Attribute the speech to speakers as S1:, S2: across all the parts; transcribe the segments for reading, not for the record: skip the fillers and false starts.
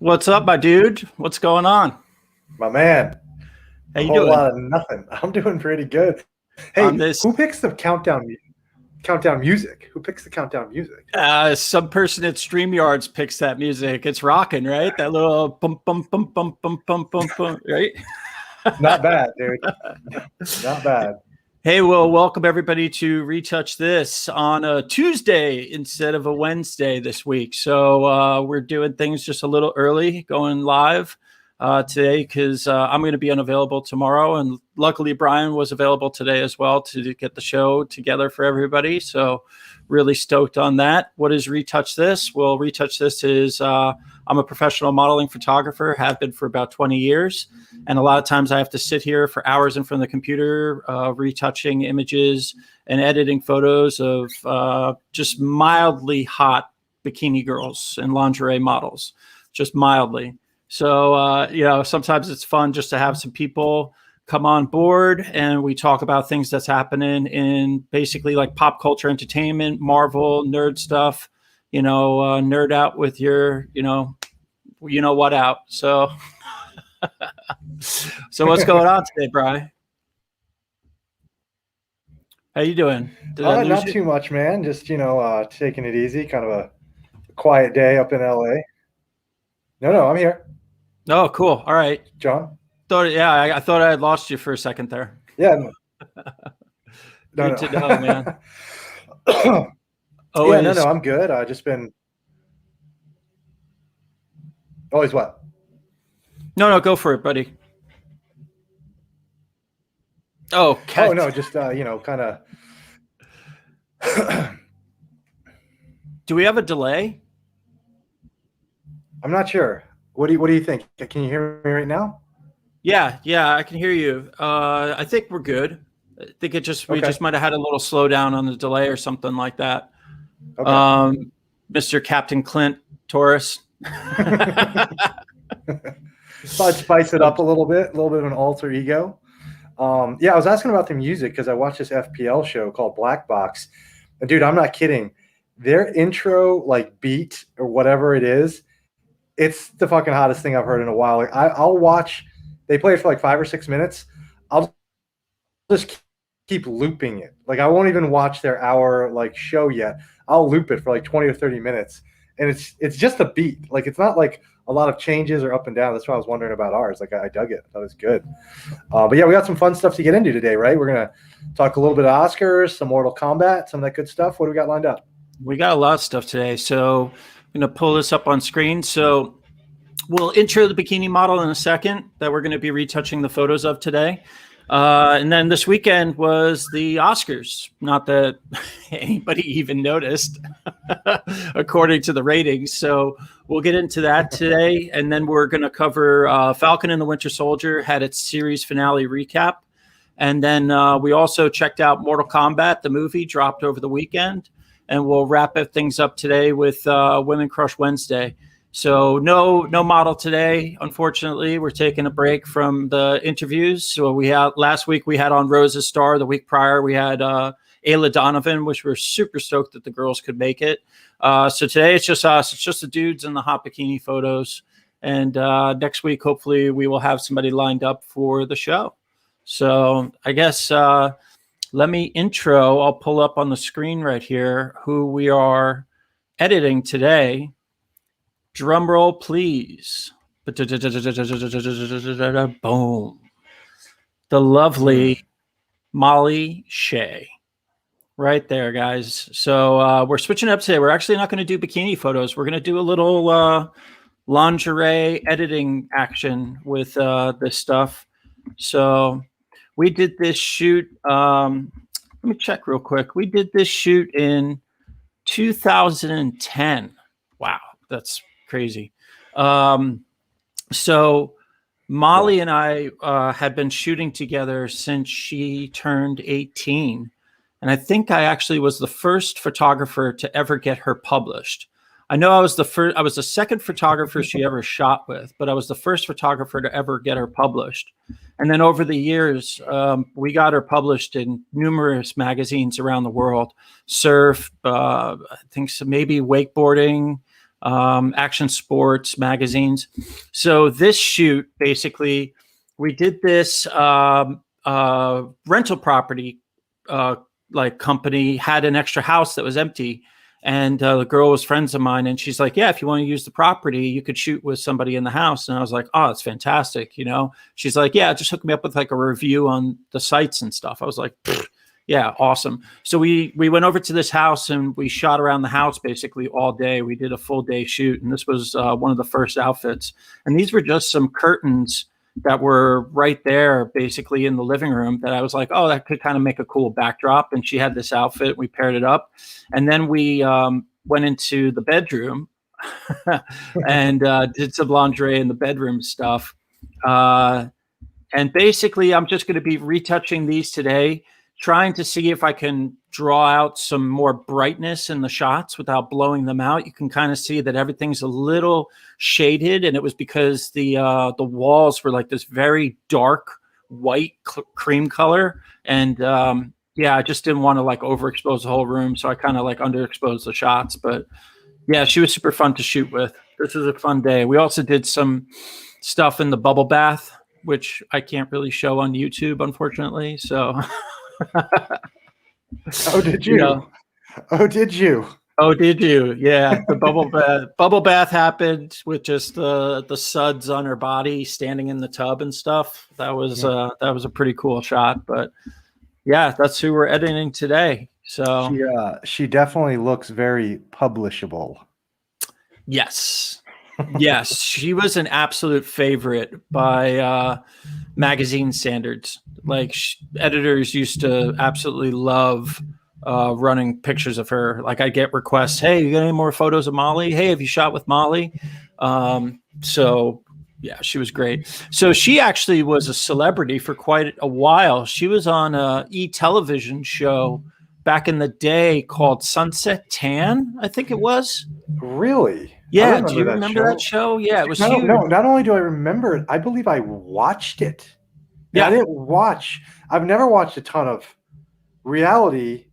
S1: What's up, my dude? What's going on?
S2: My man,
S1: How
S2: a
S1: you
S2: whole
S1: doing
S2: lot of nothing. I'm doing pretty good.
S1: on
S2: Hey,
S1: this?
S2: who picks the countdown music? Who picks the countdown music?
S1: Some person at StreamYards picks that music. It's rocking, right? That little bum bum bum bum bum bum bum bum, right?
S2: Not bad, dude. Not bad.
S1: Hey, well, welcome everybody to Retouch This on a Tuesday instead of a Wednesday this week. So we're doing things just a little early, going live today because I'm going to be unavailable tomorrow. And luckily, Brian was available today as well to get the show together for everybody. So really stoked on that. What is Retouch This? Well, Retouch This is I'm a professional modeling photographer, have been for about 20 years. And a lot of times I have to sit here for hours in front of the computer, retouching images and editing photos of just mildly hot bikini girls and lingerie models, just mildly. So, sometimes it's fun just to have some people come on board and we talk about things that's happening in basically like pop culture entertainment, Marvel, nerd stuff, nerd out with your, what out. So what's going on today, Brian? How you doing?
S2: Not too much, man. Just taking it easy. Kind of a quiet day up in LA. No, I'm here.
S1: Oh, cool. All right,
S2: John.
S1: I thought I had lost you for a second there.
S2: Yeah.
S1: Good to know, man.
S2: No, I'm good. I just been. Always what?
S1: No, go for it, buddy. Oh,
S2: no, just kind of.
S1: Do we have a delay?
S2: I'm not sure. What do you think? Can you hear me right now?
S1: Yeah, I can hear you. I think we're good. I think we just might have had a little slowdown on the delay or something like that. Okay. Mr. Captain Clint Taurus.
S2: So I'd spice it up a little bit of an alter ego. I was asking about the music because I watched this FPL show called Black Box. And dude, I'm not kidding. Their intro, like beat or whatever it is, it's the fucking hottest thing I've heard in a while. Like I'll watch. They play it for like 5 or 6 minutes. I'll just keep looping it. Like I won't even watch their hour like show yet. I'll loop it for like 20 or 30 minutes, and it's just a beat. Like it's not like a lot of changes or up and down. That's why I was wondering about ours. Like I dug it. That was good. But yeah, we got some fun stuff to get into today, right? We're gonna talk a little bit of Oscars, some Mortal Kombat, some of that good stuff. What do we got lined up?
S1: We got a lot of stuff today. So I'm gonna pull this up on screen. So we'll intro the bikini model in a second that we're going to be retouching the photos of today. And then this weekend was the Oscars. Not that anybody even noticed, according to the ratings. So we'll get into that today. And then we're going to cover Falcon and the Winter Soldier had its series finale recap. And then we also checked out Mortal Kombat, the movie, dropped over the weekend. And we'll wrap things up today with Women Crush Wednesday. So no model today, unfortunately. We're taking a break from the interviews. So last week we had on Rose's Star. The week prior we had Ayla Donovan, which we're super stoked that the girls could make it. So today it's just us. It's just the dudes in the hot bikini photos. And next week, hopefully, we will have somebody lined up for the show. So I guess let me intro. I'll pull up on the screen right here who we are editing today. Drum roll, please. Boom. The lovely Molly Shea. Right there, guys. So we're switching up today. We're actually not going to do bikini photos. We're going to do a little lingerie editing action with this stuff. So we did this shoot. Let me check real quick. We did this shoot in 2010. Wow, that's crazy. So Molly and I had been shooting together since she turned 18. And I think I actually was the first photographer to ever get her published. I know I was the second photographer she ever shot with, but I was the first photographer to ever get her published. And then over the years, we got her published in numerous magazines around the world. Surf, I think so, maybe wakeboarding, action sports magazines. So this shoot, basically, we did this rental property like company had an extra house that was empty. And the girl was friends of mine, and she's like, yeah, if you want to use the property, you could shoot with somebody in the house. And I was like, oh, it's fantastic. You know, she's like, yeah, just hook me up with like a review on the sites and stuff. I was like, yeah, awesome. So we went over to this house and we shot around the house basically all day. We did a full day shoot. And this was one of the first outfits. And these were just some curtains that were right there basically in the living room that I was like, oh, that could kind of make a cool backdrop. And she had this outfit. We paired it up. And then we went into the bedroom and did some lingerie in the bedroom stuff. And basically, I'm just going to be retouching these today, trying to see if I can draw out some more brightness in the shots without blowing them out. You can kind of see that everything's a little shaded, and it was because the walls were like this very dark white cream color. And yeah, I just didn't want to like overexpose the whole room, so I kind of like underexposed the shots. But yeah, she was super fun to shoot with. This was a fun day. We also did some stuff in the bubble bath, which I can't really show on YouTube, unfortunately. So
S2: oh, did you? Oh, did you?
S1: Oh, did you? Yeah, the bubble bath happened with just the suds on her body standing in the tub and stuff. That was a pretty cool shot. But yeah, that's who we're editing today. So
S2: she definitely looks very publishable.
S1: Yes. Yes, she was an absolute favorite by magazine standards. Like editors used to absolutely love running pictures of her. Like I get requests, hey, you got any more photos of Molly? Hey, have you shot with Molly? So yeah, she was great. So she actually was a celebrity for quite a while. She was on a television show back in the day called Sunset Tan, I think it was.
S2: Really?
S1: Yeah, do you remember that show? Yeah, it was huge.
S2: No, not only do I remember it, I believe I watched it. Yeah, I've never watched a ton of reality.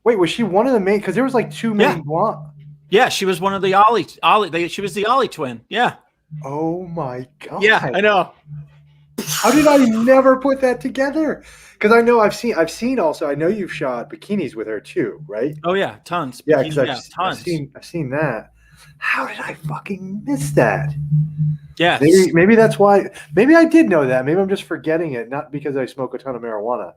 S2: Wait, was she one of the main? Because there was like two main blonde.
S1: Yeah, she was one of the Ollie. She was the Ollie twin. Yeah.
S2: Oh my god.
S1: Yeah, I know.
S2: How did I never put that together? Because I know I've seen also. I know you've shot bikinis with her too, right?
S1: Oh yeah, tons.
S2: Yeah, because I've seen that. How did I fucking miss that?
S1: Yeah,
S2: maybe that's why. Maybe I did know that. Maybe I'm just forgetting it, not because I smoke a ton of marijuana.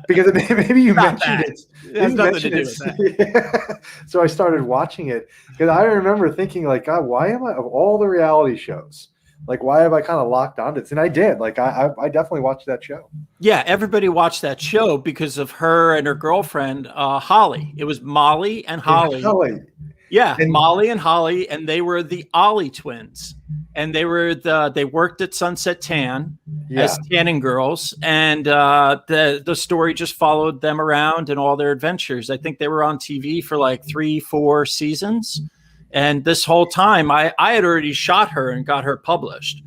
S2: Because maybe you mentioned it.
S1: It has nothing to do with that.
S2: So I started watching it because I remember thinking, like, God, why am I of all the reality shows? Like, why have I kind of locked onto this? And I did. Like, I definitely watched that show.
S1: Yeah, everybody watched that show because of her and her girlfriend, Holly. It was Molly and Holly. Yeah, and Molly and Holly, and they were the Ollie twins. And they worked at Sunset Tan as tanning girls. And the story just followed them around and all their adventures. I think they were on TV for like 3-4 seasons. And this whole time, I had already shot her and got her published.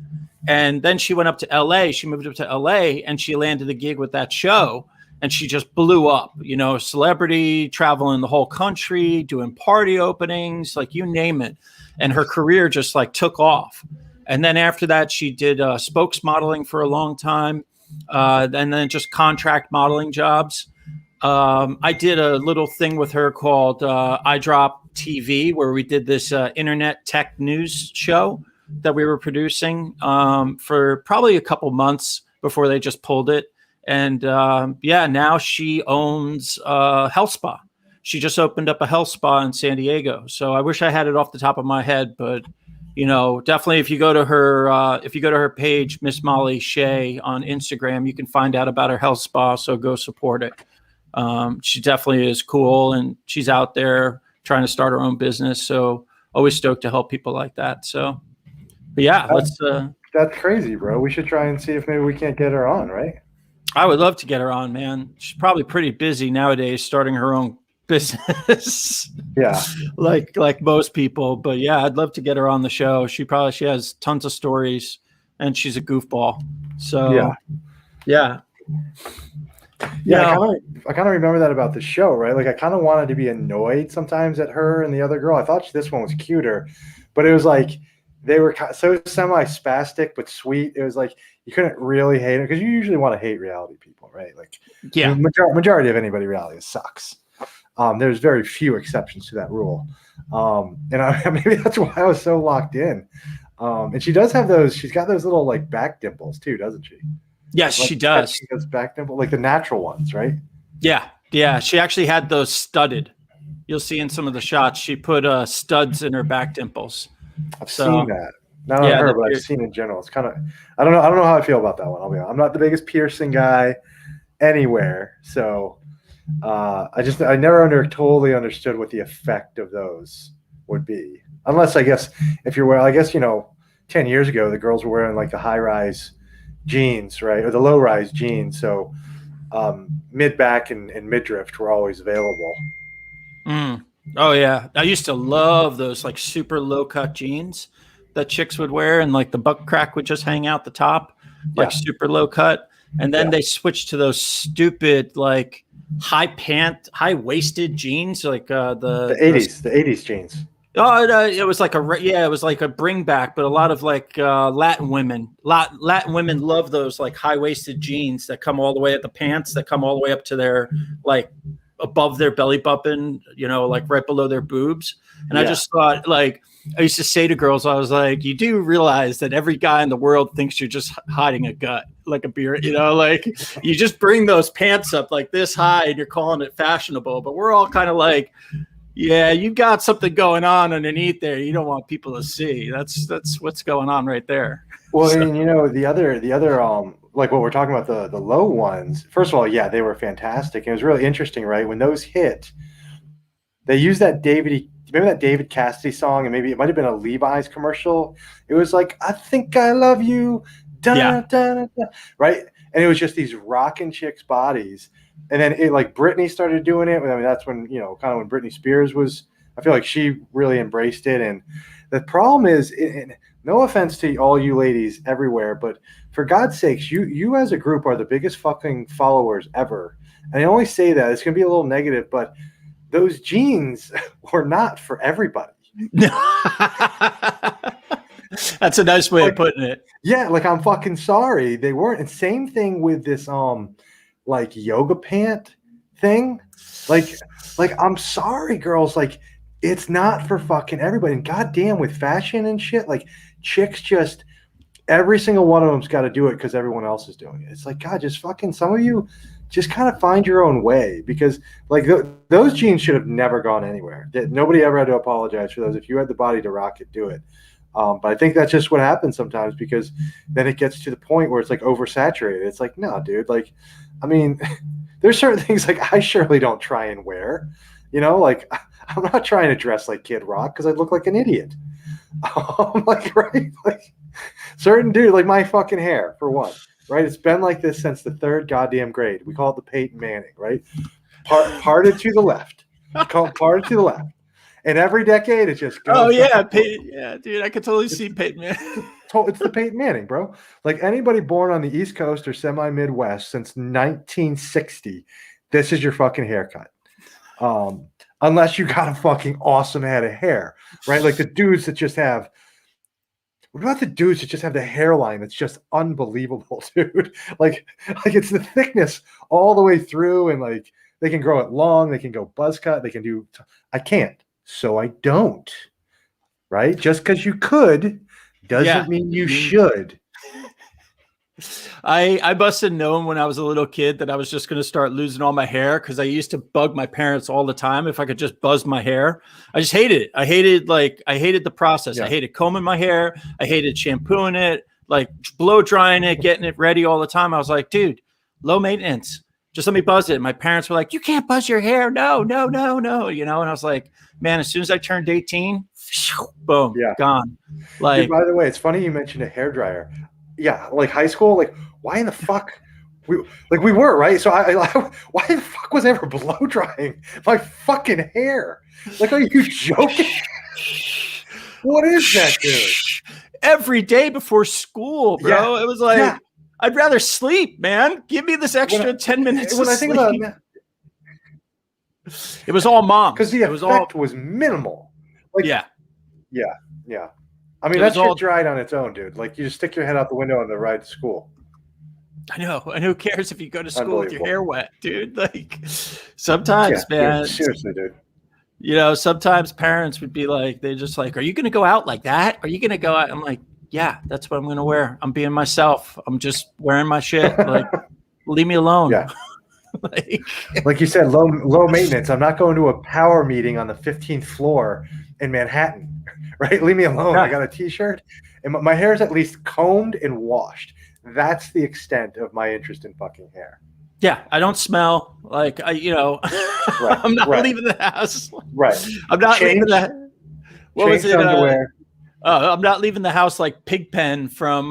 S1: And then she went up to LA. She moved up to LA and she landed a gig with that show. And she just blew up, you know, celebrity, traveling the whole country, doing party openings, like you name it. And her career just like took off. And then after that, she did spokesmodeling for a long time. And then just contract modeling jobs. I did a little thing with her called iDrop TV, where we did this internet tech news show that we were producing for probably a couple months before they just pulled it. And now she owns a health spa. She just opened up a health spa in San Diego. So I wish I had it off the top of my head, but you know, definitely if you go to her page, Miss Molly Shea on Instagram, you can find out about her health spa. So go support it. She definitely is cool, and she's out there trying to start her own business. So always stoked to help people like that. So, but yeah,
S2: that's crazy, bro. We should try and see if maybe we can't get her on, right?
S1: I would love to get her on, man. She's probably pretty busy nowadays starting her own business.
S2: Yeah.
S1: like most people. But yeah, I'd love to get her on the show. She has tons of stories and she's a goofball. So yeah.
S2: Yeah, I kind of remember that about the show, right? Like I kind of wanted to be annoyed sometimes at her and the other girl. I thought this one was cuter, but it was like they were so semi-spastic but sweet. It was like you couldn't really hate it because you usually want to hate reality people, right? Like
S1: Yeah.
S2: the majority of anybody reality sucks. There's very few exceptions to that rule, maybe that's why I was so locked in. And she does have those. She's got those little like back dimples too, doesn't she?
S1: Yes,
S2: Like,
S1: she does.
S2: she does back dimple, like the natural ones, right?
S1: Yeah. Yeah. She actually had those studded. You'll see in some of the shots, she put studs in her back dimples.
S2: I've seen that. Not on her, but I've seen in general. It's kind of, I don't know how I feel about that one. I'll be honest. I'm not the biggest piercing guy anywhere. So I never totally understood what the effect of those would be. Unless I guess if you're wearing, I guess, 10 years ago, the girls were wearing like the high rise jeans, right? Or the low rise jeans. So mid back and midriff were always available.
S1: Oh yeah. I used to love those like super low cut jeans that chicks would wear, and like the butt crack would just hang out the top, like super low cut. And then they switched to those stupid like high waisted jeans, like the
S2: 80s jeans.
S1: Oh, it was like it was like a bring back, but a lot of like Latin women love those like high waisted jeans that come all the way at the pants, that come all the way up to their like above their belly button, like right below their boobs. And I just thought, like, I used to say to girls, I was like, you do realize that every guy in the world thinks you're just hiding a gut, like a beard, like you just bring those pants up like this high and you're calling it fashionable. But we're all kind of like, yeah, you got something going on underneath there. You don't want people to see. That's what's going on right there.
S2: Well, so. And the other like what we're talking about, the low ones. First of all, yeah, they were fantastic. And it was really interesting, right? When those hit, they used that David Cassidy song, and maybe it might have been a Levi's commercial. It was like, I think I love you, da, da, da, da, right? And it was just these rocking chicks' bodies. And then it like Britney started doing it. I mean, that's when, kind of when Britney Spears was, I feel like she really embraced it. And the problem is, no offense to all you ladies everywhere, but for God's sakes, you as a group are the biggest fucking followers ever. And I only say that, it's going to be a little negative, but those jeans were not for everybody.
S1: That's a nice way of putting it.
S2: Yeah, like I'm fucking sorry. They weren't. And same thing with this like yoga pant thing. Like I'm sorry, girls. Like it's not for fucking everybody. And goddamn, with fashion and shit, like chicks just every single one of them's got to do it because everyone else is doing it. It's like, God, just fucking some of you just kind of find your own way, because like those jeans should have never gone anywhere. Nobody ever had to apologize for those. If you had the body to rock it, do it. But I think that's just what happens sometimes, because then it gets to the point where it's like oversaturated. It's like, no, dude, like, I mean, there's certain things like I surely don't try and wear, like I'm not trying to dress like Kid Rock because I'd look like an idiot. Like, right? Like certain dude, like my fucking hair for one, right? It's been like this since the third goddamn grade. We call it the Peyton Manning, right? Parted to the left. Parted to the left. And every decade it just goes.
S1: Oh yeah, yeah, dude, I could totally see Peyton Manning.
S2: It's the Peyton Manning, bro. Like anybody born on the East Coast or semi-Midwest since 1960, this is your fucking haircut. Unless you got a fucking awesome head of hair, right? Like the dudes that just have. What about the dudes that just have the hairline that's just unbelievable, dude? Like it's the thickness all the way through, and like they can grow it long, they can go buzz cut, they can do. I can't. So I don't, right? Just because you could doesn't mean you should.
S1: I must have known when I was a little kid that I was just going to start losing all my hair, because I used to bug my parents all the time if I could just buzz my hair. I just hated it. I hated the process. Yeah. I hated combing my hair. I hated shampooing it, like blow drying it, getting it ready all the time. I was like, dude, low maintenance. Just let me buzz it. And my parents were like, you can't buzz your hair. No. And I was like, man, as soon as I turned 18, boom, gone. Like,
S2: dude, by the way, it's funny you mentioned a hairdryer. Yeah, like high school, like why in the fuck we were, right? So I why the fuck was I ever blow drying my fucking hair? Like, are you joking? What is that, dude?
S1: Every day before school, bro. It was like I'd rather sleep, man. Give me this extra 10 minutes.
S2: When I think about it,
S1: it was all moms.
S2: Because the effect was minimal. Like,
S1: yeah.
S2: I mean, that shit dried on its own, dude. Like, you just stick your head out the window on the ride to school.
S1: I know. And who cares if you go to school with your hair wet, dude? Like, sometimes, man.
S2: Dude, seriously, dude.
S1: You know, sometimes parents would be like, they're just like, are you going to go out like that? Are you going to go out? I'm like, yeah, that's what I'm going to wear. I'm being myself. I'm just wearing my shit. Like, leave me alone.
S2: Yeah. like you said, low maintenance. I'm not going to a power meeting on the 15th floor in Manhattan, right? Leave me alone. Yeah. I got a t-shirt and my hair is at least combed and washed. That's the extent of my interest in fucking hair.
S1: Yeah, I don't smell like
S2: Right,
S1: I'm not leaving the house.
S2: Right.
S1: I'm not leaving the. What was it?
S2: Underwear.
S1: I'm not leaving the house like Pigpen from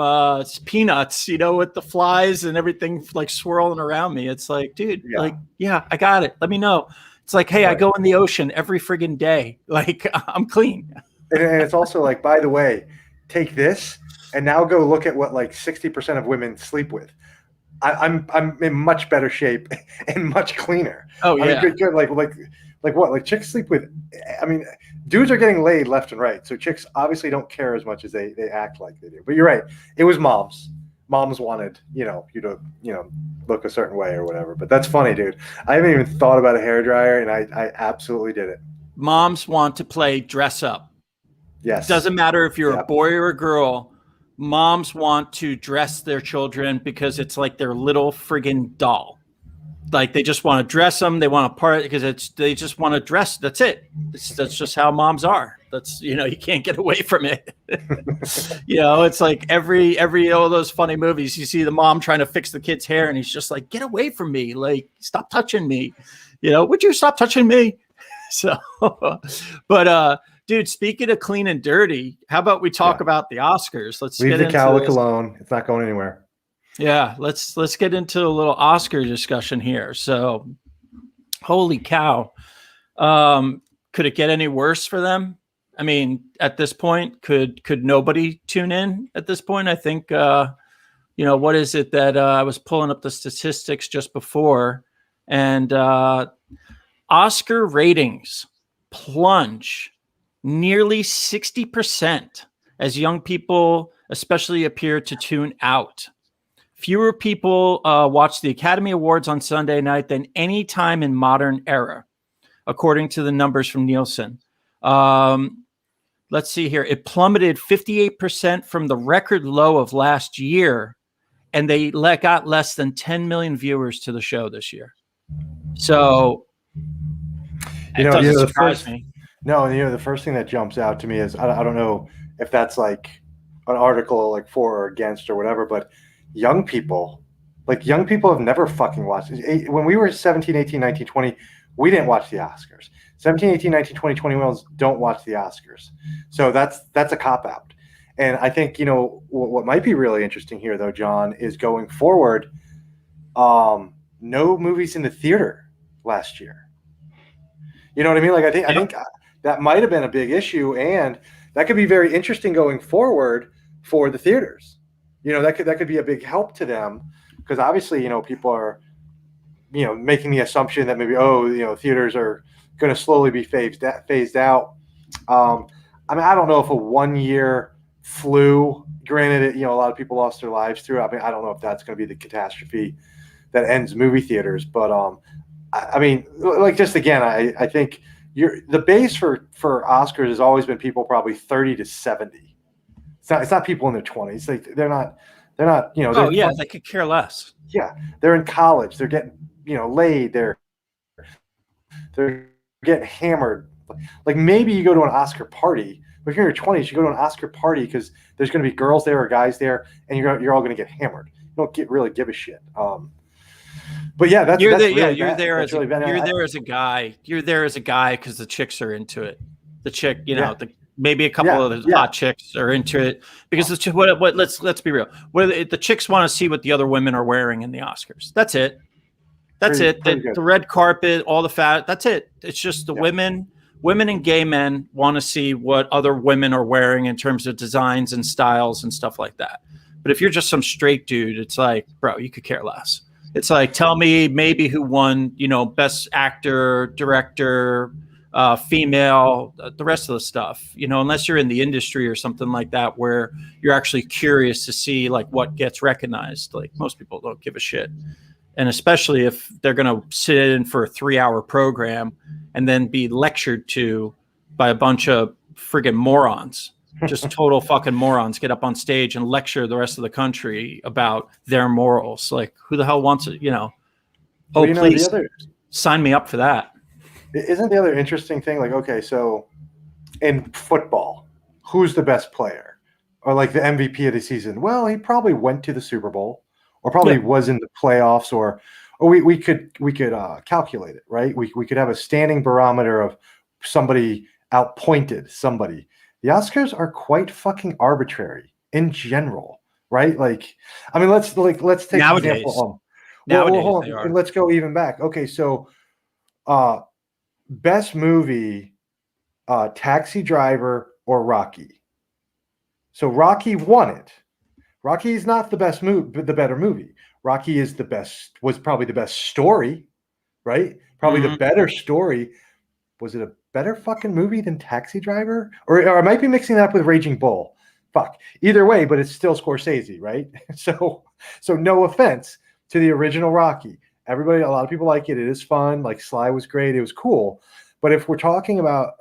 S1: Peanuts, with the flies and everything like swirling around me. It's like, dude, I got it. Let me know. It's like, hey, I go in the ocean every friggin' day. Like, I'm clean.
S2: And it's also like, by the way, take this and now go look at what like 60% of women sleep with. I'm in much better shape and much cleaner.
S1: Oh yeah.
S2: I mean, good. Like what? Like chicks sleep with. I mean, dudes are getting laid left and right, so chicks obviously don't care as much as they act like they do. But you're right. It was moms. Moms wanted you to look a certain way or whatever. But that's funny, dude. I haven't even thought about a hairdryer, and I absolutely did it.
S1: Moms want to play dress up.
S2: Yes.
S1: It doesn't matter if you're a boy or a girl. Moms want to dress their children because it's like their little friggin' doll. Like they just want to dress them. They want to part because they just want to dress. That's it. That's just how moms are. That's, you can't get away from it. It's like every all those funny movies, you see the mom trying to fix the kid's hair and he's just like, get away from me. Like, stop touching me. Would you stop touching me? So, but, dude, speaking of clean and dirty, how about we talk about the Oscars? Let's
S2: leave the cowlick alone. It's not going anywhere.
S1: Yeah, let's get into a little Oscar discussion here. So, holy cow, could it get any worse for them? I mean, at this point, could nobody tune in at this point? I think, what is it that I was pulling up the statistics just before, and Oscar ratings plunge nearly 60% as young people especially appear to tune out. Fewer people watch the Academy Awards on Sunday night than any time in modern era, according to the numbers from Nielsen. Let's see here. It plummeted 58% from the record low of last year, and they got less than 10 million viewers to the show this year. So, it doesn't surprise me.
S2: No, the first thing that jumps out to me is I don't know if that's like an article like for or against or whatever, but young people have never fucking watched. When we were 17, 18, 19, 20, we didn't watch the Oscars. 17, 18, 19, 20, 21 don't watch the Oscars. So that's a cop-out. And I think, what might be really interesting here, though, John, is going forward, no movies in the theater last year. You know what I mean? Like, I think that might have been a big issue, and that could be very interesting going forward for the theaters. That could be a big help to them because obviously, people are, making the assumption that maybe, theaters are going to slowly be phased out. I mean, I don't know if a 1-year flu, granted, a lot of people lost their lives through it. I mean, I don't know if that's going to be the catastrophe that ends movie theaters, but I mean, like just again, I think the base for Oscars has always been people probably 30 to 70. It's not people in their 20s. Like they're not.
S1: They could care less.
S2: Yeah, they're in college. They're getting laid. They're getting hammered. Like maybe you go to an Oscar party, but if you're in your 20s, you go to an Oscar party because there's going to be girls there or guys there, and you're all going to get hammered. You don't really give a shit. But yeah, you're there as
S1: a guy. You're there as a guy because the chicks are into it. The chick, maybe a couple of the hot chicks are into it because let's be real. The chicks want to see what the other women are wearing in the Oscars. That's it. The red carpet, all the fat. That's it. It's just the women and gay men want to see what other women are wearing in terms of designs and styles and stuff like that. But if you're just some straight dude, it's like, bro, you could care less. It's like, tell me maybe who won, best actor, director, female, the rest of the stuff, unless you're in the industry or something like that, where you're actually curious to see like what gets recognized. Like most people don't give a shit. And especially if they're going to sit in for a 3-hour program and then be lectured to by a bunch of friggin' morons. Just total fucking morons get up on stage and lecture the rest of the country about their morals. Like, who the hell wants it? Please sign me up for that.
S2: Isn't the other interesting thing, like, okay, so in football, who's the best player? Or like the MVP of the season? Well, he probably went to the Super Bowl or probably was in the playoffs or we could calculate it, right? We could have a standing barometer of somebody outpointed somebody. The Oscars are quite fucking arbitrary in general, right? Like, I mean, let's take
S1: nowadays.
S2: Example.
S1: Nowadays, they are.
S2: Let's go even back. Okay, so best movie, Taxi Driver or Rocky. So Rocky won it. Rocky is not the best movie, but the better movie. Rocky is was probably the best story, right? Probably the better story. Was it a better fucking movie than Taxi Driver? Or I might be mixing that up with Raging Bull. Fuck. Either way, but it's still Scorsese, right? So no offense to the original Rocky. A lot of people like it. It is fun. Like Sly was great. It was cool. But if we're talking about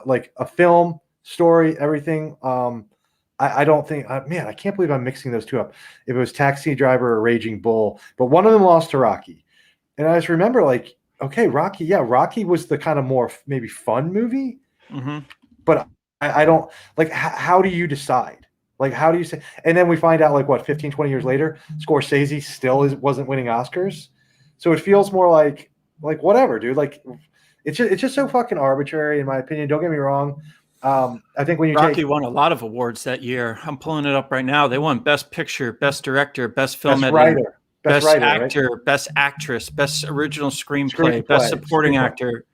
S2: like a film, story, everything, I don't think, man, I can't believe I'm mixing those two up. If it was Taxi Driver or Raging Bull, but one of them lost to Rocky. And I just remember like, okay, Rocky. Yeah, Rocky was the kind of more maybe fun movie. Mm-hmm. But I don't like. How do you decide? Like, how do you say? And then we find out like what 15, 20 years later, Scorsese still wasn't winning Oscars. So it feels more like whatever, dude. Like it's just so fucking arbitrary in my opinion. Don't get me wrong. I think when
S1: Rocky won a lot of awards that year. I'm pulling it up right now. They won Best Picture, Best Director, Best Film Editor.
S2: Writer.
S1: Best
S2: writer,
S1: actor,
S2: right?
S1: best actress, best original screenplay, best supporting actor.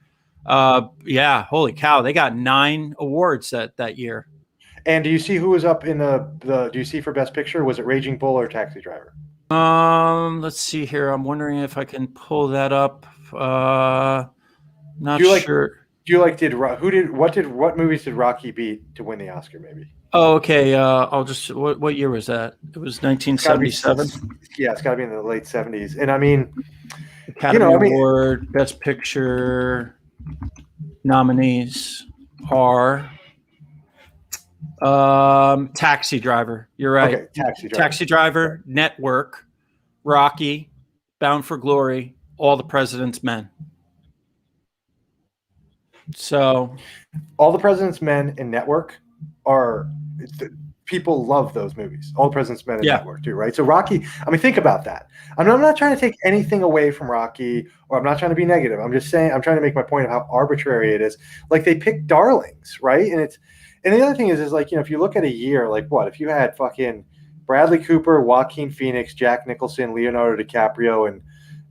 S1: Yeah, holy cow. They got 9 awards that year.
S2: And do you see who was up in do you see for Best Picture? Was it Raging Bull or Taxi Driver?
S1: Let's see here. I'm wondering if I can pull that up. Not sure.
S2: Do you like what movies did Rocky beat to win the Oscar maybe?
S1: Oh, okay. I'll just what year was that? It was 1977.
S2: Yeah, it's got to be in the late 70s. And I mean,
S1: Academy Award, Best Picture nominees are Taxi Driver. You're right.
S2: Okay,
S1: Taxi Driver, Network, Rocky, Bound for Glory, All the President's Men. So,
S2: All the President's Men and Network people love those movies. All the President's Men and Network too, right? So Rocky, I mean, think about that. I'm not trying to take anything away from Rocky, or I'm not trying to be negative. I'm just saying I'm trying to make my point of how arbitrary it is. Like they pick darlings, right? And the other thing is like, if you look at a year, like what if you had fucking Bradley Cooper, Joaquin Phoenix, Jack Nicholson, Leonardo DiCaprio, and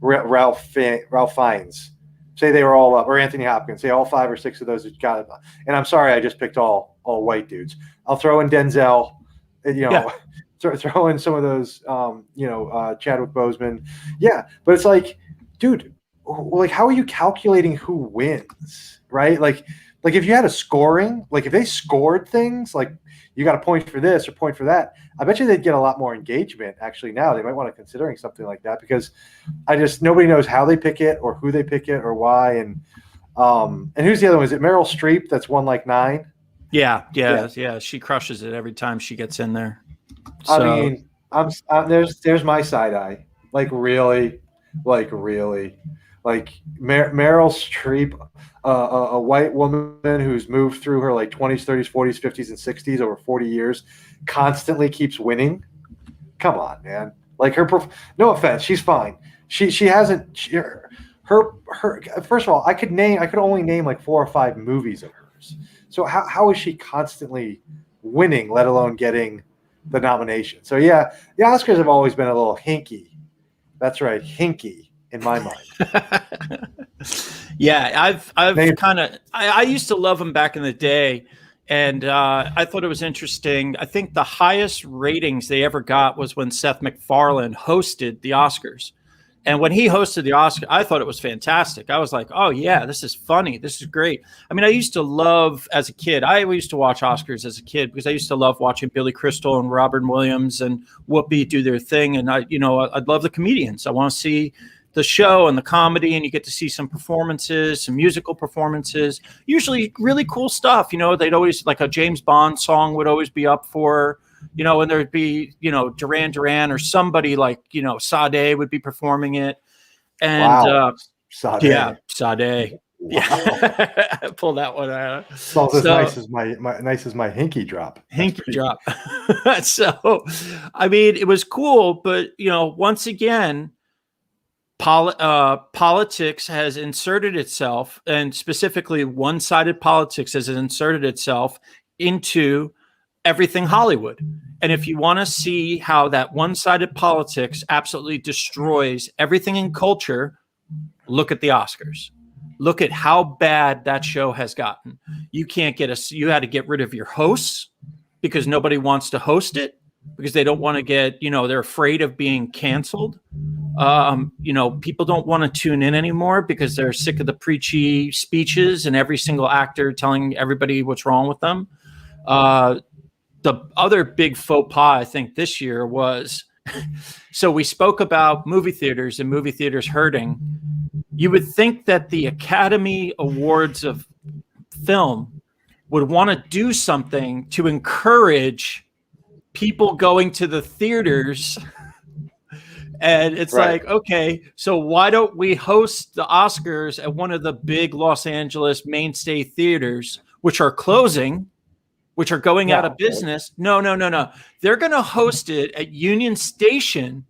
S2: Ralph Fiennes. Say they were all up, or Anthony Hopkins. Say all 5 or 6 of those got it. And I'm sorry, I just picked all white dudes. I'll throw in Denzel, throw in some of those, Chadwick Boseman. Yeah, but it's like, dude, like how are you calculating who wins, right? Like if you had a scoring, like if they scored things, like you got a point for this or point for that, I bet you they'd get a lot more engagement. Actually, now they might want to considering something like that because nobody knows how they pick it or who they pick it or why. And who's the other one? Is it Meryl Streep that's won like 9?
S1: Yeah. She crushes it every time she gets in there. So,
S2: I mean, there's my side eye. Like really, like Meryl Streep, a white woman who's moved through her like 20s, 30s, 40s, 50s, and 60s over 40 years, constantly keeps winning. Come on, man. Like no offense, she's fine. She hasn't. Her. First of all, I could only name like 4 or 5 movies of hers. So how is she constantly winning, let alone getting the nomination? So yeah, the Oscars have always been a little hinky. That's right, hinky in my mind.
S1: Yeah, I've kind of I used to love them back in the day. And I thought it was interesting. I think the highest ratings they ever got was when Seth MacFarlane hosted the Oscars. And when he hosted the Oscar, I thought it was fantastic. I was like, oh, yeah, this is funny. This is great. I mean, I used to love, as a kid, I used to watch Oscars as a kid because I used to love watching Billy Crystal and Robin Williams and Whoopi do their thing. And I'd love the comedians. I want to see the show and the comedy, and you get to see some performances, some musical performances, usually really cool stuff. They'd always, like a James Bond song would always be up for, and there'd be, Duran Duran or somebody like, Sade would be performing it. And
S2: wow. Sade.
S1: Yeah, Sade. Wow. Yeah. Pull that one out.
S2: It's as nice as my hinky drop.
S1: Hinky drop. So, I mean, it was cool, but once again, politics has inserted itself, and specifically one-sided politics has inserted itself into everything Hollywood. And if you want to see how that one-sided politics absolutely destroys everything in culture, look at the Oscars. Look at how bad that show has gotten. You had to get rid of your hosts because nobody wants to host it, because they don't want to get, they're afraid of being canceled. People don't want to tune in anymore because they're sick of the preachy speeches and every single actor telling everybody what's wrong with them. The other big faux pas, I think, this year was, so we spoke about movie theaters and movie theaters hurting. You would think that the Academy Awards of film would want to do something to encourage people going to the theaters. And it's right. Like, okay, so why don't we host the Oscars at one of the big Los Angeles mainstay theaters, which are closing, which are going out of business? No. They're going to host it at Union Station,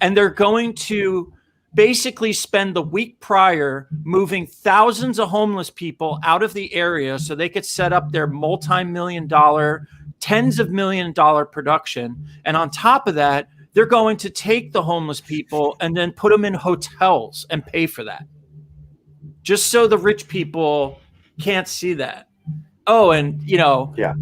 S1: and they're going to basically spend the week prior moving thousands of homeless people out of the area so they could set up their multi-million-dollar, tens of million-dollar production. And on top of that, they're going to take the homeless people and then put them in hotels and pay for that, just so the rich people can't see that. Oh, and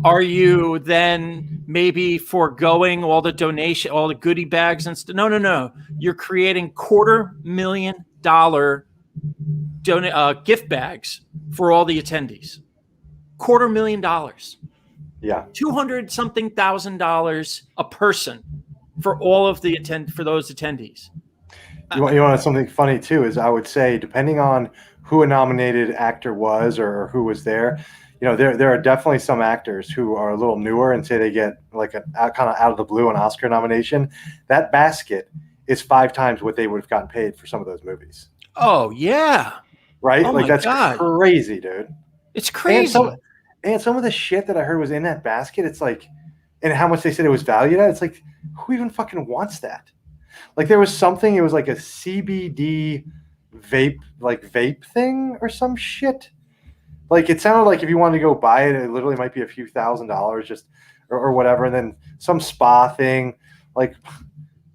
S1: Are you then maybe foregoing all the donation, all the goodie bags and stuff? No. You're creating $250,000 gift bags for all the attendees. $250,000.
S2: Yeah.
S1: $200-something thousand a person for all of for those attendees.
S2: You want something funny too? Is I would say, depending on who a nominated actor was or who was there, there are definitely some actors who are a little newer and say they get like kind of out of the blue an Oscar nomination. That basket is 5 times what they would have gotten paid for some of those movies.
S1: Oh yeah,
S2: right.
S1: Oh,
S2: like that's
S1: God.
S2: Crazy, dude.
S1: It's crazy.
S2: And some of the shit that I heard was in that basket. It's like, and how much they said it was valued at. It's like, who even fucking wants that? Like there was something. It was like a CBD vape thing or some shit. Like it sounded like if you wanted to go buy it, it literally might be a few $1,000s just or whatever. And then some spa thing. Like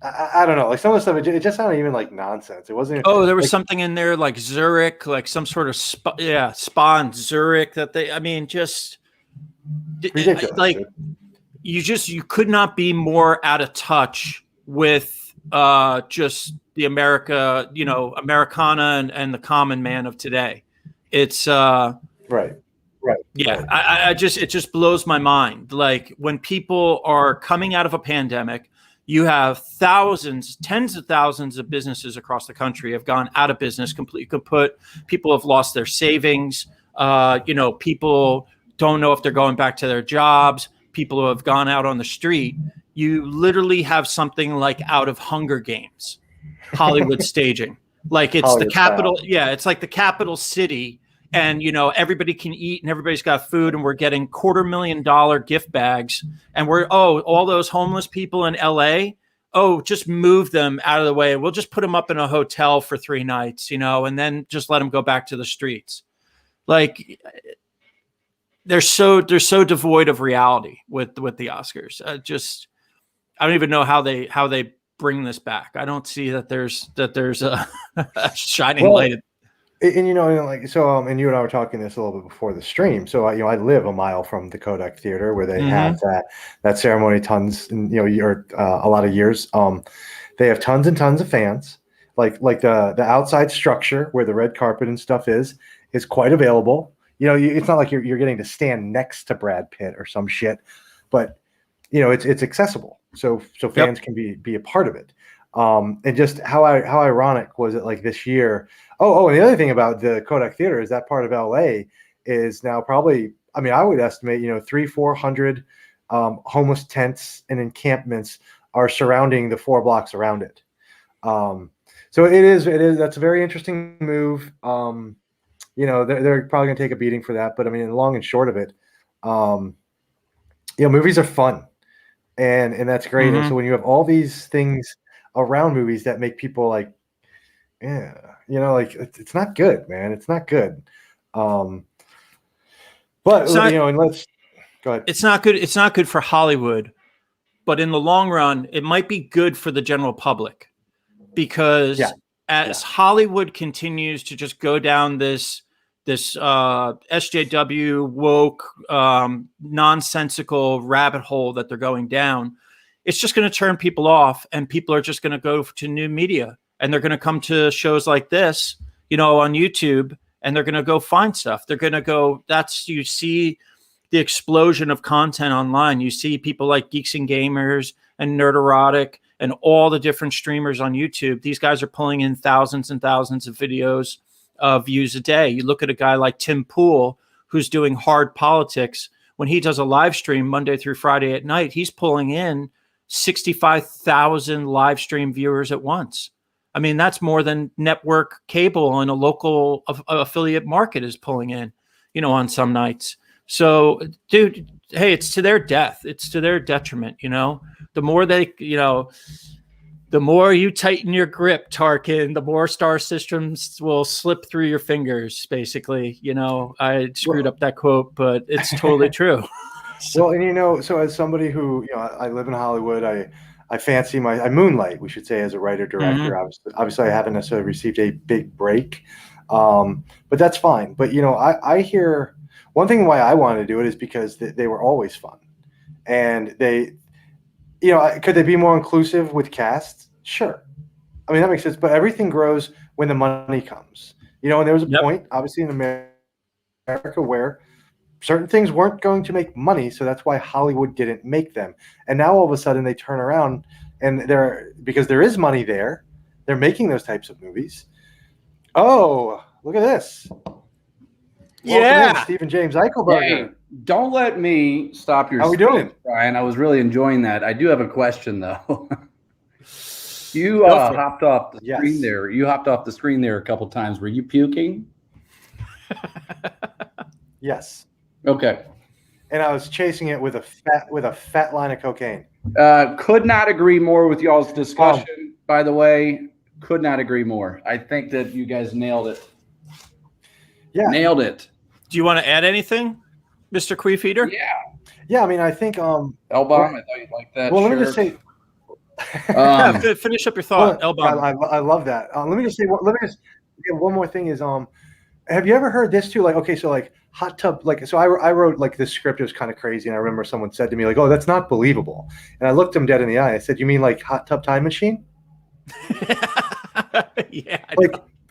S2: I don't know. Like some of the stuff, it just sounded even like nonsense. It wasn't.
S1: Oh, there was something in there like Zurich, like some sort of spa in Zurich that just
S2: ridiculous.
S1: Like you could not be more out of touch with just the Americana and the common man of today. It's
S2: right.
S1: Yeah, right. It just blows my mind. Like when people are coming out of a pandemic, you have tens of thousands of businesses across the country have gone out of business completely. People have lost their savings. People don't know if they're going back to their jobs. People who have gone out on the street. You literally have something like out of Hunger Games, Hollywood staging. Like it's Hollywood the capital. Style. Yeah, it's like the capital city. And, everybody can eat and everybody's got food and we're getting $250,000 gift bags. And all those homeless people in LA, just move them out of the way. We'll just put them up in a hotel for 3 nights, and then just let them go back to the streets. Like they're so devoid of reality with the Oscars. I don't even know how they bring this back. I don't see that there's a shining light.
S2: And like so, and you and I were talking this a little bit before the stream. So I live a mile from the Kodak Theater where they have that ceremony tons, and you're a lot of years. They have tons and tons of fans. Like the outside structure where the red carpet and stuff is quite available. It's not like you're getting to stand next to Brad Pitt or some shit, but it's accessible. So fans can be a part of it. And just how ironic was it, like this year? Oh, and the other thing about the Kodak Theater is that part of LA is now probably, I would estimate, 300-400 homeless tents and encampments are surrounding the 4 blocks around it. So it is, that's a very interesting move. They're probably going to take a beating for that, but the long and short of it, movies are fun and that's great. And so when you have all these things around movies that make people like, yeah, like it's not good, man. It's not good. But and let's go ahead.
S1: It's not good. It's not good for Hollywood, but in the long run, it might be good for the general public because as Hollywood continues to just go down this SJW woke nonsensical rabbit hole that they're going down, it's just going to turn people off, and people are just going to go to new media, and they're going to come to shows like this, on YouTube, and they're going to go find stuff. They're going to go. You see the explosion of content online. You see people like Geeks and Gamers and Nerderotic and all the different streamers on YouTube. These guys are pulling in thousands and thousands of videos views a day. You look at a guy like Tim Pool, who's doing hard politics. When he does a live stream Monday through Friday at night, he's pulling in 65,000 live stream viewers at once. That's more than network cable and a local affiliate market is pulling in, on some nights. So, dude, hey, it's to their death. It's to their detriment, The more they, the more you tighten your grip, Tarkin, the more star systems will slip through your fingers, basically. I screwed up that quote, but it's totally true.
S2: Well, and so as somebody who, I live in Hollywood, I fancy I moonlight, we should say, as a writer-director. Obviously, I haven't necessarily received a big break, but that's fine. But, I hear one thing why I wanted to do it is because they were always fun. And they, could they be more inclusive with casts? Sure. That makes sense. But everything grows when the money comes. And there was a point, obviously, in America where certain things weren't going to make money, so that's why Hollywood didn't make them. And now all of a sudden they turn around and because there is money there, they're making those types of movies. Oh, look at this. Welcome in, Stephen James Eichelberger.
S3: Hey, don't let me stop your
S2: How we doing,
S3: Brian? I was really enjoying that. I do have a question though. You hopped off the screen there. You hopped off the screen there a couple times. Were you puking?
S2: Yes.
S3: Okay.
S2: And I was chasing it with a fat line of cocaine.
S3: Could not agree more with y'all's discussion. By the way, could not agree more. I think that you guys nailed it.
S2: Yeah,
S3: nailed it.
S1: Do you want to add anything, Mr. Queefeater?
S2: Yeah. I think
S3: L-Bomb. I thought you'd like that.
S2: Well, let me just say.
S1: Finish up your thought, L-Bomb.
S2: I love that. Let me just say. One more thing is have you ever heard this too? Like, okay, so like hot tub, like, so I wrote like this script. It was kind of crazy, and I remember someone said to me like, "Oh, that's not believable," and I looked him dead in the eye. I said, "You mean like hot tub time machine?"
S1: Yeah.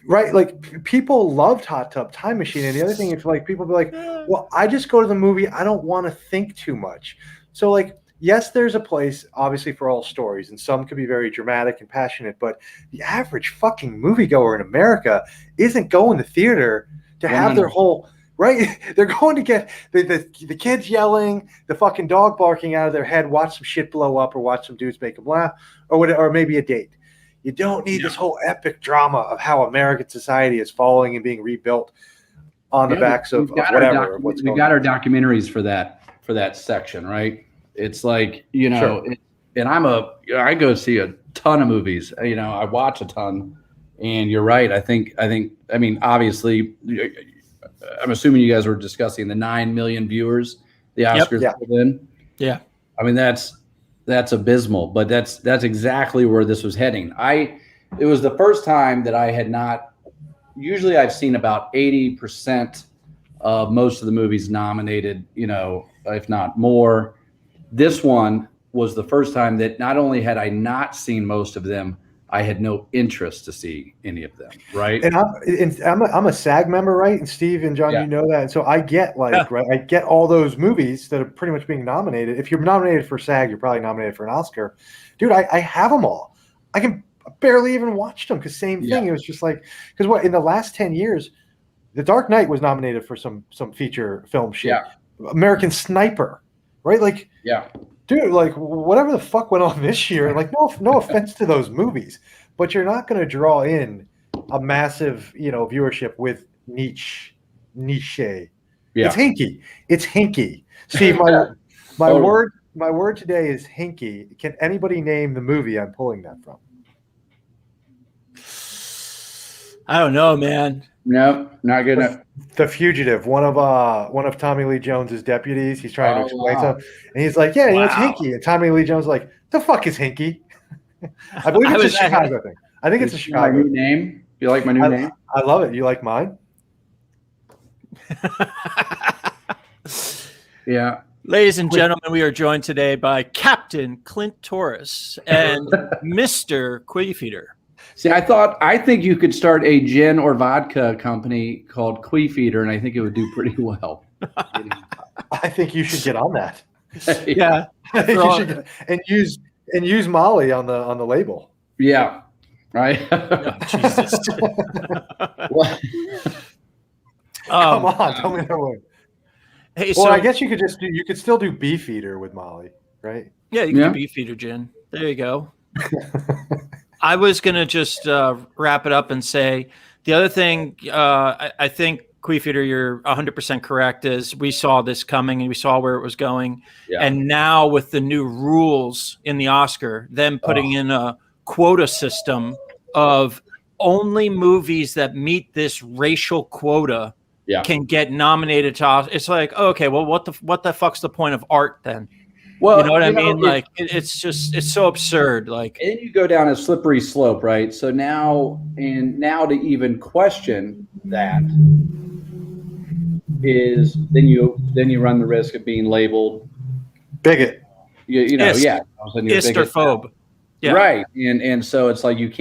S2: Right, like people loved Hot Tub Time Machine, and the other thing is like people be like, well, I just go to the movie, I don't want to think too much. So like, yes, there's a place obviously for all stories, and some could be very dramatic and passionate, but the average fucking moviegoer in America isn't going to theater to have their whole right. They're going to get the kids yelling, the fucking dog barking out of their head, watch some shit blow up, or watch some dudes make them laugh, or whatever, or maybe a date. You don't need this whole epic drama of how American society is falling and being rebuilt on the backs of whatever.
S3: We got our documentaries for that section, right? It's like, and I go see a ton of movies. I watch a ton, and you're right. I mean, obviously, I'm assuming you guys were discussing the 9 million viewers the Oscars put in.
S1: Yeah.
S3: I mean, that's abysmal, but that's exactly where this was heading. It was the first time that I had not usually I've seen about 80% of most of the movies nominated, if not more. This one was the first time that not only had I not seen most of them, I had no interest to see any of them, right?
S2: And I'm a SAG member, right? And Steve and John, you know that. And so I get right, I get all those movies that are pretty much being nominated. If you're nominated for SAG, you're probably nominated for an Oscar. Dude, I have them all. I can barely even watch them because same thing. It was just like, because what, in the last 10 years, The Dark Knight was nominated for some feature film shit. Yeah. American Sniper, right? Like, dude, like whatever the fuck went on this year, like no offense to those movies, but you're not going to draw in a massive, viewership with niche. Yeah. It's hinky. Steve, my word today is hinky. Can anybody name the movie I'm pulling that from?
S1: I don't know, man.
S3: No, not good enough.
S2: The Fugitive, one of Tommy Lee Jones's deputies. He's trying to explain something, and he's like, "Yeah, it's hinky." And Tommy Lee Jones is like, "The fuck is hinky?" I believe it's a Chicago thing. I think it's a Chicago.
S3: My new name. You like my new name?
S2: I love it. You like mine?
S3: Yeah.
S1: Ladies and gentlemen, we are joined today by Captain Clint Torres and Mr. Queefeater.
S3: See, I think you could start a gin or vodka company called Queefeater, and I think it would do pretty well.
S2: I think you should get on that.
S1: Yeah.
S2: I think you should and use Molly on the label.
S3: Yeah. Right.
S1: Oh, Jesus.
S2: Come on, tell me that one.
S1: Hey,
S2: well, I guess you could still do Beefeater with Molly, right?
S1: Yeah, you can do Beefeater gin. There you go. I was going to just wrap it up and say the other thing, I think, Queefeater, you're 100% correct, is we saw this coming and we saw where it was going. Yeah. And now with the new rules in the Oscar, them putting in a quota system of only movies that meet this racial quota can get nominated to Oscar. It's like, okay, well, what the fuck's the point of art then? Well, you know what I mean? Like, it's so absurd. Like,
S3: and you go down a slippery slope, right? So now to even question that is then you run the risk of being labeled
S2: bigot.
S1: Istrophobe.
S3: Yeah. Right. And so it's like you've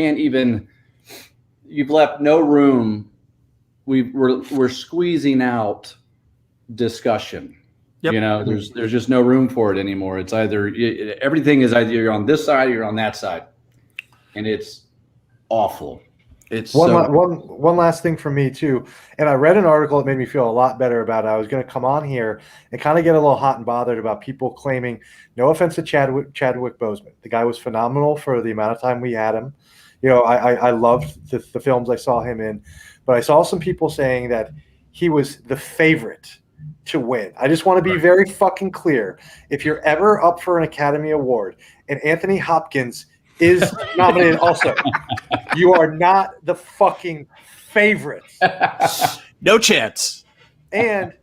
S3: left no room. We're squeezing out discussion. Yep. There's just no room for it anymore. It's everything is either you're on this side or you're on that side, and it's awful. It's
S2: one last thing for me too. And I read an article that made me feel a lot better about it. I was going to come on here and kind of get a little hot and bothered about people claiming, no offense to Chadwick Boseman, the guy was phenomenal for the amount of time we had him. I loved the films I saw him in, but I saw some people saying that he was the favorite to win. I just want to be very fucking clear. If you're ever up for an Academy Award and Anthony Hopkins is nominated also, you are not the fucking favorite.
S1: No chance.
S2: And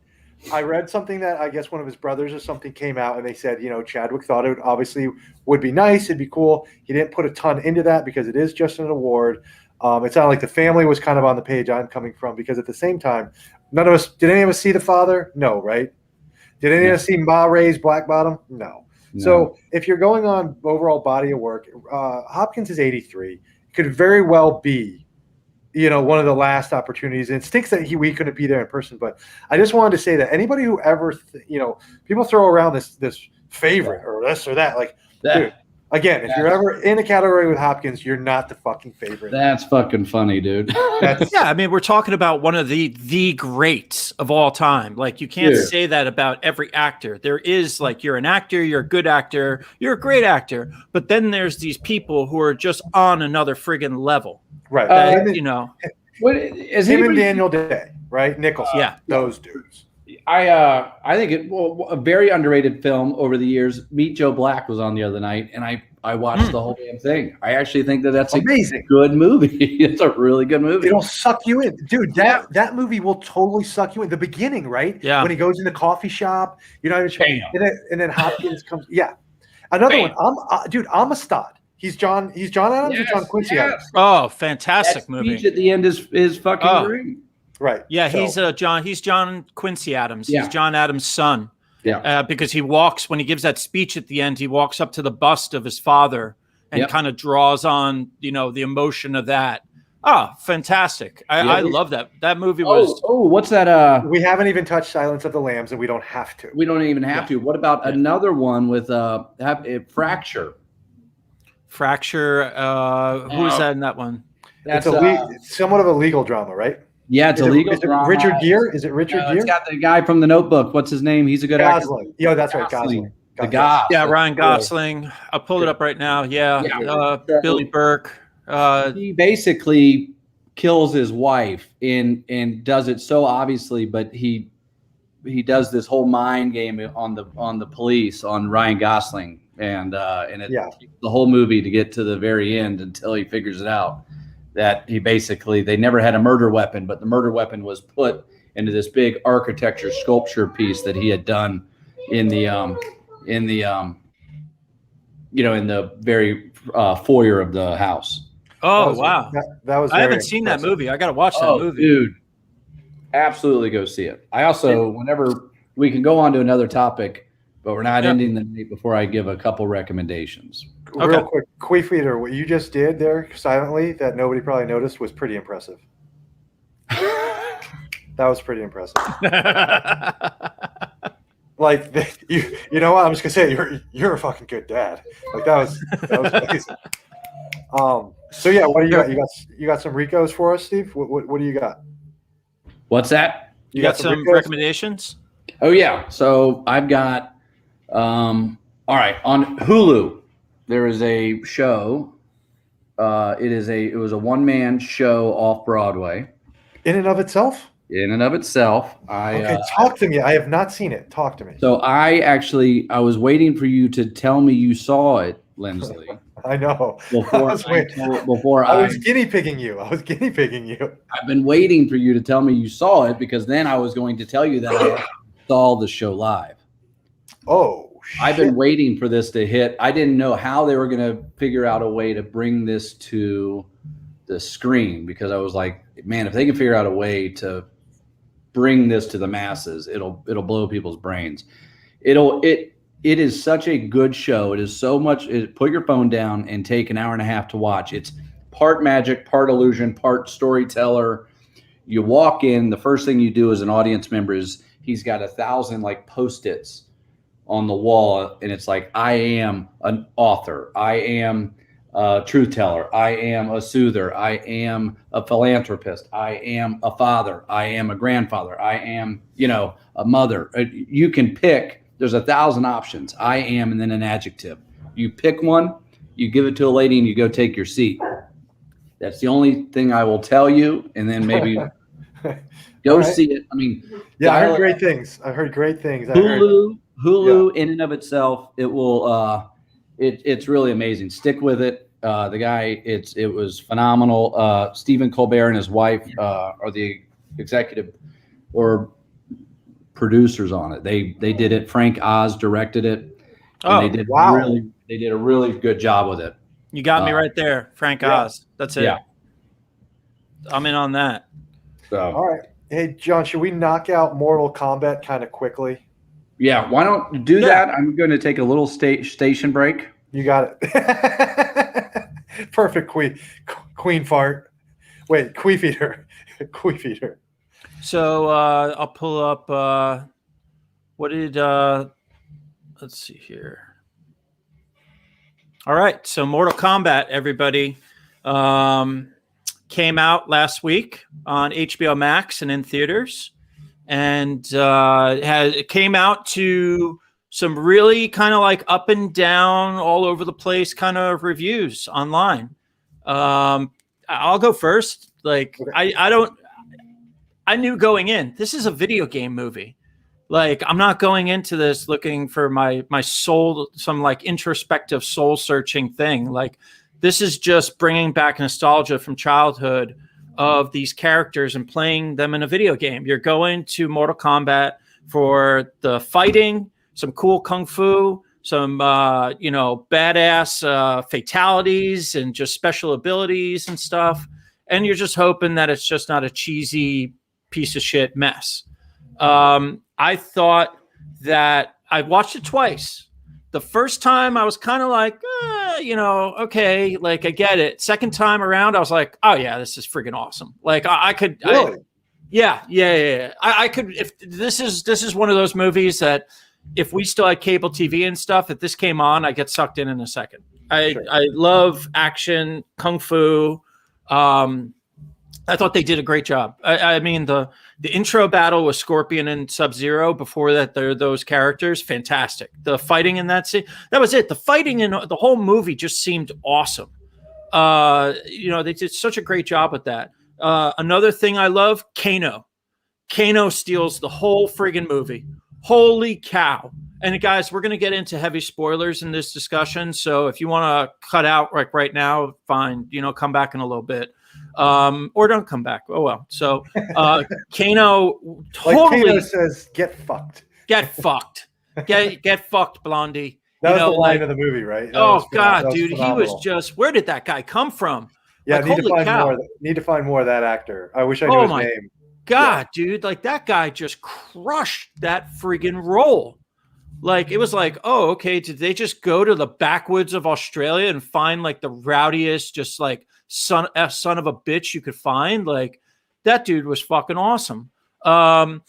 S2: I read something that I guess one of his brothers or something came out and they said, Chadwick thought it obviously would be nice. It'd be cool. He didn't put a ton into that because it is just an award. It sounded like the family was kind of on the page I'm coming from, because at the same time, did any of us see The Father? No, right? Did any of us see Ma Rainey's Black Bottom? No. So if you're going on overall body of work, Hopkins is 83. Could very well be, one of the last opportunities. And it stinks that we couldn't be there in person. But I just wanted to say that anybody who ever, people throw around this favorite or this or that, like, dude. Again, if you're ever in a category with Hopkins, you're not the fucking favorite.
S3: That's fucking funny, dude.
S1: I mean, we're talking about one of the greats of all time. Like, you can't say that about every actor. There is, like, you're an actor, you're a good actor, you're a great actor, but then there's these people who are just on another friggin' level.
S2: Right.
S3: What is
S2: him and Daniel Day, right? Nicholson. Those dudes.
S3: I think a very underrated film over the years. Meet Joe Black was on the other night, and I watched the whole damn thing. I actually think that's amazing. A good movie. It's a really good movie.
S2: It'll suck you in, dude. That movie will totally suck you in. The beginning, right?
S1: Yeah.
S2: When he goes in the coffee shop, and then Hopkins comes. Yeah. Another one. I'm Amistad. He's John Adams or John Quincy Adams?
S1: Oh, fantastic
S3: that
S1: movie.
S3: speech at the end is fucking great.
S2: Right.
S1: Yeah,
S2: So,
S1: he's John Quincy Adams.
S3: Yeah.
S1: He's John Adams' son.
S3: Yeah.
S1: Because he walks, when he gives that speech at the end, he walks up to the bust of his father and kind of draws on, the emotion of that. Oh, fantastic. I love that. That movie was.
S3: Oh, what's that?
S2: we haven't even touched Silence of the Lambs, and we don't have to.
S3: We don't even have to. What about another one with Fracture?
S1: Fracture. Who is that in that one?
S2: It's somewhat of a legal drama, right?
S3: Yeah, it's a legal drama.
S2: Richard Gere? Is it Richard Gere?
S3: It's got the guy from The Notebook. What's his name? He's a good actor.
S2: Gosling. Yeah, that's right. Gosling.
S3: The guy.
S1: Yeah, Ryan Gosling. I'll pull it up right now. Yeah. Billy Burke.
S3: He basically kills his wife and does it so obviously, but he does this whole mind game on the police, on Ryan Gosling, and it takes the whole movie to get to the very end until he figures it out that they never had a murder weapon, but the murder weapon was put into this big architecture sculpture piece that he had done in the very foyer of the house.
S1: Oh, wow.
S2: That was
S1: I haven't seen that movie. I got to watch that movie.
S3: Dude, absolutely go see it. I also, whenever we can go on to another topic, but we're not ending the night before I give a couple recommendations.
S2: Real quick, Queefeater, what you just did there silently that nobody probably noticed was pretty impressive. That was pretty impressive. Like, you know what? I'm just gonna say you're a fucking good dad. Like that was amazing. So yeah, what do you got? You got some Ricos for us, Steve? What do you got?
S3: What's that?
S1: You got some recommendations?
S3: Oh yeah. So I've got all right, on Hulu there is a show. It was a one-man show off Broadway.
S2: In and of itself?
S3: In and of itself.
S2: Talk to me. I have not seen it. Talk to me.
S3: So I was waiting for you to tell me you saw it, Linsley.
S2: I know.
S3: Before
S2: I was guinea pigging you.
S3: I've been waiting for you to tell me you saw it, because then I was going to tell you that I saw the show live.
S2: Oh, shit.
S3: I've been waiting for this to hit. I didn't know how they were going to figure out a way to bring this to the screen, because I was like, man, if they can figure out a way to bring this to the masses, it'll blow people's brains. It is such a good show. It is so much. Put your phone down and take an hour and a half to watch. It's part magic, part illusion, part storyteller. You walk in, the first thing you do as an audience member is he's got 1,000 like Post-its on the wall, and it's like, I am an author, I am a truth teller, I am a soother, I am a philanthropist, I am a father, I am a grandfather, I am, a mother. You can pick. There's 1,000 options. I am, and then an adjective. You pick one, you give it to a lady, and you go take your seat. That's the only thing I will tell you, and then maybe go see it. I mean,
S2: I heard great things.
S3: Hulu in and of itself, it will. It's really amazing. Stick with it. The guy, it was phenomenal. Stephen Colbert and his wife are the executive or producers on it. They did it. Frank Oz directed it. And they did a really good job with it.
S1: You got me right there, Frank Oz. That's it.
S3: Yeah.
S1: I'm in on that.
S3: So
S2: all right. Hey, John, should we knock out Mortal Kombat kind of quickly?
S3: Yeah, why don't you do that? I'm going to take a little station break.
S2: You got it. Perfect queen fart. Wait, Queefeater. Queefeater.
S1: So I'll pull up let's see here. All right, so Mortal Kombat, everybody, came out last week on HBO Max and in theaters, and it came out to some really kind of like up and down, all over the place kind of reviews online. I'll go first. Like, I knew going in, this is a video game movie. Like, I'm not going into this looking for my soul, some like introspective soul searching thing. Like, this is just bringing back nostalgia from childhood of these characters and playing them in a video game. You're going to Mortal Kombat for the fighting, some cool kung fu, some badass fatalities and just special abilities and stuff. And you're just hoping that it's just not a cheesy piece of shit mess. I thought that I watched it twice. The first time I was kind of like, okay, like I get it. Second time around, I was like, oh yeah, this is freaking awesome. Like I could,
S2: really?
S1: Yeah. I could, if this is one of those movies that if we still had cable TV and stuff, if this came on, I get sucked in a second. I love action, kung fu. I thought they did a great job. I mean, the intro battle with Scorpion and Sub-Zero before that, those characters, fantastic. The fighting in that scene, that was it. The fighting in the whole movie just seemed awesome. They did such a great job with that. Another thing I love, Kano. Kano steals the whole friggin' movie. Holy cow. And guys, we're going to get into heavy spoilers in this discussion. So if you want to cut out like right now, fine, come back in a little bit. Or don't come back. Oh, well. So Kano totally
S2: like Kano says, get fucked.
S1: Get fucked. Get fucked, Blondie.
S2: That was the line of the movie, right?
S1: God, dude. Phenomenal. He was just, where did that guy come from?
S2: Yeah, need to find more of that actor. I wish I knew his name.
S1: God, dude, like that guy just crushed that friggin' role. Like it was like, oh, okay, did they just go to the backwoods of Australia and find like the rowdiest, just like son of a bitch you could find? Like that dude was fucking awesome. Let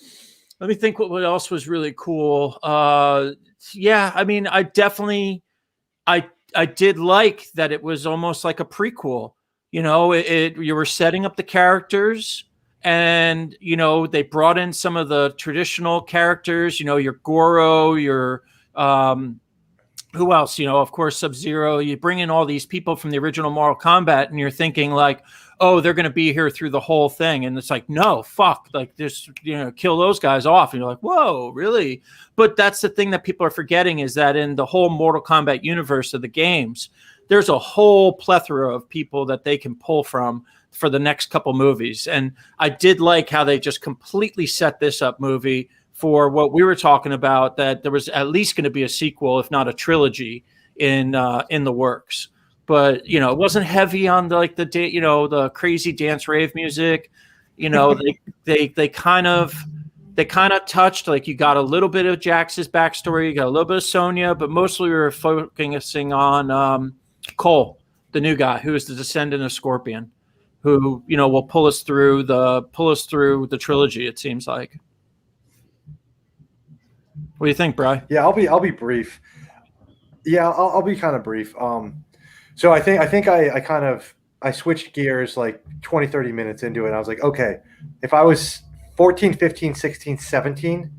S1: me think what else was really cool. Yeah, I mean, I definitely I did like that it was almost like a prequel. You were setting up the characters. And, they brought in some of the traditional characters, your Goro, your, who else? Of course, Sub-Zero. You bring in all these people from the original Mortal Kombat and you're thinking like, oh, they're going to be here through the whole thing. And it's like, no, fuck, like just, kill those guys off. And you're like, whoa, really? But that's the thing that people are forgetting is that in the whole Mortal Kombat universe of the games, there's a whole plethora of people that they can pull from for the next couple movies. And I did like how they just completely set this up movie for what we were talking about, that there was at least going to be a sequel, if not a trilogy in the works. But, it wasn't heavy on the crazy dance rave music. They kind of touched, like you got a little bit of Jax's backstory, you got a little bit of Sonya, but mostly we were focusing on Cole, the new guy who is the descendant of Scorpion, who will pull us through the trilogy. It seems like. What do you think, Bri?
S2: Yeah, I'll be brief. Yeah, I'll be kind of brief. So I think I switched gears like 20, 30 minutes into it. And I was like, okay, if I was 14, 15, 16, 17,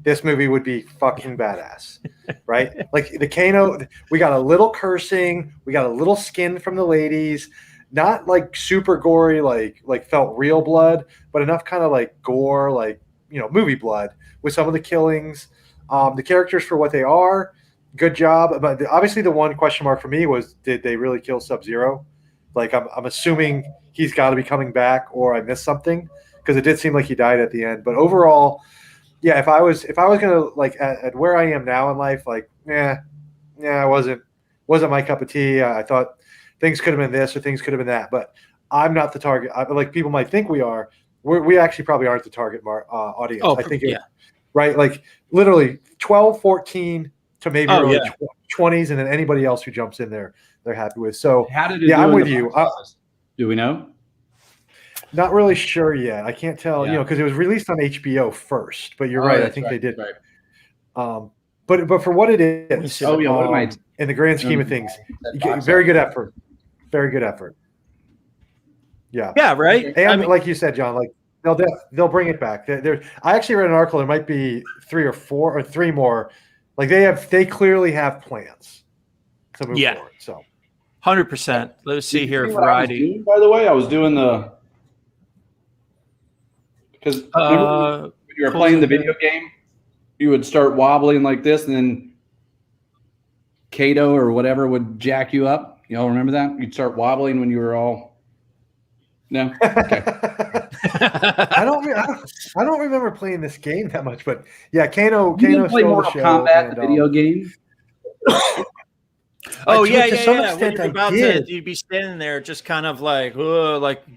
S2: this movie would be fucking badass, right? Like the Kano, we got a little cursing, we got a little skin from the ladies. Not like super gory, like felt real blood, but enough kind of like gore, like movie blood with some of the killings. The characters for what they are, good job. But obviously, the one question mark for me was, did they really kill Sub-Zero? Like I'm assuming he's got to be coming back, or I missed something because it did seem like he died at the end. But overall, yeah, if I was gonna like at where I am now in life, like it wasn't my cup of tea. I thought things could have been this or things could have been that, but I'm not the target. Like people might think we are. We actually probably aren't the target audience.
S1: Oh,
S2: I think, right? Like literally 12, 14 to maybe early 20s, and then anybody else who jumps in there, they're happy with. So
S3: how did it
S2: I'm with you.
S3: Do we know?
S2: Not really sure yet. I can't tell, because it was released on HBO first. But you're right. I think they did. Right. But for what it is, in the grand scheme of things, very good effort. Very good effort. Yeah.
S1: Yeah. Right.
S2: And like you said, John, like they'll bring it back. I actually read an article. There might be 3 or 4 or 3 more. Like they clearly have plans to move forward. So
S1: 100%. Let's see here. Variety.
S3: By the way, I was doing because when you were playing the video game, you would start wobbling like this, and then Kato or whatever would jack you up. You all remember that? You'd start wobbling when you were all. No. Okay.
S2: I don't remember playing this game that much, but yeah, Kano
S3: play
S2: stole
S3: Mortal
S2: the show.
S3: Kombat, the video game.
S1: Oh
S2: To
S1: yeah,
S2: some
S1: yeah. When
S2: extent,
S1: you're
S2: I
S1: about
S2: did.
S1: to, you'd be standing there, just kind of like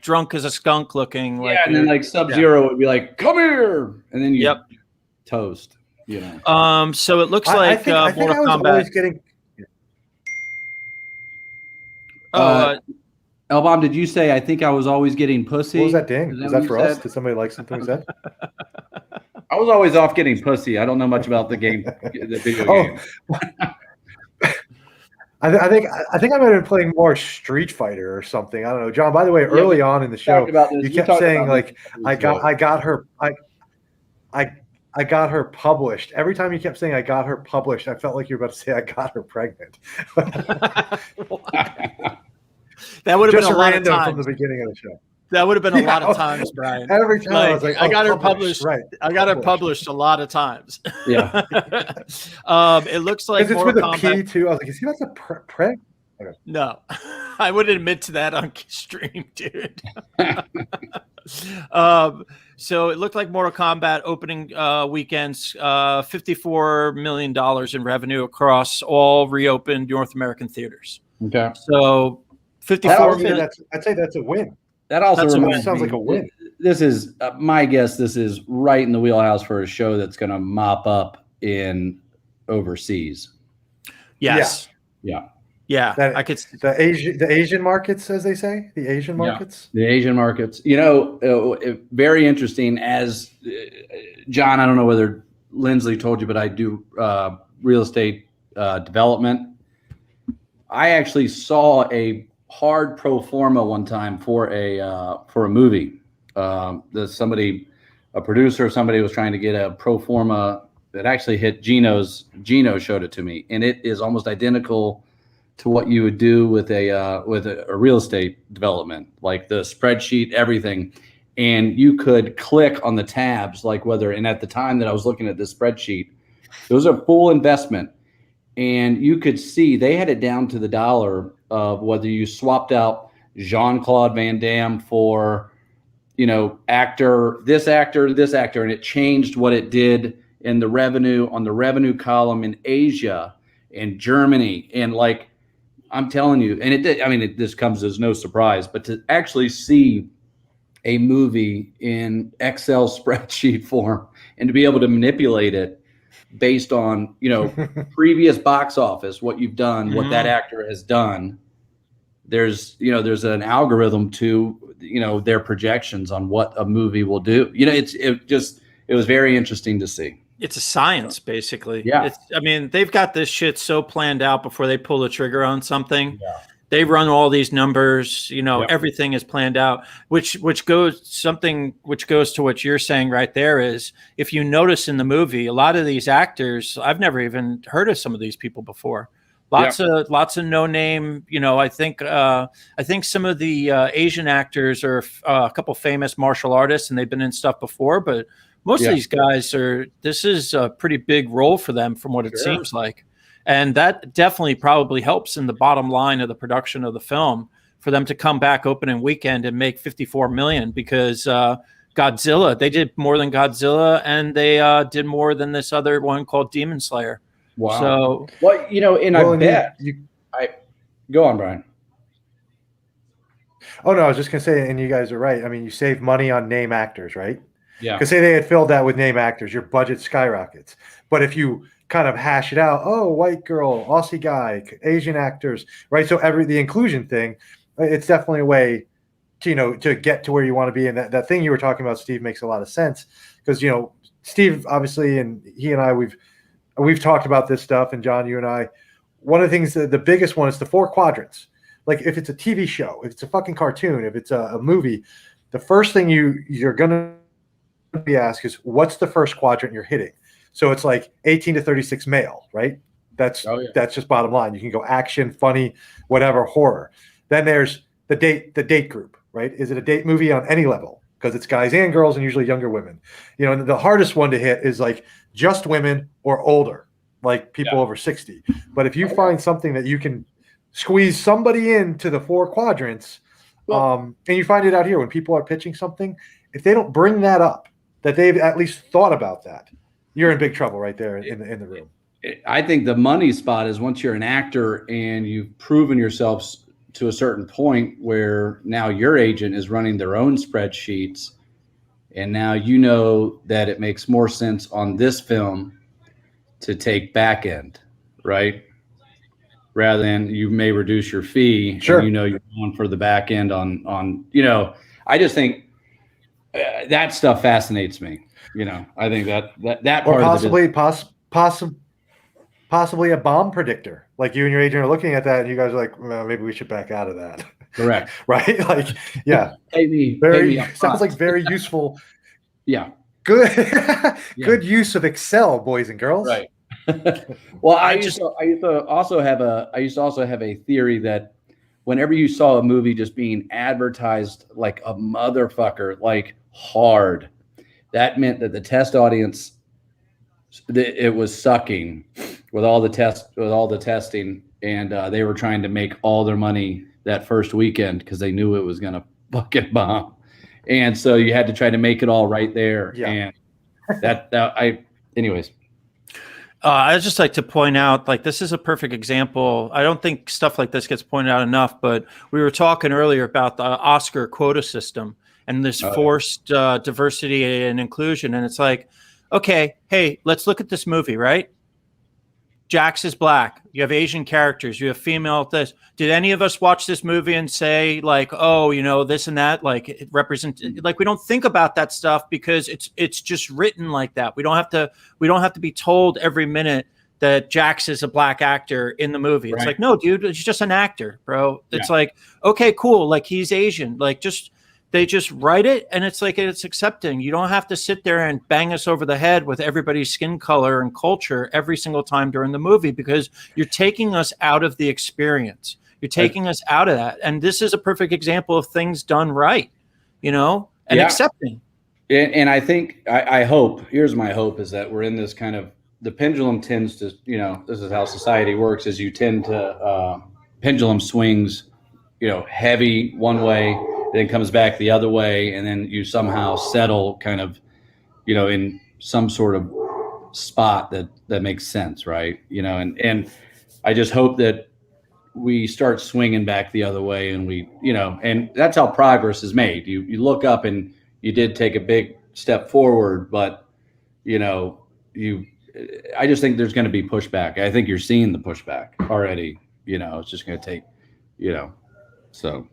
S1: drunk as a skunk looking.
S3: Yeah,
S1: Like
S3: and then like Sub-Zero would be like, "Come here," and then you
S1: Yep.
S3: toast. You know.
S1: So it looks
S2: I
S1: like
S2: think I
S1: Mortal
S2: was
S1: Kombat.
S2: always getting.
S3: Elbom, did you say I think I was always getting pussy?
S2: What was that ding?
S3: Is
S2: Was
S3: what
S2: that
S3: you
S2: for us?
S3: said?
S2: Did somebody like something we said?
S3: I was always off getting pussy. I don't know much about the game, the video game.
S2: I think I might have been playing more Street Fighter or something. I don't know, John. By the way, early on in the show, you kept saying like I got her published. Every time you kept saying I got her published, I felt like you were about to say I got her pregnant.
S1: That would have been a lot of
S2: random
S1: times
S2: from the beginning of the show.
S1: That would have been a lot of times, Brian.
S2: Every time I was like,
S1: I got her published.
S2: Right.
S1: I got her published a lot of times.
S3: Yeah.
S1: It looks like
S2: because it's
S1: Mortal
S2: with a
S1: Kombat.
S2: P too. I was like, is he about to preg? Okay.
S1: No, I wouldn't admit to that on stream, dude. So it looked like Mortal Kombat opening weekends, $54 million in revenue across all reopened North American theaters.
S3: Okay.
S1: So 54 million.
S2: I'd say that's a win.
S3: That also
S2: sounds like a win.
S3: This is my guess. This is right in the wheelhouse for a show that's going to mop up in overseas.
S1: Yes.
S3: Yeah.
S1: I could.
S2: The Asian markets, as they say, the Asian markets.
S3: Yeah, the Asian markets. Very interesting. As John, I don't know whether Linsley told you, but I do real estate development. I actually saw a hard pro forma one time for a movie. A producer, somebody was trying to get a pro forma that actually hit Gino showed it to me, and it is almost identical to what you would do with a real estate development, like the spreadsheet, everything. And you could click on the tabs, and at the time that I was looking at this spreadsheet, it was a full investment. And you could see they had it down to the dollar of whether you swapped out Jean-Claude Van Damme for, actor, and it changed what it did in the revenue on the revenue column in Asia and Germany. And I'm telling you, and this comes as no surprise, but to actually see a movie in Excel spreadsheet form and to be able to manipulate it based on, previous box office, what you've done, what that actor has done, there's an algorithm to, their projections on what a movie will do. It was very interesting to see.
S1: It's a science, basically.
S3: Yeah.
S1: They've got this shit so planned out before they pull the trigger on something.
S3: Yeah.
S1: They run all these numbers, everything is planned out, which goes to what you're saying right there is, if you notice in the movie, a lot of these actors, I've never even heard of some of these people before. Lots of no name, I think some of the Asian actors are a couple famous martial artists and they've been in stuff before, but most of these guys this is a pretty big role for them from what it seems like. And that definitely probably helps in the bottom line of the production of the film for them to come back opening weekend and make 54 million because Godzilla, they did more than Godzilla and they did more than this other one called Demon Slayer.
S3: Wow.
S1: So,
S3: go on, Brian.
S2: Oh, no, I was just going to say, and you guys are right. You save money on name actors, right?
S3: Yeah.
S2: Because say they had filled that with name actors, your budget skyrockets. But if you kind of hash it out, white girl, Aussie guy, Asian actors, right? So the inclusion thing, it's definitely a way to get to where you want to be. And that thing you were talking about, Steve, makes a lot of sense because, Steve, obviously, and he and I, we've talked about this stuff, and John, you and I, one of the things, the biggest one is the 4 quadrants. Like if it's a TV show, if it's a fucking cartoon, if it's a movie, the first thing you're going to be asked is what's the first quadrant you're hitting? So it's like 18 to 36 male, right? That's just bottom line. You can go action, funny, whatever, horror. Then there's the date group, right? Is it a date movie on any level? Because it's guys and girls and usually younger women. The hardest one to hit is like just women or older, like people over 60. But if you find something that you can squeeze somebody into the 4 quadrants, and you find it out here when people are pitching something, if they don't bring that up, that they've at least thought about that, you're in big trouble right there in the room.
S3: I think the money spot is once you're an actor and you've proven yourself to a certain point where now your agent is running their own spreadsheets, and now you know that it makes more sense on this film to take back end, right? Rather than you may reduce your fee,
S2: Sure.
S3: and you know you're going for the back end on I just think that stuff fascinates me. I think that
S2: Or
S3: part
S2: possibly a bomb predictor. Like you and your agent are looking at that, and you guys are like, well, maybe we should back out of that.
S3: correct.
S2: Right? Like, yeah,
S3: pay me
S2: sounds like very useful.
S3: Yeah.
S2: Good, good use of Excel, boys and girls.
S3: Right. Well, I used to also have a theory that whenever you saw a movie just being advertised like a motherfucker, like hard, that meant that the test audience, it was sucking with all the testing, and they were trying to make all their money that first weekend because they knew it was going to fucking bomb, and so you had to try to make it all right there.
S2: Yeah.
S3: And anyways.
S1: I'd just like to point out, like, this is a perfect example. I don't think stuff like this gets pointed out enough, but we were talking earlier about the Oscar quota system and this forced diversity and inclusion. And it's like, okay, hey, let's look at this movie, right? Jax is black. You have Asian characters. You have female this. Did any of us watch this movie and say like, oh, this and that, like it represents, like we don't think about that stuff because it's just written like that. We don't have to be told every minute that Jax is a black actor in the movie. It's like, no, dude, it's just an actor, bro. It's like, okay, cool. Like he's Asian. Like they just write it, and it's like it's accepting. You don't have to sit there and bang us over the head with everybody's skin color and culture every single time during the movie because you're taking us out of the experience. You're taking us out of that. And this is a perfect example of things done right, and accepting.
S3: And I think, I hope, here's my hope, is that we're in this kind of, the pendulum tends to, this is how society works, is you tend to, pendulum swings, heavy one way, then comes back the other way, and then you somehow settle kind of, in some sort of spot that makes sense, right? And I just hope that we start swinging back the other way, and and that's how progress is made. You look up and you did take a big step forward, but I just think there's going to be pushback. I think you're seeing the pushback already. It's just going to take, so.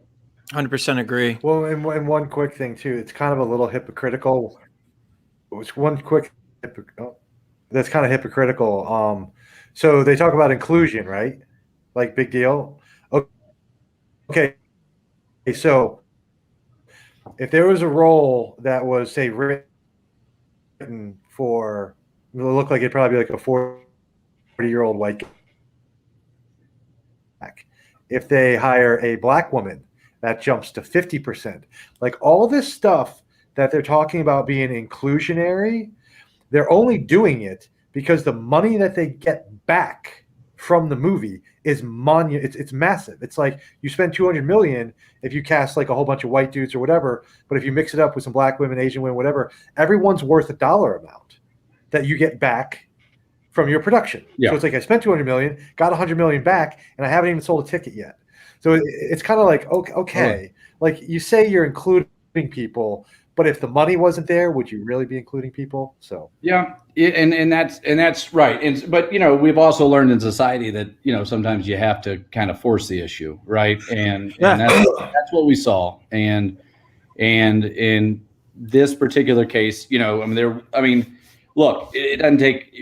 S1: 100% agree.
S2: Well, and one quick thing too, it's kind of a little hypocritical. It's one quick that's kind of hypocritical. So they talk about inclusion, right? Like big deal. Okay. So if there was a role that was, say, written for, it looked like it'd probably be like a 40-year-old white guy. If they hire a black woman, that jumps to 50%. Like all this stuff that they're talking about being inclusionary, they're only doing it because the money that they get back from the movie is it's massive. It's like you spend $200 million if you cast like a whole bunch of white dudes or whatever, but if you mix it up with some black women, Asian women, whatever, everyone's worth a dollar amount that you get back from your production.
S3: Yeah.
S2: So it's like I spent $200 million, got $100 million back, and I haven't even sold a ticket yet. So it's kind of like, okay, like you say you're including people, but if the money wasn't there, would you really be including people? So
S3: yeah, and that's right. But we've also learned in society that sometimes you have to kind of force the issue, right? And that's what we saw. And in this particular case, look, it doesn't take.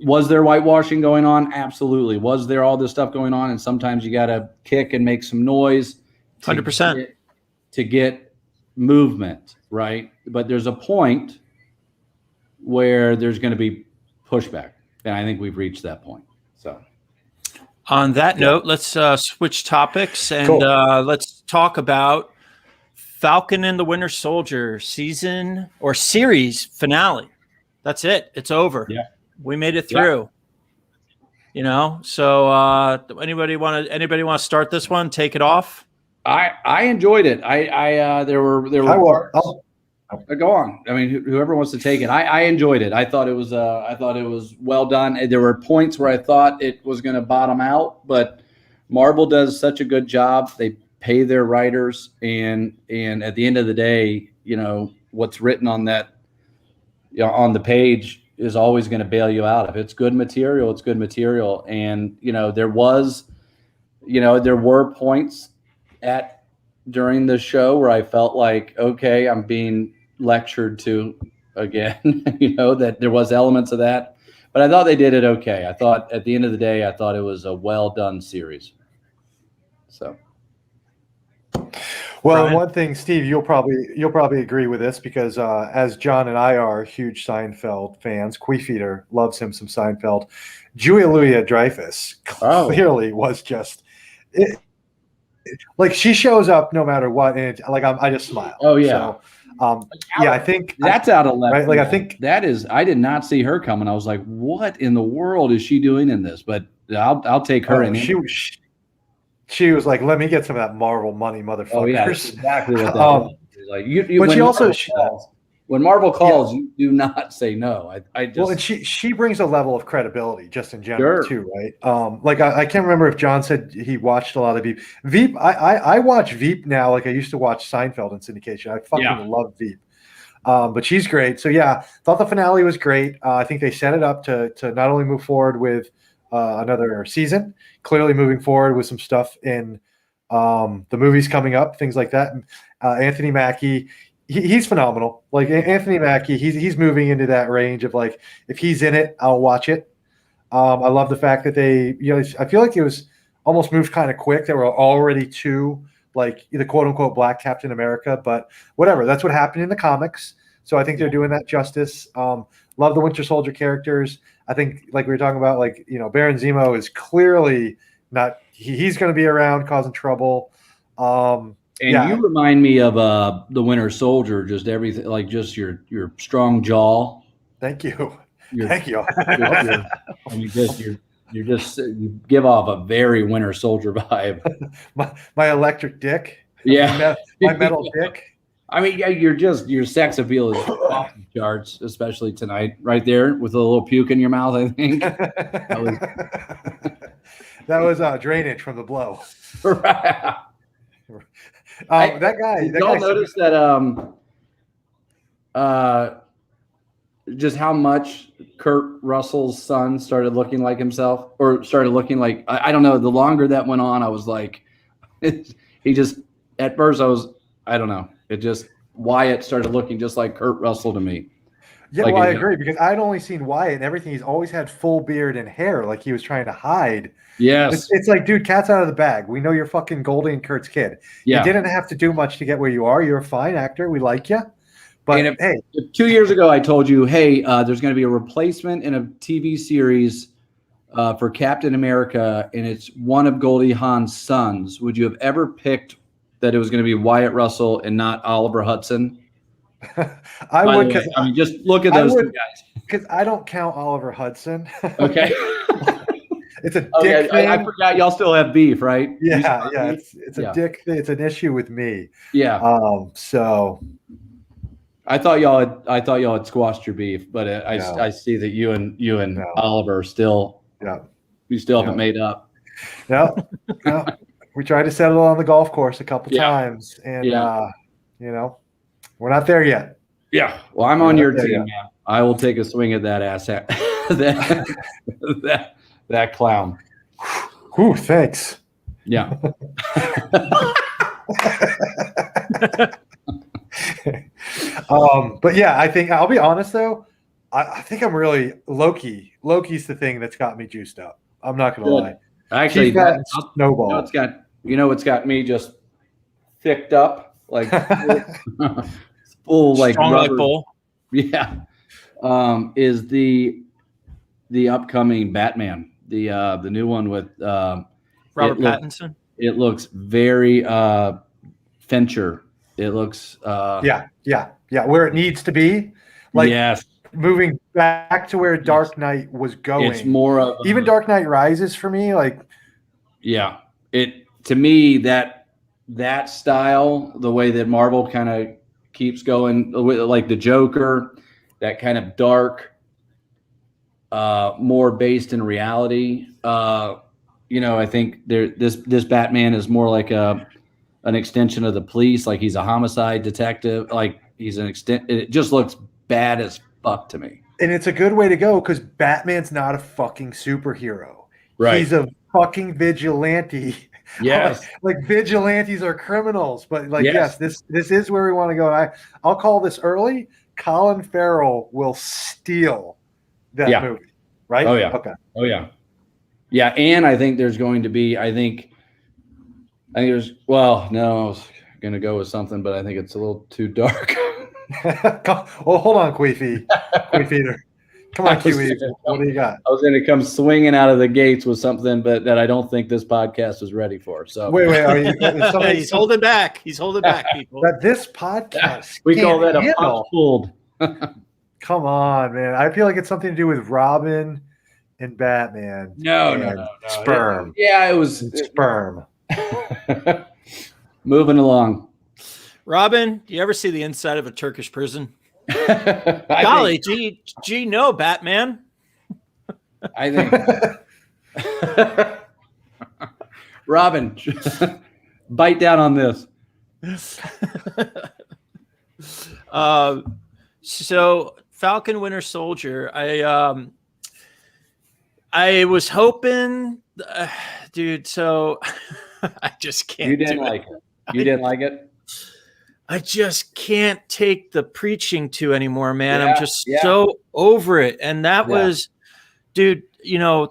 S3: Was there whitewashing going on? Absolutely. Was there all this stuff going on? And sometimes you got to kick and make some noise.
S1: 100%.
S3: To get movement, right? But there's a point where there's going to be pushback, and I think we've reached that point. So,
S1: on that note, let's switch topics and let's talk about Falcon and the Winter Soldier season or series finale. That's it. It's over.
S3: Yeah.
S1: We made it through. So anybody want to start this one? Take it off.
S3: I enjoyed it. I Go on. I mean, whoever wants to take it. I enjoyed it. I thought it was well done. There were points where I thought it was going to bottom out, but Marvel does such a good job. They pay their writers, and at the end of the day, what's written on that, on the page is always going to bail you out. If it's good material, it's good material. And there were points during the show where I felt like, okay, I'm being lectured to again, that there was elements of that, but I thought they did it okay. I thought at the end of the day, I thought it was a well done series. So,
S2: well, Brian? One thing, Steve, you'll probably agree with this because as John and I are huge Seinfeld fans, Queefeater loves him some Seinfeld. Julia Louis-Dreyfus clearly was just like she shows up no matter what, and I just smile.
S3: Oh yeah.
S2: So, I think
S3: that's out of left.
S2: Right? Like I think
S3: that is. I did not see her coming. I was like, "What in the world is she doing in this?" But I'll take her in.
S2: She was like, "Let me get some of that Marvel money, motherfuckers."
S3: Oh yeah, that's exactly what that was. Like
S2: but she also
S3: when Marvel calls, you do not say no. I just
S2: and she brings a level of credibility just in general too, right? I can't remember if John said he watched a lot of Veep. Veep, I watch Veep now like I used to watch Seinfeld in syndication. I fucking love Veep. But she's great. So yeah, thought the finale was great. I think they set it up to not only move forward with another season, clearly moving forward with some stuff in the movies coming up, things like that. Anthony Mackie. He's phenomenal. Like Anthony Mackie, he's moving into that range of like, if he's in it, I'll watch it. I love the fact that they, I feel like it was almost moved kind of quick. There were already two, like the quote unquote Black Captain America, but whatever. That's what happened in the comics. So I think they're doing that justice. Love the Winter Soldier characters. I think, like we were talking about, like, Baron Zemo is clearly not. He's going to be around causing trouble.
S3: And you remind me of the Winter Soldier, just everything, like just your strong jaw.
S2: Thank you. Thank you.
S3: You give off a very Winter Soldier vibe.
S2: my electric dick.
S3: Yeah.
S2: My metal dick.
S3: I mean, yeah, your sex appeal is off the charts, especially tonight, right there with a little puke in your mouth, I think.
S2: That was drainage from the blow.
S3: Right.
S2: That guy.
S3: Did y'all notice that just how much Kurt Russell's son started looking like himself, or started looking like, I don't know. The longer that went on, I was like, he just, at first I don't know. It just, Wyatt started looking just like Kurt Russell to me.
S2: Yeah,
S3: like
S2: I agree, because I'd only seen Wyatt and everything. He's always had full beard and hair, like he was trying to hide.
S3: Yes.
S2: It's like, dude, cat's out of the bag. We know you're fucking Goldie and Kurt's kid.
S3: Yeah.
S2: You didn't have to do much to get where you are. You're a fine actor. We like you. But
S3: if 2 years ago I told you, hey, there's going to be a replacement in a TV series for Captain America, and it's one of Goldie Hawn's sons, would you have ever picked that it was going to be Wyatt Russell and not Oliver Hudson?
S2: I would, because
S3: I mean, just look at those two guys.
S2: Because I don't count Oliver Hudson.
S3: Okay.
S2: It's a dick thing.
S3: I forgot y'all still have beef, right?
S2: Yeah. It's a dick thing. It's an issue with me.
S3: Yeah.
S2: So
S3: I thought y'all had squashed your beef, but I see that you and Oliver still we still haven't made up.
S2: No. We tried to settle on the golf course a couple times, and we're not there yet.
S3: Yeah. Well, I'm on your team, man. I will take a swing at that ass that clown.
S2: Whew, thanks.
S3: Yeah.
S2: But yeah, I think, I'll be honest though, I think I'm really Loki. Loki's the thing that's got me juiced up. I'm not gonna lie.
S3: Actually,
S2: snowball.
S3: It's got me just thicked up, like full like
S1: strong
S3: rubber.
S1: like bull.
S3: Yeah. Is the upcoming Batman, the new one with
S1: Robert Pattinson?
S3: It looks very Fincher. It looks
S2: where it needs to be. Like, yes, moving back to where Dark Knight was going.
S3: It's more of
S2: even Dark Knight Rises for me, like,
S3: it to me that style, the way that Marvel kind of keeps going, like the Joker, that kind of dark, more based in reality. I think this Batman is more like an extension of the police. Like he's a homicide detective. Like he's an extent. It just looks bad as fuck to me.
S2: And it's a good way to go because Batman's not a fucking superhero.
S3: Right.
S2: He's a fucking vigilante.
S3: Yes.
S2: like vigilantes are criminals, but yes, this is where we want to go. And I'll call this early. Colin Farrell will steal that movie. Right?
S3: Oh yeah.
S2: Okay.
S3: Oh yeah. Yeah, and I think there's going to be. I think there's. Well, no, I was going to go with something, but I think it's a little too dark.
S2: Well, hold on, Queefy. Queefeater. Come on, Kiwi. What do you got?
S3: I was going to come swinging out of the gates with something, but that I don't think this podcast is ready for. So
S2: wait.
S1: He's holding back. He's holding back, people.
S2: That this podcast.
S3: We call that a punch pulled.
S2: Come on, man. I feel like it's something to do with Robin and Batman.
S3: No.
S2: Sperm.
S3: Yeah, it was
S2: sperm.
S3: Moving along.
S1: Robin, do you ever see the inside of a Turkish prison? Golly, gee, no, Batman.
S3: I think Robin, bite down on this.
S1: So Falcon Winter Soldier, I was hoping, dude. So I just can't.
S3: You didn't like it. You didn't like it.
S1: I just can't take the preaching to anymore, man. I'm just so over it. And that was, dude. I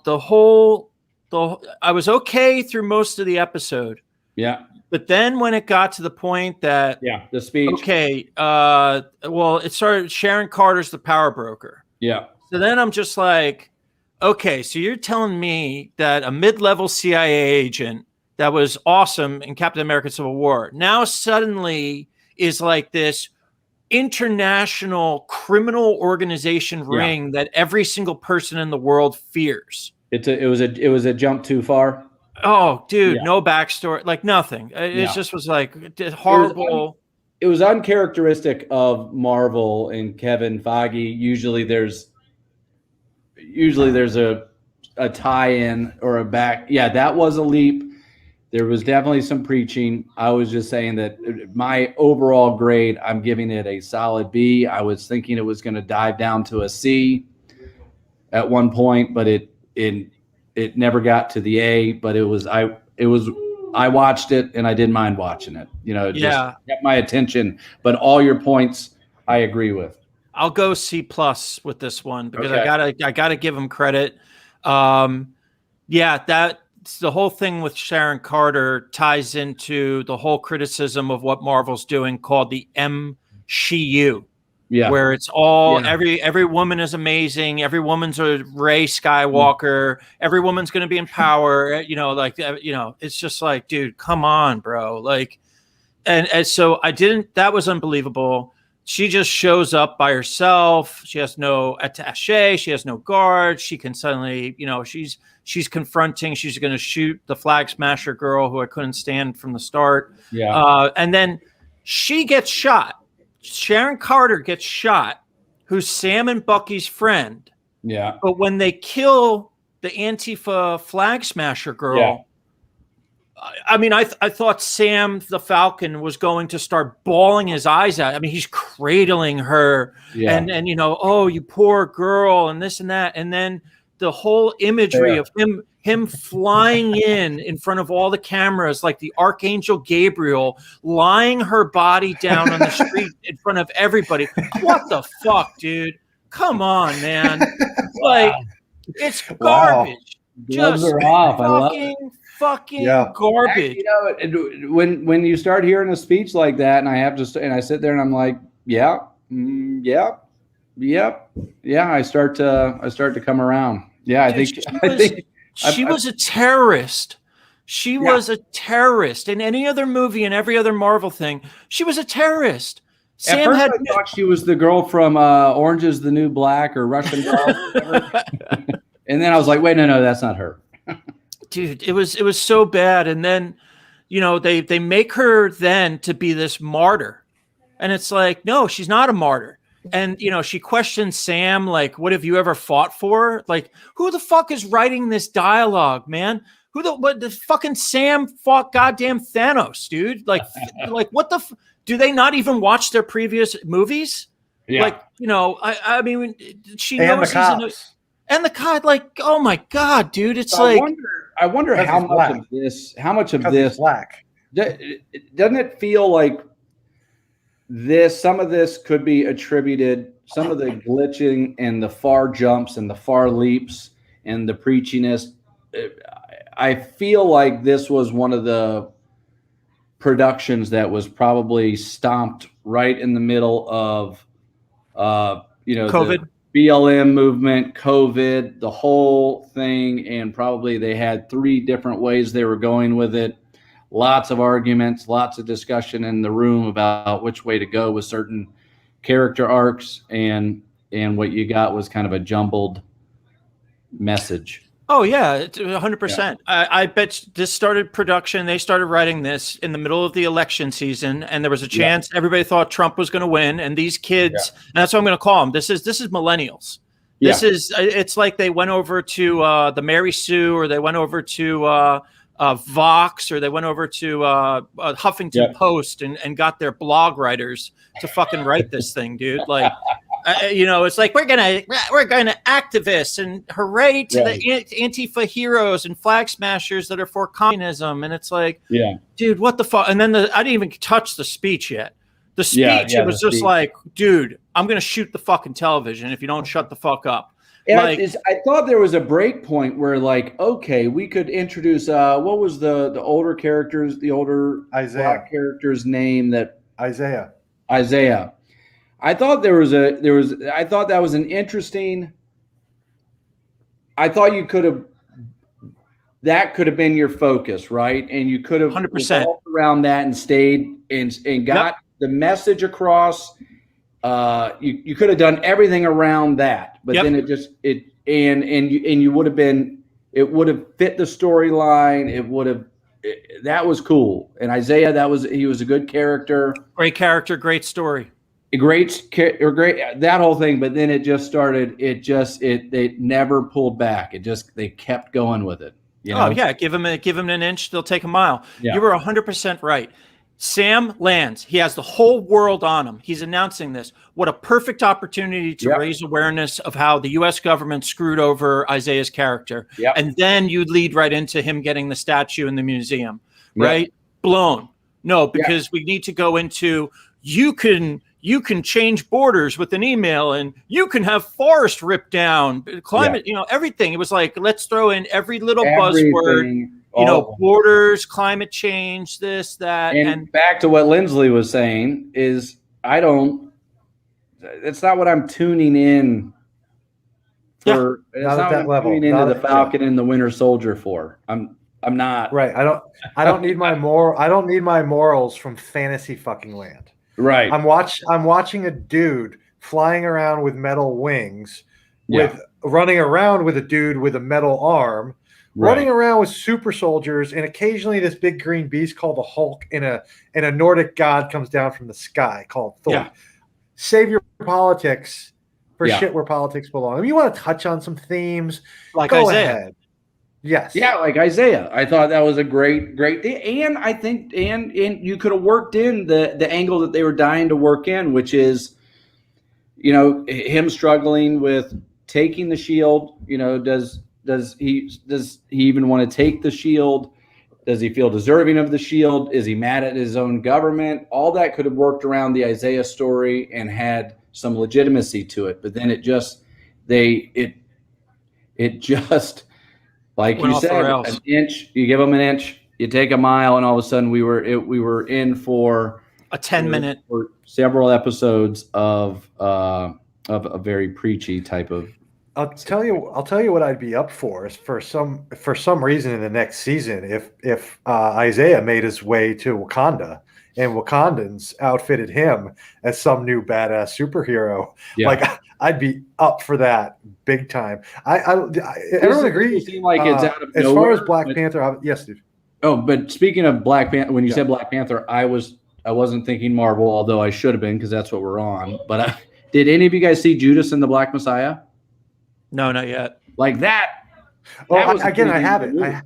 S1: was okay through most of the episode.
S3: Yeah.
S1: But then when it got to the point that
S3: the speech.
S1: Okay, well, it started. Sharon Carter's the power broker.
S3: Yeah.
S1: So then I'm just like, okay, so you're telling me that a mid-level CIA agent that was awesome in Captain America: Civil War now suddenly is like this international criminal organization ring that every single person in the world fears.
S3: It was a jump too far.
S1: Oh, dude, no backstory, like nothing. It just was like horrible.
S3: It was uncharacteristic of Marvel and Kevin Feige. Usually there's a tie-in or a back. Yeah, that was a leap. There was definitely some preaching. I was just saying that my overall grade, I'm giving it a solid B. I was thinking it was going to dive down to a C at one point, but it never got to the A. But I watched it and I didn't mind watching it. It just kept my attention. But all your points, I agree with.
S1: I'll go C+ with this one because I gotta give him credit. That's the whole thing with Sharon Carter ties into the whole criticism of what Marvel's doing called the MCU. Yeah. Where it's all every woman is amazing, every woman's a Rey Skywalker, every woman's going to be in power, it's just like, dude, come on, bro. Like, and so that was unbelievable. She just shows up by herself. She has no attaché. She has no guard. She can suddenly, she's confronting. She's going to shoot the flag smasher girl who I couldn't stand from the start. Yeah. And then she gets shot. Sharon Carter gets shot, who's Sam and Bucky's friend. Yeah. But when they kill the Antifa flag smasher girl, I mean, I thought Sam the Falcon was going to start bawling his eyes out. I mean, he's cradling her and oh, you poor girl and this and that. And then the whole imagery of him flying in front of all the cameras like the Archangel Gabriel, lying her body down on the street in front of everybody. What the fuck, dude? Come on, man. Like, it's garbage.
S3: Gloves are off. I love it.
S1: Fucking garbage.
S3: Actually, when you start hearing a speech like that, and I sit there and I'm like, I start to come around. Yeah, I think
S1: she was a terrorist. She was a terrorist. In any other movie and every other Marvel thing, she was a terrorist.
S3: At first I thought she was the girl from Orange is the New Black or Russian Doll. And then I was like, wait, no, that's not her.
S1: Dude, it was so bad. And then, they make her then to be this martyr. And it's like, no, she's not a martyr. And, she questions Sam, like, what have you ever fought for? Like, who the fuck is writing this dialogue, man? What the fucking Sam fought goddamn Thanos, dude? Like, what do they not even watch their previous movies?
S3: Yeah.
S1: Like, I mean, she
S2: and
S1: knows
S2: the cops.
S1: and the cop, like, oh my God, dude. It's
S3: So
S1: like,
S3: I wonder how much of this
S2: black.
S3: Doesn't it feel like some of this could be attributed, some of the glitching and the far jumps and the far leaps and the preachiness. I feel like this was one of the productions that was probably stomped right in the middle of,
S1: COVID,
S3: the BLM movement, COVID, the whole thing. And probably they had 3 different ways they were going with it. Lots of arguments, lots of discussion in the room about which way to go with certain character arcs, and what you got was kind of a jumbled message.
S1: Oh yeah, 100%. I bet this started production. They started writing this in the middle of the election season, and there was a chance everybody thought Trump was going to win. And these kids, and that's what I'm going to call them. This is millennials. It's like they went over to the Mary Sue, or they went over to Vox, or they went over to Huffington Post and got their blog writers to fucking write this thing, dude. Like, it's like we're gonna activists and hooray to the Antifa heroes and flag smashers that are for communism. And it's like, dude, what the fuck? And then I didn't even touch the speech yet. The speech, it was just like, dude, I'm gonna shoot the fucking television if you don't shut the fuck up.
S3: And I thought there was a break point where, like, okay, we could introduce what was the older characters, the older black character's name? That
S2: Isaiah.
S3: I thought I thought that was an interesting. I thought that could have been your focus, right? And you could have
S1: 100%
S3: around that and stayed and got the message across. You could have done everything around that, but then you would have been, it would have fit the storyline. That was cool. And Isaiah, he was a good character,
S1: great story,
S3: great that whole thing. But then it just started. They never pulled back. They kept going with it.
S1: Oh yeah, give him an inch, they'll take a mile. Yeah. You were 100% right. Sam lands. He has the whole world on him. He's announcing this. What a perfect opportunity to raise awareness of how the U.S. government screwed over Isaiah's character. Yep. And then you lead right into him getting the statue in the museum, right? Yep. Blown. No, because we need to go into, you can change borders with an email, and you can have forest ripped down, climate, everything. It was like, let's throw in every little buzzword. Borders, climate change, this, that.
S3: And back to what Linsley was saying is, it's not what I'm tuning in for. It's not what I'm tuning into the Falcon and the Winter Soldier for. I'm not.
S2: Right. I don't need my morals from fantasy fucking land.
S3: Right.
S2: I'm watching a dude flying around with metal wings, running around with a dude with a metal arm. Running around with super soldiers, and occasionally this big green beast called the Hulk and a Nordic god comes down from the sky called Thor. Yeah. Save your politics for shit where politics belong. If you want to touch on some themes, go ahead. Yes.
S3: Yeah, like Isaiah. I thought that was a great thing. And I think and you could have worked in the angle that they were dying to work in, which is, him struggling with taking the shield. Does he even want to take the shield? Does he feel deserving of the shield? Is he mad at his own government? All that could have worked around the Isaiah story and had some legitimacy to it. But then it just like you said, an inch. You give them an inch, you take a mile, and all of a sudden we were in for
S1: a 10-minute
S3: or several episodes of a very preachy type of.
S2: I'll tell you what I'd be up for is for some reason in the next season if Isaiah made his way to Wakanda and Wakandans outfitted him as some new badass superhero. Yeah. Like I'd be up for that big time. Everyone agrees.
S3: Seem like it's out of
S2: as
S3: nowhere,
S2: far as Black Panther, yes, dude.
S3: Oh, but speaking of Black Panther, when you said Black Panther, I was I wasn't thinking Marvel, although I should have been because that's what we're on. But did any of you guys see Judas and the Black Messiah?
S1: No, not yet.
S3: Like that?
S2: Oh,
S3: That was
S2: again, I have it.
S3: movie.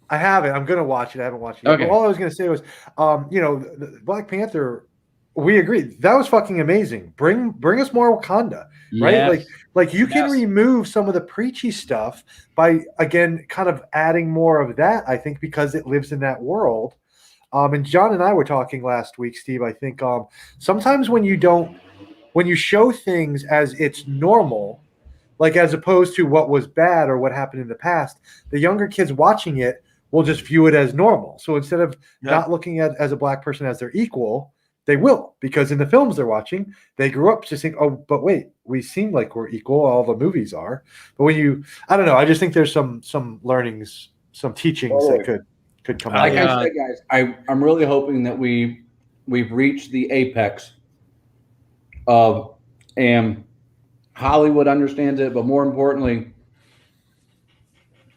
S2: I have it. I'm going to watch it. I haven't watched it yet.
S3: Okay.
S2: But all I was going to say was, the Black Panther. We agreed that was fucking amazing. Bring us more Wakanda, right?
S3: Yes.
S2: Like you can remove some of the preachy stuff by again kind of adding more of that. I think because it lives in that world. And John and I were talking last week, Steve. I think sometimes when you show things as it's normal, like as opposed to what was bad or what happened in the past, the younger kids watching it will just view it as normal. So instead of not looking at as a black person as their equal, they will, because in the films they're watching, they grew up just saying, oh, but wait, we seem like we're equal. All the movies are. But when I don't know, I just think there's some learnings, some teachings that could come out.
S3: Like I said, guys, I'm really hoping that we've reached the apex of, and Hollywood understands it, but more importantly,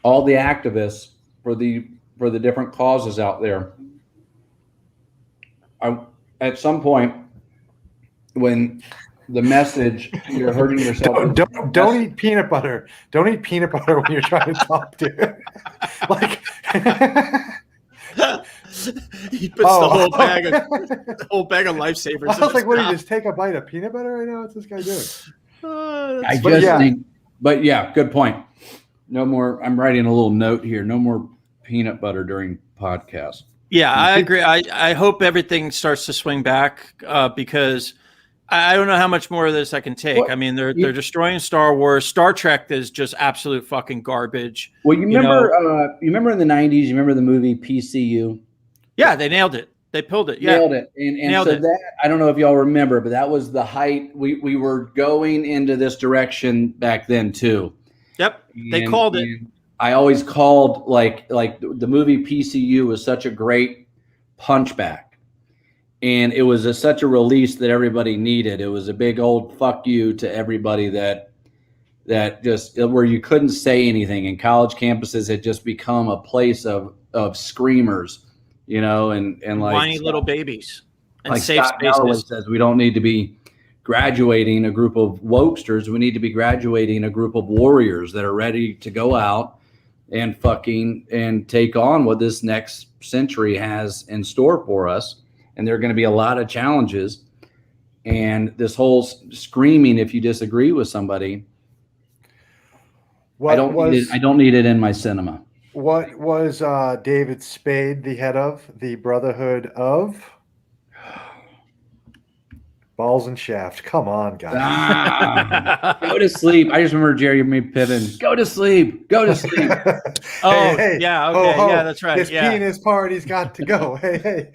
S3: all the activists for the different causes out there. At some point, when the message you're hurting yourself,
S2: don't eat peanut butter. Don't eat peanut butter when you're trying to talk to. Like
S1: he puts the whole bag of lifesavers.
S2: I was like, what? Did he just take a bite of peanut butter right now? What's this guy doing?
S3: I just think, but yeah, good point. No more. I'm writing a little note here. No more peanut butter during podcasts.
S1: Yeah, I agree. I hope everything starts to swing back because I don't know how much more of this I can take.
S3: What?
S1: I mean, they're destroying Star Wars. Star Trek is just absolute fucking garbage.
S3: Well, you remember in the 90s, you remember the movie PCU?
S1: Yeah, they nailed it. They pulled it. Yeah.
S3: Nailed it. And so that, I don't know if y'all remember, but that was the height. We were going into this direction back then too.
S1: Yep. They called it.
S3: I always called like the movie PCU was such a great punchback, and it was such a release that everybody needed. It was a big old fuck you to everybody that just where you couldn't say anything, and college campuses had just become a place of screamers, and like
S1: whiny little babies and
S3: like
S1: safe
S3: Scott Galloway
S1: spaces.
S3: says, we don't need to be graduating a group of wokesters. We need to be graduating a group of warriors that are ready to go out and take on what this next century has in store for us. And there are going to be a lot of challenges. And this whole screaming, if you disagree with somebody, I don't need it in my cinema.
S2: What was David Spade the head of? The Brotherhood of Balls and Shaft. Come on, guys.
S3: Go to sleep. I just remember Jeremy Piven. Go to sleep. Go to sleep.
S1: Yeah. Okay. Yeah, that's right.
S2: This penis party's got to go. Hey.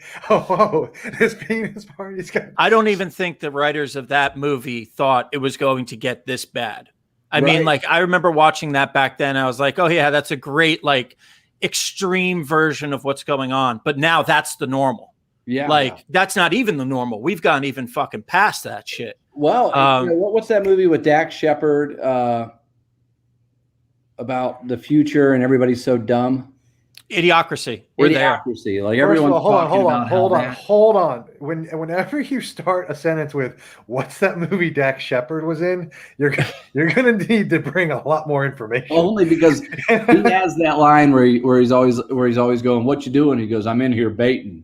S2: This penis party's got.
S1: I don't even think the writers of that movie thought it was going to get this bad. I mean, like, I remember watching that back then. I was like, oh yeah, that's a great, like, extreme version of what's going on. But now that's the normal. Yeah, that's not even the normal. We've gone even fucking past that shit.
S3: Well, what's that movie with Dax Shepard about the future and everybody's so dumb?
S1: Idiocracy. We're
S3: Idiocracy.
S1: there.
S3: Like everyone's
S2: hold on. Whenever you start a sentence with "What's that movie Dax Shepard was in?" you're gonna need to bring a lot more information.
S3: Only because he has that line where he's always going, "What you doing?" He goes, "I'm in here baiting."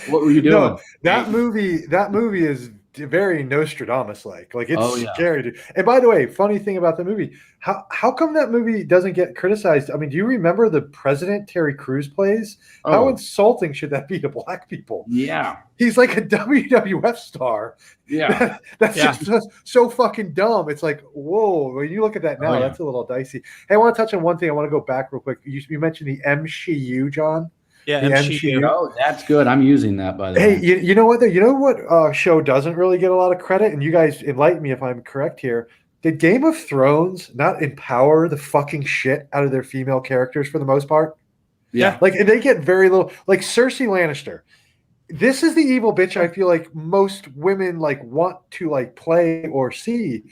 S3: What were you doing?
S2: No, that movie is very Nostradamus like it's scary, dude. And by the way, funny thing about the movie, how come that movie doesn't get criticized? I mean, do you remember the president Terry Crews plays? How insulting should that be to black people?
S3: Yeah,
S2: he's like a WWF star.
S3: Yeah,
S2: that's just so fucking dumb. It's like, whoa, when you look at that now, that's a little dicey. Hey, I want to touch on one thing. I want to go back real quick. You mentioned the MCU, John.
S1: Yeah, MCU.
S3: Oh, that's good. I'm using that, by the way.
S2: Hey, you know what? You know what show doesn't really get a lot of credit? And you guys enlighten me if I'm correct here. Did Game of Thrones not empower the fucking shit out of their female characters for the most part?
S3: Yeah.
S2: Like, they get very little. Like, Cersei Lannister. This is the evil bitch I feel like most women, like, want to, like, play or see.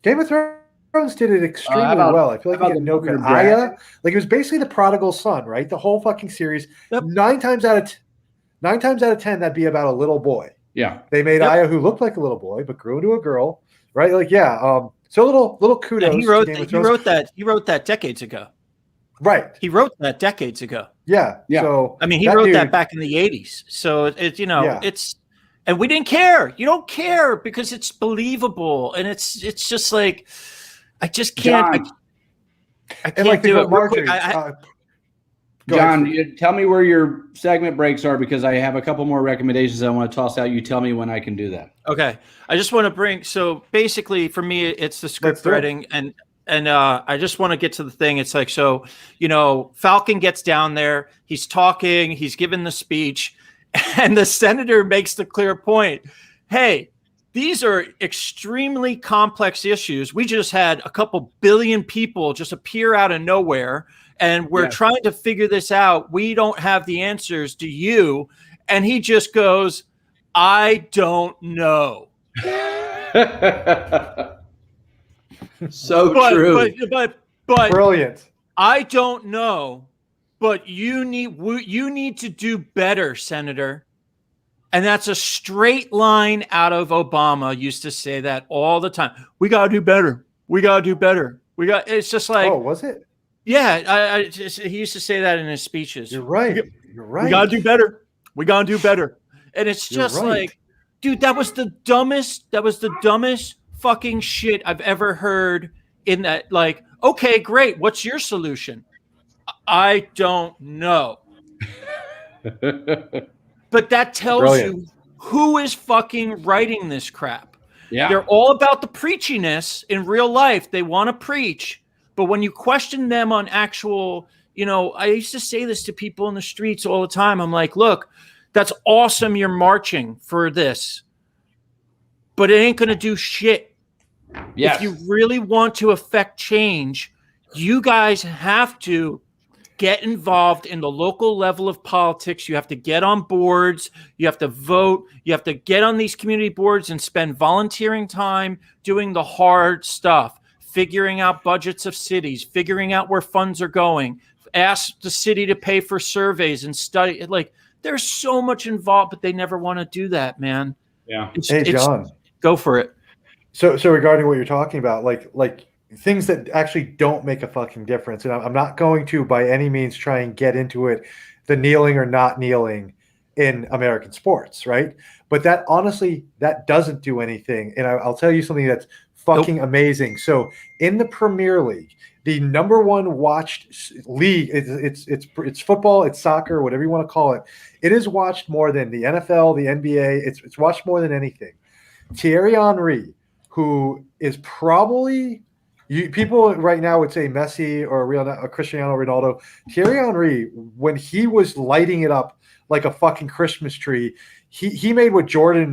S2: Game of Thrones Thrones did it extremely
S3: about-
S2: well. I feel like
S3: how
S2: you
S3: about
S2: get
S3: the
S2: no
S3: Mother
S2: Aya.
S3: Dragon?
S2: Like it was basically the prodigal son, right? The whole fucking series.
S1: Yep.
S2: 9 times out of 10, that'd be about a little boy.
S3: Yeah.
S2: They made
S1: Yep.
S2: Aya, who looked like a little boy but grew into a girl, right? Like, yeah. So little kudos.
S1: And he wrote
S2: to Game of
S1: he
S2: Thrones.
S1: wrote that he wrote that decades ago.
S2: Right.
S1: He wrote that decades ago.
S2: Yeah.
S3: Yeah.
S2: So
S1: I mean, he
S2: that
S1: wrote
S2: dude-
S1: that back in the 80s. So it's
S2: Yeah.
S1: it's and we didn't care. You don't care because it's believable and it's just like I just can't
S3: John.
S1: I
S2: And
S1: can't
S2: like
S1: do it. Real
S2: Marjorie,
S1: quick,
S2: go
S3: John,
S2: ahead.
S3: you tell me where your segment breaks are because I have a couple more recommendations I want to toss out. You tell me when I can do that.
S1: Okay. I just want to bring so basically for me it's the script
S2: Let's do it.
S1: writing and I just want to get to the thing. It's like, so, Falcon gets down there, he's talking, he's given the speech, and the senator makes the clear point. Hey, these are extremely complex issues. We just had a couple billion people just appear out of nowhere, and we're trying to figure this out. We don't have the answers. Do you? And he just goes, I don't know.
S3: So
S1: But,
S3: true.
S1: but
S2: Brilliant.
S1: I don't know, but you need to do better, Senator. And that's a straight line out of Obama. Used to say that all the time. We got to do better. We got to do better. It's just like,
S2: Oh, was it?
S1: yeah, he used to say that in his speeches.
S2: You're right. You're right.
S1: We got to do better. We got to do better. And it's
S2: You're
S1: just
S2: right.
S1: like, dude, that was the dumbest fucking shit I've ever heard in that. Like, okay, great. What's your solution? I don't know. But that tells
S2: Brilliant.
S1: you who is fucking writing this crap.
S3: Yeah.
S1: They're all about the preachiness in real life. They want to preach. But when you question them on actual, I used to say this to people in the streets all the time. I'm like, look, that's awesome. You're marching for this, but it ain't going to do shit.
S3: Yes.
S1: If you really want to affect change, you guys have to get involved in the local level of politics. You have to get on boards. You have to vote. You have to get on these community boards and spend volunteering time doing the hard stuff, figuring out budgets of cities, figuring out where funds are going, ask the city to pay for surveys and study. Like, there's so much involved, but they never want to do that, man.
S3: Yeah.
S2: Hey, John.
S1: Go for it.
S2: So regarding what you're talking about, like things that actually don't make a fucking difference, and I'm not going to by any means try and get into it, the kneeling or not kneeling in American sports, right? But that honestly, that doesn't do anything. And I'll tell you something that's fucking amazing. So in the Premier League, the number one watched league, it's football, it's soccer, whatever you want to call it. It is watched more than the NFL, the NBA. It's watched more than anything. Thierry Henry, who is probably people right now would say Messi or Cristiano Ronaldo. Thierry Henry, when he was lighting it up like a fucking Christmas tree, he made what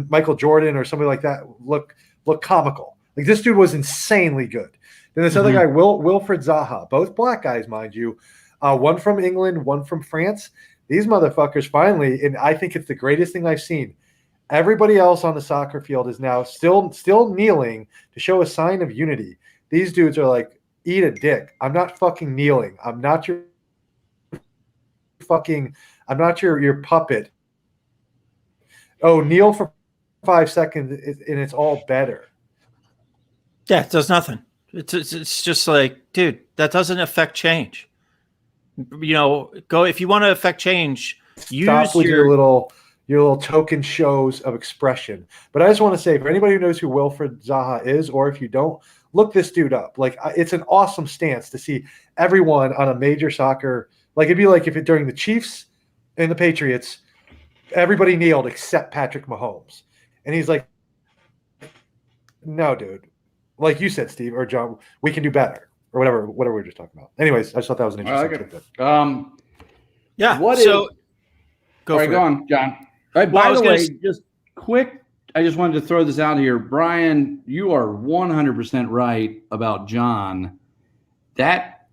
S2: Michael Jordan or somebody like that look comical. Like, this dude was insanely good. Then this other guy, Wilfred Zaha, both black guys, mind you, one from England, one from France. These motherfuckers finally, and I think it's the greatest thing I've seen. Everybody else on the soccer field is now still kneeling to show a sign of unity. These dudes are like, eat a dick. I'm not fucking kneeling. I'm not your puppet. Oh, kneel for 5 seconds and it's all better.
S1: Yeah, it does nothing. It's just like, dude, that doesn't affect change. Go if you want to affect change.
S2: Stop with your little token shows of expression. But I just want to say, for anybody who knows who Wilfred Zaha is, or if you don't, look this dude up. Like, it's an awesome stance to see everyone on a major soccer. Like, it'd be like if during the Chiefs and the Patriots, everybody kneeled except Patrick Mahomes. And he's like, no, dude. Like you said, Steve or John, we can do better, or whatever we were just talking about. Anyways, I just thought that was an interesting tidbit.
S1: Yeah.
S3: Go on, John. All right, by the way, just quick, I just wanted to throw this out here. Brian, you are 100% right about John.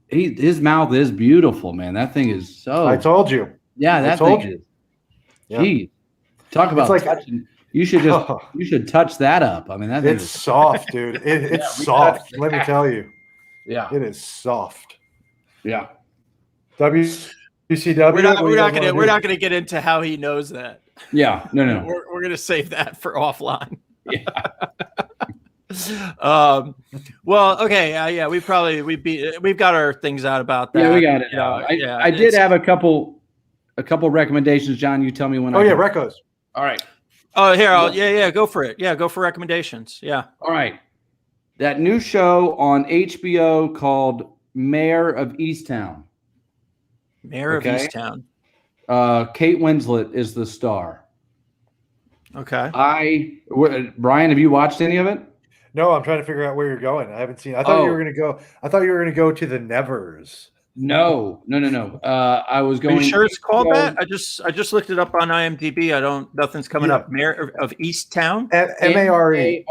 S3: His mouth is beautiful, man. That thing is so.
S2: I told you.
S3: Yeah, that thing is.
S2: Yeah.
S3: Geez. Talk about touching. You should just you should touch that up. I mean, that thing
S2: It's
S3: is
S2: soft, dude. It's soft. Let me tell you.
S3: Yeah.
S2: It is soft.
S3: Yeah.
S2: WCW.
S1: We're not gonna get into how he knows that.
S3: Yeah. No.
S1: We're gonna save that for offline.
S3: Yeah.
S1: Well, okay, yeah, we've got our things out about that.
S3: Yeah, we got it. I did have a couple recommendations. John, you tell me when.
S2: Recos.
S3: All right.
S1: Oh, here, go for it. Yeah, go for recommendations. Yeah.
S3: All right. That new show on HBO called Mayor of Easttown.
S1: Mayor of Easttown.
S3: Kate Winslet is the star.
S1: Okay.
S3: Brian, have you watched any of it?
S2: No, I'm trying to figure out where you're going. I haven't seen. I thought you were going to go. I thought you were going to go to the Nevers.
S3: No. I was going.
S1: Are you sure it's called that? I just looked it up on IMDb. Nothing's coming up. Mayor of Easttown.
S2: M-A-R-E.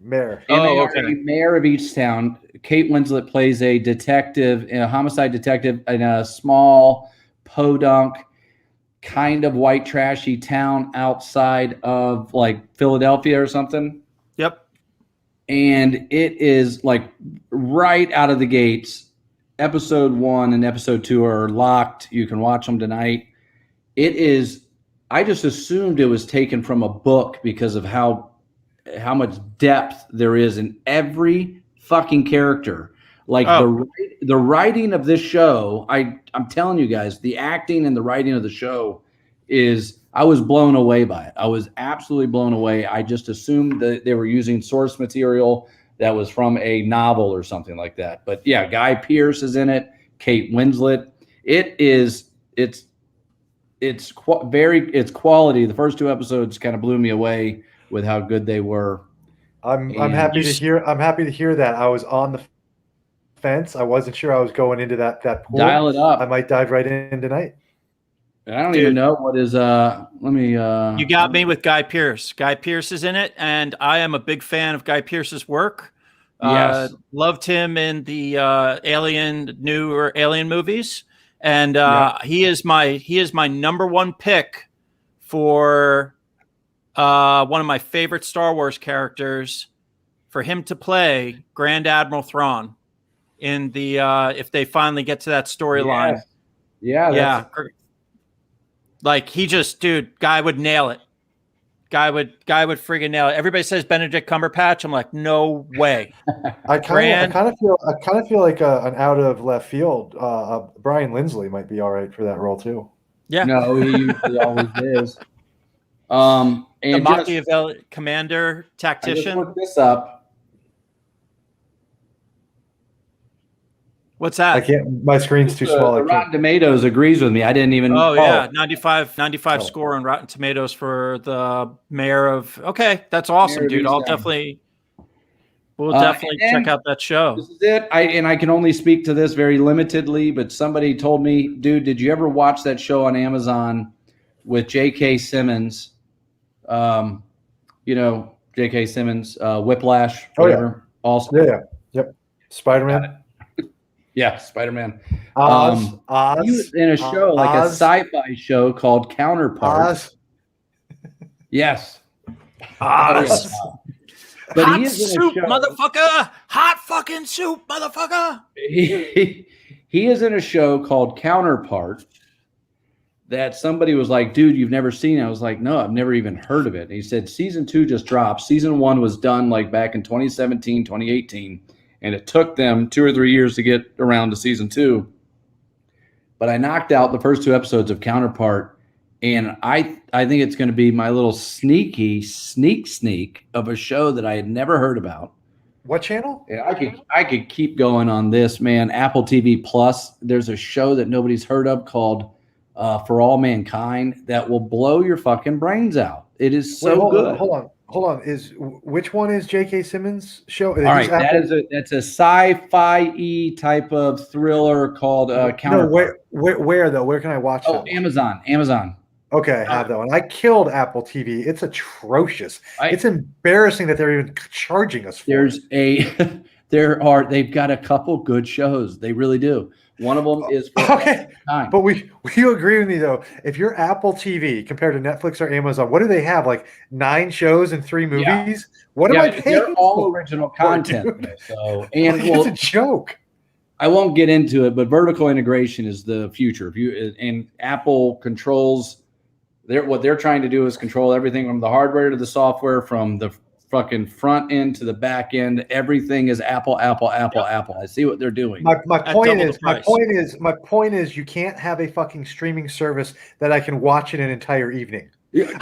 S3: Mayor. Mayor of Easttown. Kate Winslet plays a detective, a homicide detective in a small podunk, kind of white trashy town outside of like Philadelphia or something.
S1: Yep. And
S3: it is like right out of the gates. Episode 1 and episode 2 are locked. You can watch them tonight. It is. I just assumed it was taken from a book because of how much depth there is in every fucking character. Like the writing of this show. I'm telling you guys, the acting and the writing of the show is. I was blown away by it. I was absolutely blown away. I just assumed that they were using source material that was from a novel or something like that. But yeah, Guy Pearce is in it. Kate Winslet. It's quality. The first 2 episodes kind of blew me away with how good they were.
S2: I'm happy to hear that. I was on the fence. I wasn't sure I was going into that pool.
S3: Dial it up.
S2: I might dive right in tonight.
S3: I don't even know what is. Let me.
S1: You got me with Guy Pearce. Guy Pearce is in it, and I am a big fan of Guy Pearce's work.
S3: Yes,
S1: loved him in the newer Alien movies, and he is my number 1 pick for one of my favorite Star Wars characters, for him to play Grand Admiral Thrawn in the if they finally get to that storyline.
S3: Yeah.
S1: Like guy would nail it. Guy would friggin' nail it. Everybody says Benedict Cumberbatch. I'm like, no way.
S2: I kind of feel like an out of left field. Brian Linsley might be all right for that role too.
S1: Yeah.
S3: No, he usually always is.
S1: And the Machiavelli commander tactician.
S3: I just looked this up.
S1: What's that?
S2: I can't. My screen's too small.
S3: Rotten Tomatoes agrees with me. I didn't even.
S1: Oh yeah, 95 score on Rotten Tomatoes for the mayor of. Okay, that's awesome, dude. We'll definitely check out that show.
S3: This is it. I can only speak to this very limitedly, but somebody told me, dude, did you ever watch that show on Amazon with J.K. Simmons? J.K. Simmons, Whiplash, whatever.
S2: Yep. Spider-Man.
S3: Yeah, Spider-Man.
S2: Oz.
S3: He was in a show, like a sci-fi show called Counterpart.
S2: Oz.
S3: Yes.
S1: Oz.
S3: But
S1: hot soup, motherfucker! Hot fucking soup, motherfucker!
S3: He is in a show called Counterpart that somebody was like, dude, you've never seen it. I was like, no, I've never even heard of it. And he said, season 2 just dropped. Season 1 was done like back in 2017, 2018. And it took them 2 or 3 years to get around to season 2. But I knocked out the first 2 episodes of Counterpart. And I think it's going to be my little sneak of a show that I had never heard about.
S2: What channel?
S3: Yeah, I could keep going on this, man. Apple TV Plus. There's a show that nobody's heard of called For All Mankind that will blow your fucking brains out. It is so good.
S2: Hold on. Which one is J.K. Simmons' show?
S3: All right, that's a sci-fi type of thriller called Counterpart.
S2: No, where though? Where can I watch that?
S3: Oh, Amazon.
S2: Okay, I have that one. I killed Apple TV. It's atrocious. It's embarrassing that they're even charging us for it.
S3: They've got a couple good shows. They really do. One of them is for
S2: okay.
S3: time.
S2: But will you agree with me though? If you're Apple TV compared to Netflix or Amazon, what do they have? Like 9 shows and 3 movies?
S3: Yeah.
S2: What am I paying?
S3: They're all
S2: for?
S3: original content.
S2: Dude.
S3: So, and
S2: It's a joke.
S3: I won't get into it, but vertical integration is the future. And Apple controls what they're trying to do is control everything from the hardware to the software, from the fucking front end to the back end. Everything is Apple. I see what they're doing.
S2: My point is you can't have a fucking streaming service that I can watch in an entire evening.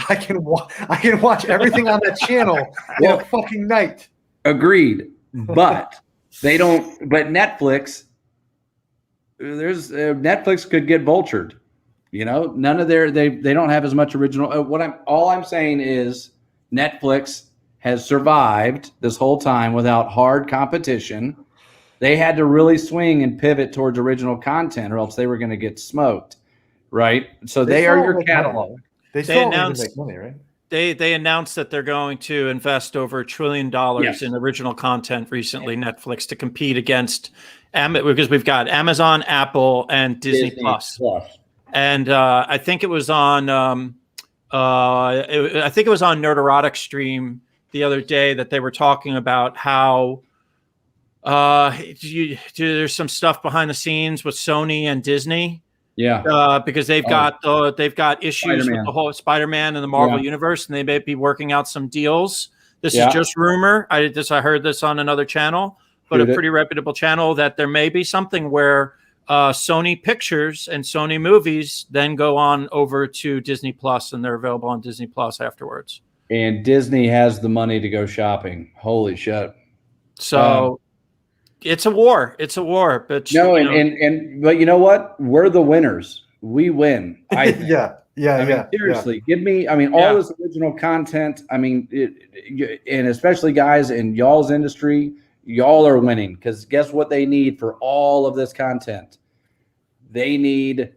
S2: I can watch everything on that channel in a fucking night.
S3: Agreed. But they don't. But Netflix, Netflix could get vultured. None of they don't have as much original. All I'm saying is Netflix has survived this whole time without hard competition. They had to really swing and pivot towards original content, or else they were going to get smoked, right? So they are your catalog.
S2: They announced make money, right?
S1: They announced that they're going to invest over $1 trillion in original content recently, Netflix, to compete against because we've got Amazon, Apple, and Disney Plus. And I think it was on Nerderotic Stream the other day that they were talking about how there's some stuff behind the scenes with Sony and Disney. Yeah, because they've got issues
S3: Spider-Man.
S1: with the whole Spider-Man and the Marvel universe, and they may be working out some deals. This is just rumor. I heard this on another channel, but a pretty reputable channel, that there may be something where Sony Pictures and Sony Movies then go on over to Disney Plus, and they're available on Disney Plus afterwards.
S3: And Disney has the money to go shopping. Holy shit!
S1: So it's a war. It's a war. But
S3: but you know what? We're the winners. We win. I think. Seriously, give me. All this original content. And especially guys in y'all's industry, y'all are winning, because guess what they need for all of this content? They need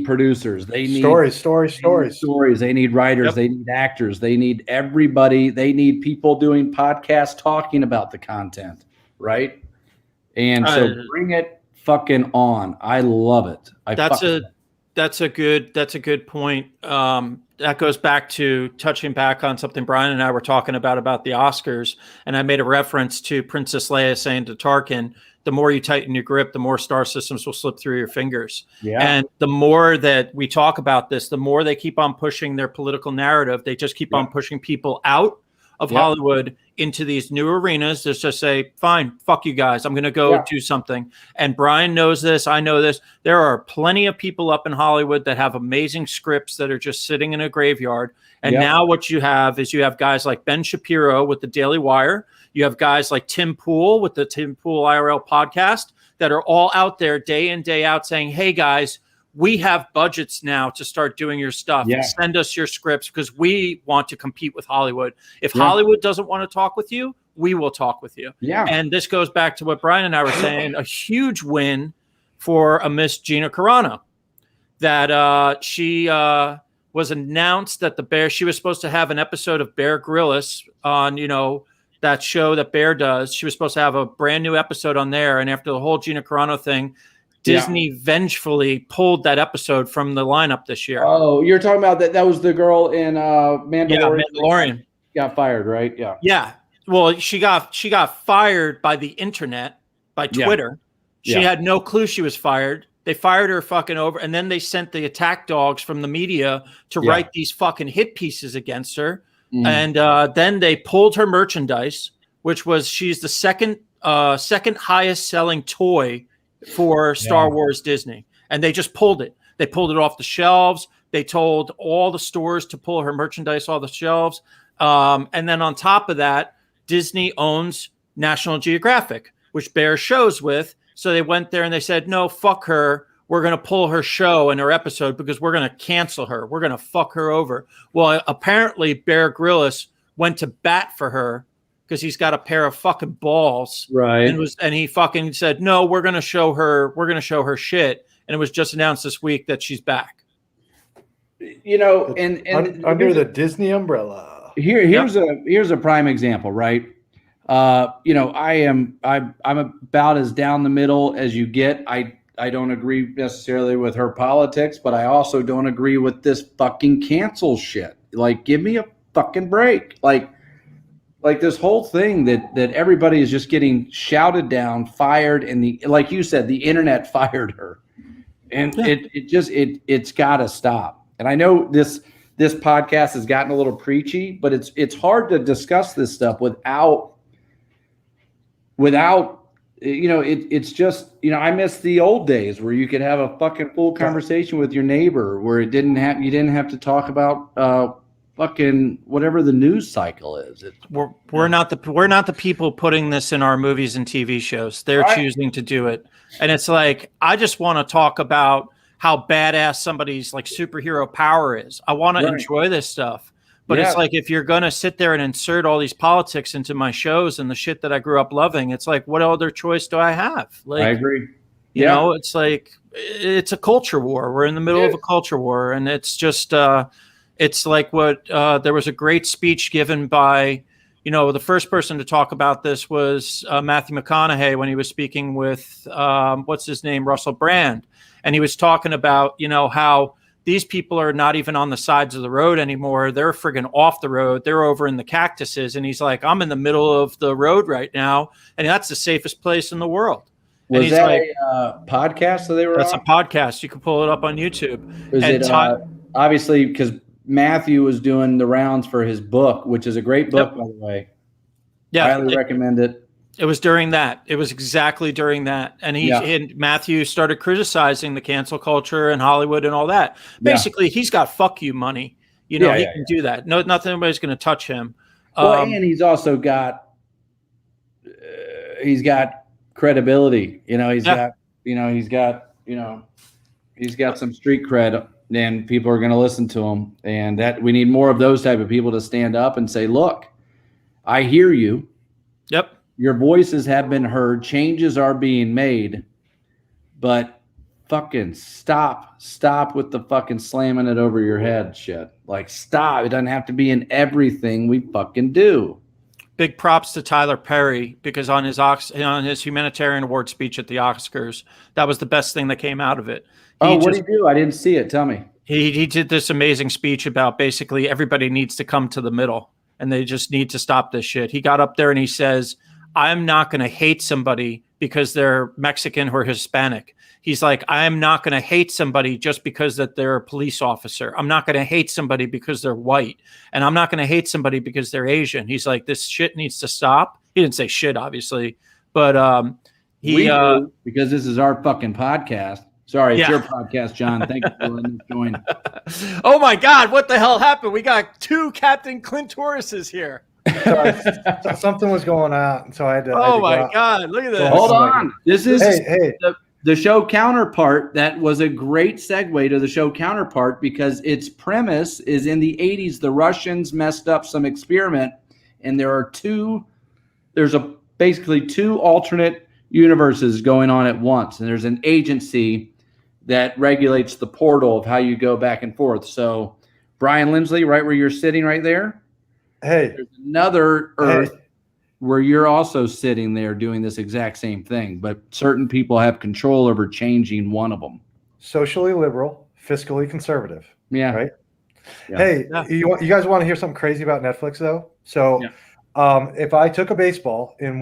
S3: producers. They need stories. They need writers. Yep. They need actors. They need everybody. They need people doing podcasts talking about the content, right? And so bring it fucking on. I love it.
S1: That's a good point. That goes back to touching back on something Brian and I were talking about the Oscars, and I made a reference to Princess Leia saying to Tarkin, the more you tighten your grip, the more star systems will slip through your fingers. Yeah. And the more that we talk about this, the more they keep on pushing their political narrative. They just keep on pushing people out of Hollywood into these new arenas. Just to say, fine, fuck you guys. I'm going to go do something. And Brian knows this. I know this. There are plenty of people up in Hollywood that have amazing scripts that are just sitting in a graveyard. And now what you have is you have guys like Ben Shapiro with the Daily Wire. You have guys like Tim Pool with the Tim Pool IRL podcast that are all out there day in, day out saying, hey, guys, we have budgets now to start doing your stuff. Yeah. Send us your scripts because we want to compete with Hollywood. If Hollywood doesn't want to talk with you, we will talk with you. Yeah. And this goes back to what Brian and I were saying, a huge win for a Miss Gina Carano, that she was announced that she was supposed to have an episode of Bear Grylls on, that show that Bear does. She was supposed to have a brand new episode on there. And after the whole Gina Carano thing, Disney vengefully pulled that episode from the lineup this year.
S3: Oh, you're talking about that was the girl in Mandalorian.
S1: Yeah, Mandalorian.
S3: Got fired, right? Yeah.
S1: Yeah. Well, she got fired by the internet, by Twitter. Yeah. She had no clue she was fired. They fired her fucking over, and then they sent the attack dogs from the media to write these fucking hit pieces against her. And then they pulled her merchandise, which was she's the second highest selling toy for Star Wars Disney. And they just pulled it. They pulled it off the shelves. They told all the stores to pull her merchandise off the shelves. And then on top of that, Disney owns National Geographic, which Bear shows with. So they went there and they said, no, fuck her. We're going to pull her show and her episode because we're going to cancel her. We're going to fuck her over. Well, apparently Bear Grylls went to bat for her because he's got a pair of fucking balls. Right. And he fucking said, no, we're going to show her shit. And it was just announced this week that she's back.
S2: And under the Disney umbrella.
S3: Here's a prime example, right? I'm about as down the middle as you get. I don't agree necessarily with her politics, but I also don't agree with this fucking cancel shit. Like, give me a fucking break. Like this whole thing that everybody is just getting shouted down, fired, and like you said, the internet fired her, and it's got to stop. And I know this podcast has gotten a little preachy, but it's hard to discuss this stuff without it's just, I miss the old days where you could have a fucking full conversation with your neighbor where you didn't have to talk about fucking whatever the news cycle is.
S1: We're not the people putting this in our movies and TV shows. They're choosing to do it. And it's like, I just want to talk about how badass somebody's like superhero power is. I want to enjoy this stuff. But it's like, if you're going to sit there and insert all these politics into my shows and the shit that I grew up loving, it's like, what other choice do I have? Like,
S3: I agree.
S1: You know, it's like, it's a culture war. We're in the middle of a culture war. And it's just, it's like what, there was a great speech given by, the first person to talk about this was Matthew McConaughey when he was speaking with, what's his name, Russell Brand. And he was talking about, how these people are not even on the sides of the road anymore. They're friggin' off the road. They're over in the cactuses. And he's like, I'm in the middle of the road right now. And that's the safest place in the world.
S3: Was
S1: and he's
S3: that
S1: like,
S3: a podcast that they were
S1: That's
S3: on?
S1: a podcast. You can pull it up on YouTube.
S3: Is it obviously because Matthew was doing the rounds for his book, which is a great book, by the way.
S1: Yeah.
S3: Highly recommend it.
S1: It was during that. It was exactly during that. And and Matthew started criticizing the cancel culture and Hollywood and all that. Basically, he's got fuck you money. He can do that. No, nothing, anybody's going to touch him.
S3: Well, and he's also got credibility. He's got some street cred, and people are going to listen to him. And that we need more of those type of people to stand up and say, look, I hear you.
S1: Yep.
S3: Your voices have been heard. Changes are being made, but fucking stop with the fucking slamming it over your head shit. Like, stop. It doesn't have to be in everything we fucking do.
S1: Big props to Tyler Perry, because on his humanitarian award speech at the Oscars, that was the best thing that came out of it.
S3: What did he do? I didn't see it. Tell me.
S1: He did this amazing speech about basically everybody needs to come to the middle and they just need to stop this shit. He got up there and he says, I'm not going to hate somebody because they're Mexican or Hispanic. He's like, I am not going to hate somebody just because that they're a police officer. I'm not going to hate somebody because they're white. And I'm not going to hate somebody because they're Asian. He's like, this shit needs to stop. He didn't say shit, obviously. But
S3: because this is our fucking podcast. Sorry, it's your podcast, John. Thank you for letting us join.
S1: Oh, my God. What the hell happened? We got two Captain Clint Tauruses here.
S2: Sorry, something was going on, so I had to.
S1: Oh my God! Look at this.
S3: Hold on. This is
S2: hey.
S3: The show counterpart. That was a great segue to the show counterpart because its premise is in the 80s. The Russians messed up some experiment, and there's basically two alternate universes going on at once, and there's an agency that regulates the portal of how you go back and forth. So, Brian Linsley, right where you're sitting, right there.
S2: Hey,
S3: there's another Earth where you're also sitting there doing this exact same thing, but certain people have control over changing one of them.
S2: Socially liberal, fiscally conservative.
S3: Yeah.
S2: Right.
S3: Yeah.
S2: Hey, you guys want to hear something crazy about Netflix though? So, if I took a baseball and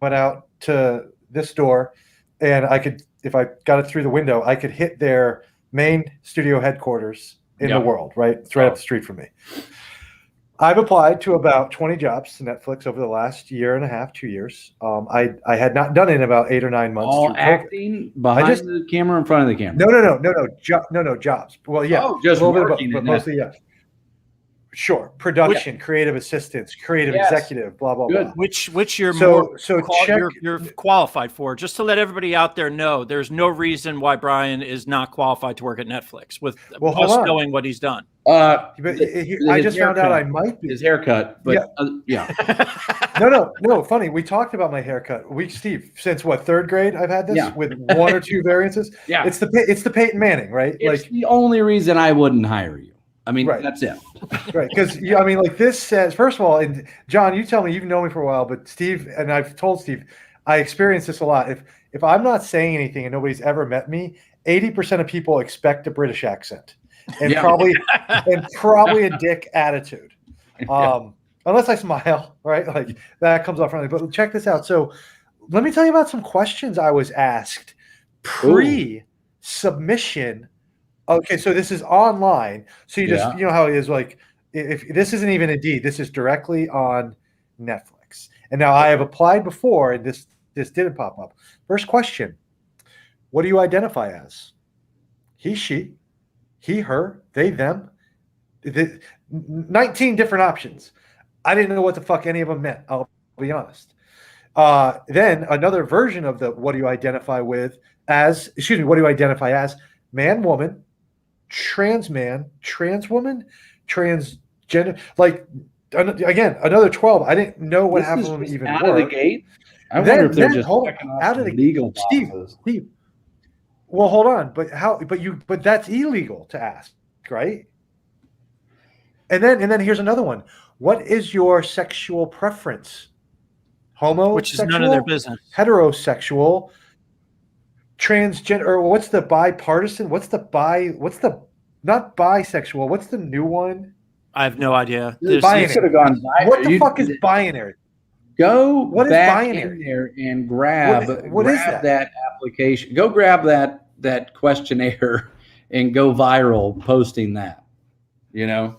S2: went out to this door, and if I got it through the window, I could hit their main studio headquarters in the world. Right, it's right up the street from me. I've applied to about 20 jobs to Netflix over the last year and a half, 2 years. I had not done it in about 8 or 9 months.
S3: All acting behind the camera, in front of the camera.
S2: No, jobs. Well, yeah,
S3: just
S2: a little
S3: working
S2: bit, but mostly yes. Sure, production, creative assistance, creative executive, blah blah blah.
S1: Which you're you're qualified for. Just to let everybody out there know, there's no reason why Brian is not qualified to work at Netflix with us knowing what he's done.
S2: I just found out I might be.
S3: His haircut, but
S2: No. Funny. We talked about my haircut. Steve, since what, third grade? I've had this with one or two variances.
S3: Yeah,
S2: it's the Peyton Manning, right?
S3: It's the only reason I wouldn't hire you. I mean,
S2: Right.
S3: that's it.
S2: Right, because I mean, like this says, first of all, and John, you tell me, you've known me for a while, but Steve, and I've told Steve, I experience this a lot. If I'm not saying anything and nobody's ever met me, 80% of people expect a British accent and probably a dick attitude, unless I smile, right? Like that comes off friendly. But check this out. So let me tell you about some questions I was asked pre-submission. Okay, so this is online. So you just, you know how it is, like, if this isn't even Indeed, this is directly on Netflix. And now I have applied before, and this didn't pop up. First question: what do you identify as? He, she, he, her, they, them. 19 different options. I didn't know what the fuck any of them meant. I'll be honest. Then another version of the what do you identify with as? Excuse me. What do you identify as? Man, woman. Trans man, trans woman, transgender. Like, again, another 12. I didn't know what half of them even
S3: out
S2: were.
S3: Of the gate. I wonder if they're just
S2: out of the
S3: legal
S2: boxes. Steve. Well, hold on, but how? But that's illegal to ask, right? And then here's another one. What is your sexual preference? Homosexual,
S1: which is none of their business.
S2: Heterosexual. Transgender, or what's the bipartisan? What's the not bisexual? What's the new one?
S1: I have no idea.
S2: Binary. What the fuck is binary?
S3: What is binary? In there and grab that application. Go grab that questionnaire and go viral posting that. You know.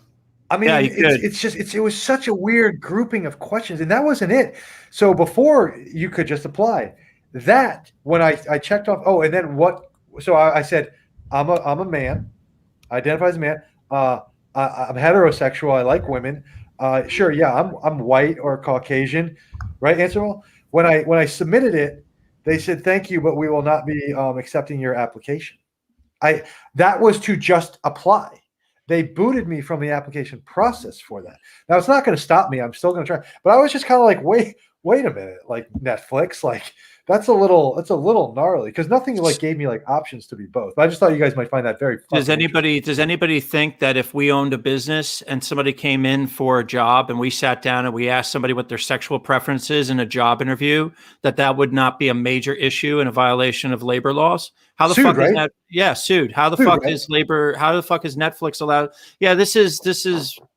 S2: I mean, it was such a weird grouping of questions, and that wasn't it. So before you could just apply. That when I checked off, and then what? So I said, I'm a man, I identify as a man. I'm heterosexual. I like women. Sure, yeah, I'm white or Caucasian, right? Answer all. When I submitted it, they said thank you, but we will not be accepting your application. That was to just apply. They booted me from the application process for that. Now it's not going to stop me. I'm still going to try. But I was just kind of like, wait a minute, like Netflix, like. That's a little gnarly because nothing like gave me like options to be both. But I just thought you guys might find that very funny.
S1: Does anybody think that if we owned a business and somebody came in for a job and we sat down and we asked somebody what their sexual preference is in a job interview, that would not be a major issue and a violation of labor laws? How the fuck is that? Yeah, sued. How the fuck is Netflix allowed? Yeah, this is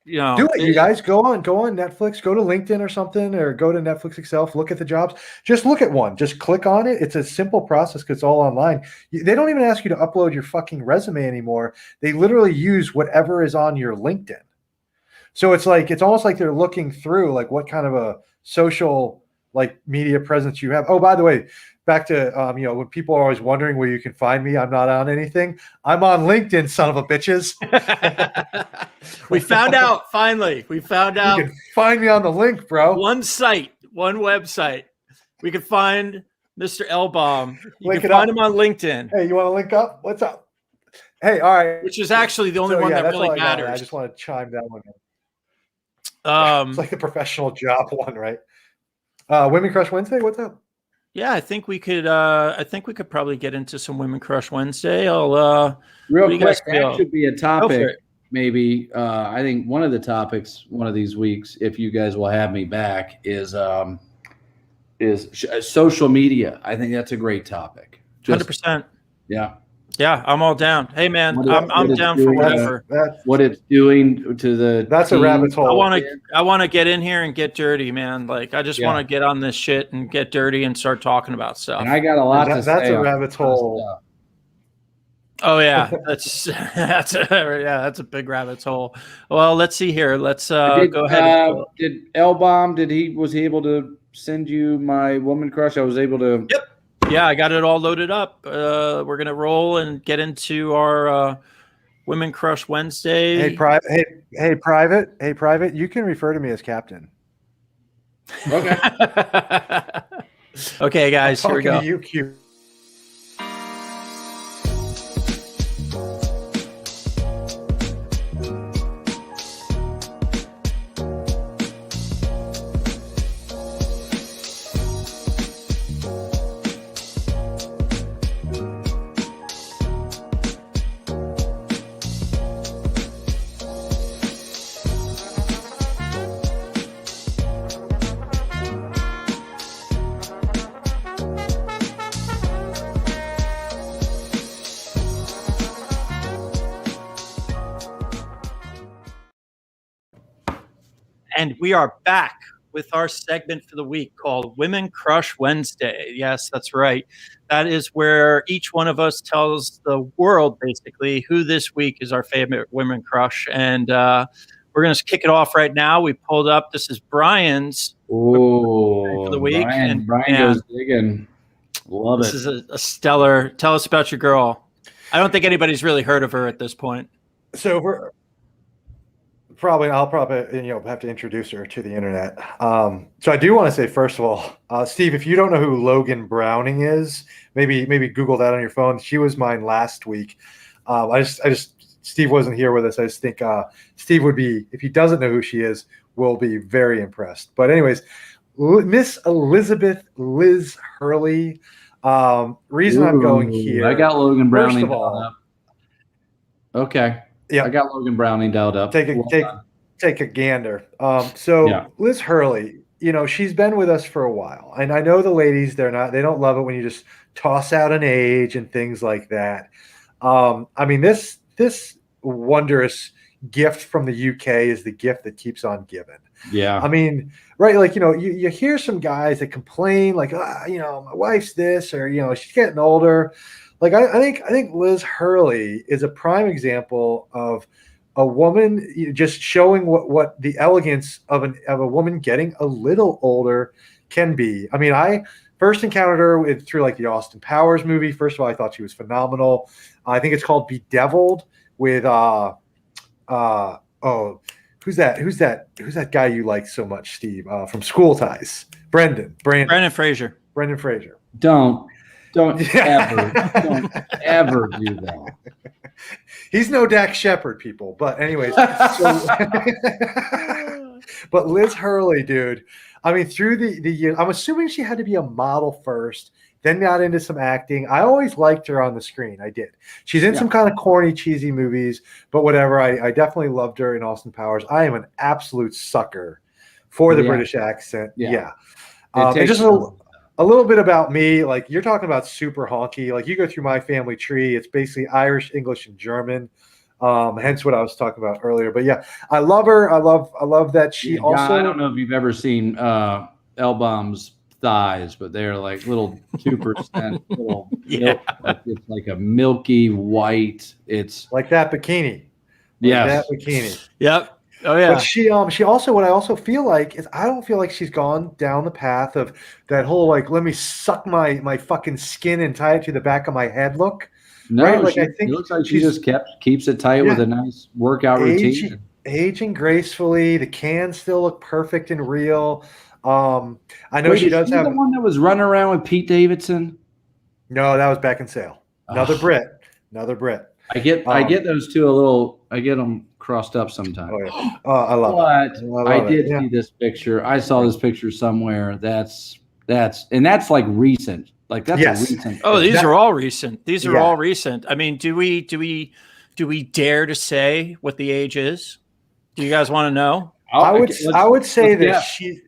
S2: do it, you guys. Go on Netflix, go to LinkedIn or something, or go to Netflix itself, look at the jobs. Just look at one. Just click on it. It's a simple process because it's all online. They don't even ask you to upload your fucking resume anymore. They literally use whatever is on your LinkedIn. So it's almost like they're looking through like what kind of a social like media presence you have. Oh, by the way, back to when people are always wondering where you can find me, I'm not on anything. I'm on LinkedIn, son of a bitches.
S1: We found out finally. We found out.
S2: You can find me on the link, bro.
S1: One site, one website. We can find Mr. Elbaum. You can find him on Lington.
S2: Hey, you want to link up? What's up? Hey, all right.
S1: Which is actually the only one that really matters.
S2: I just want to chime that one in. It's like the professional job one, right? Women Crush Wednesday. What's up?
S1: Yeah, I think we could. Probably get into some Women Crush Wednesday.
S3: Real quick, that should be a topic. Maybe I think one of the topics one of these weeks, if you guys will have me back, is social media. I think that's a great topic.
S1: 100%.
S3: Yeah,
S1: I'm all down. Hey man, I'm down for whatever.
S3: What it's doing to the
S2: that's team. A rabbit hole.
S1: I want to get in here and get dirty, man. Like I just want to get on this shit and get dirty and start talking about stuff.
S3: And I got a lot to say.
S2: That's a rabbit hole.
S1: Oh yeah, that's a big rabbit hole. Well, let's see here. Let's go ahead.
S3: Did Elbaum? Was he able to send you my Woman Crush? I was able to.
S1: Yep. Yeah, I got it all loaded up. We're gonna roll and get into our Women Crush Wednesday.
S2: Hey, private. You can refer to me as Captain.
S3: Okay.
S1: Okay, guys. Here we go.
S2: You cute.
S1: And we are back with our segment for the week called Women Crush Wednesday. Yes, that's right. That is where each one of us tells the world, basically, who this week is our favorite women crush. And we're going to kick it off right now. We pulled up. This is Brian's for the week.
S3: Brian goes digging. Love
S1: this
S3: it.
S1: This is a stellar. Tell us about your girl. I don't think anybody's really heard of her at this point.
S2: So I'll probably have to introduce her to the internet. So I do want to say, first of all, Steve, if you don't know who Logan Browning is, maybe Google that on your phone. She was mine last week. Steve wasn't here with us. I just think Steve would be, if he doesn't know who she is, will be very impressed. But anyways, Miss Elizabeth Liz Hurley. Reason I'm going here.
S3: I got Logan Browning.
S2: First of all,
S3: okay. Yeah, I got Logan Browning dialed up.
S2: Take a gander. Liz Hurley, she's been with us for a while, and I know the ladies, they don't love it when you just toss out an age and things like that. I mean, this wondrous gift from the UK is the gift that keeps on giving.
S3: Yeah.
S2: I mean, right, like, you hear some guys that complain like, my wife's this, or she's getting older. Like, I think Liz Hurley is a prime example of a woman just showing what the elegance of a woman getting a little older can be. I mean, I first encountered her through like the Austin Powers movie. First of all, I thought she was phenomenal. I think it's called Bedeviled with who's that guy you like so much, Steve, from School Ties? Brendan
S1: Fraser.
S2: Brendan Fraser.
S3: Don't ever do that.
S2: He's no Dak Shepard, people. But anyways, but Liz Hurley, dude. I mean, through the years, I'm assuming she had to be a model first, then got into some acting. I always liked her on the screen. I did. She's in some kind of corny, cheesy movies, but whatever. I definitely loved her in Austin Powers. I am an absolute sucker for the British accent. Yeah. And just a little bit about me, like you're talking about super honky. Like you go through my family tree, it's basically Irish, English, and German. Hence what I was talking about earlier. But yeah, I love her. I love that she also.
S3: I don't know if you've ever seen L-Bomb's thighs, but they're like little 2% little. Milk, it's like a milky white. It's
S2: like that bikini.
S3: That
S2: bikini.
S1: Yep. Oh yeah.
S2: But she also, what I also feel like is I don't feel like she's gone down the path of that whole like let me suck my fucking skin and tie it to the back of my head look.
S3: No,
S2: right? Like
S3: I think it looks like she just keeps it tight with a nice workout routine.
S2: Aging gracefully, the cans still look perfect and real. I know she does have
S3: the one that was running around with Pete Davidson.
S2: No, that was Beckinsale. Another Brit.
S3: I get those two a little. I get them crossed up sometimes.
S2: Oh yeah, I love it.
S3: I did see this picture. I saw this picture somewhere. That's like recent. Like that's a recent.
S1: Oh, these are all recent. These are all recent. I mean, do we dare to say what the age is? Do you guys want to know?
S2: I would say that she.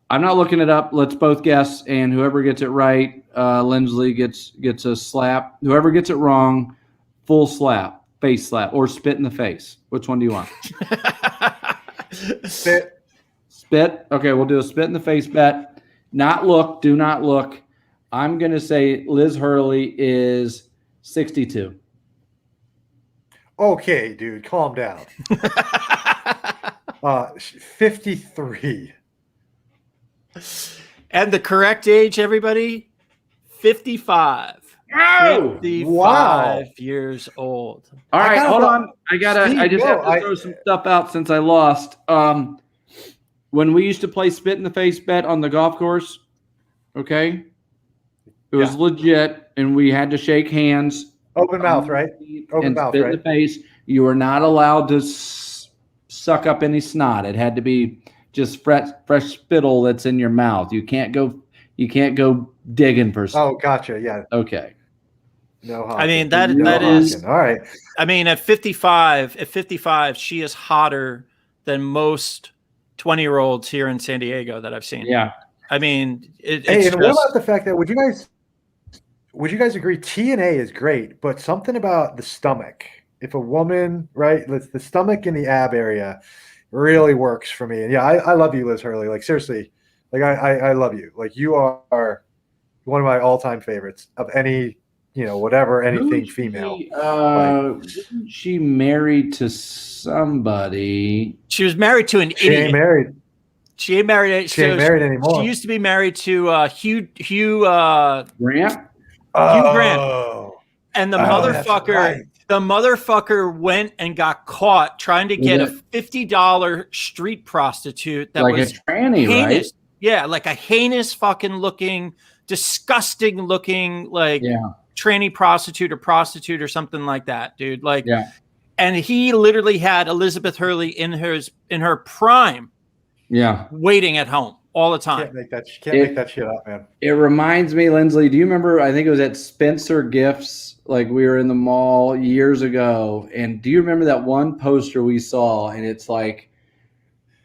S3: I'm not looking it up. Let's both guess, and whoever gets it right, Linsley gets a slap. Whoever gets it wrong, full slap, face slap, or spit in the face. Which one do you want?
S2: Spit.
S3: Okay, we'll do a spit in the face bet. Not look. Do not look. I'm gonna say Liz Hurley is 62.
S2: Okay, dude, calm down. 53.
S1: And the correct age, everybody, 55.
S3: Oh,
S1: 55 years old.
S3: All right, hold on. I just have to throw some stuff out since I lost. When we used to play spit in the face bet on the golf course, okay, it was legit, and we had to shake hands.
S2: Open mouth, right? Open mouth,
S3: spit in the face. You were not allowed to suck up any snot. It had to be just fresh spittle that's in your mouth. You can't go digging for stuff.
S2: Oh, gotcha. Yeah.
S3: Okay.
S2: No.
S1: I mean that is
S2: all right.
S1: I mean at 55, she is hotter than most 20-year-olds here in San Diego that I've seen.
S3: Yeah.
S1: I mean,
S2: and what about the fact that would you guys agree TNA is great, but something about the stomach? If a woman, right, the stomach and the ab area really works for me. And yeah, I love you, Liz Hurley. Like seriously, like I love you. Like you are one of my all-time favorites of any, whatever, anything female.
S3: Wasn't she married to somebody?
S1: She was married to an
S2: She
S1: idiot.
S2: ain't married.
S1: She ain't married.
S2: She ain't married anymore.
S1: She used to be married to Hugh
S3: Grant?
S1: Hugh Grant. And the
S2: right.
S1: motherfucker went and got caught trying to get a $50 street prostitute that
S3: like
S1: was
S3: a tranny,
S1: heinous.
S3: right?
S1: Yeah, like a heinous fucking looking, disgusting looking, like tranny prostitute or something like that, dude. Like, and he literally had Elizabeth Hurley in her prime, waiting at home all the time.
S2: Can't make that shit up, man.
S3: It reminds me, Linsley, do you remember, I think it was at Spencer Gifts, like we were in the mall years ago, and do you remember that one poster we saw, and it's like,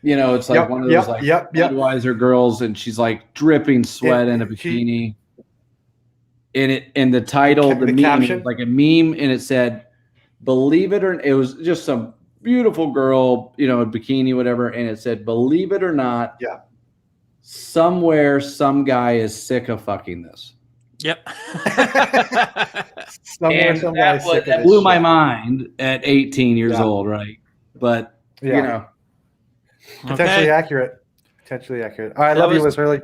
S3: it's like one of those Budweiser girls, and she's like dripping sweat in a bikini. And the title, the meme,
S2: caption?
S3: was like a meme, and it said, believe it or not, it was just some beautiful girl, a bikini, whatever, and it said, believe it or not, somewhere some guy is sick of fucking this.
S1: Yep.
S3: That blew my mind at 18 years old, right? But
S2: potentially accurate. Potentially accurate. All right, love you, Liz Hurley.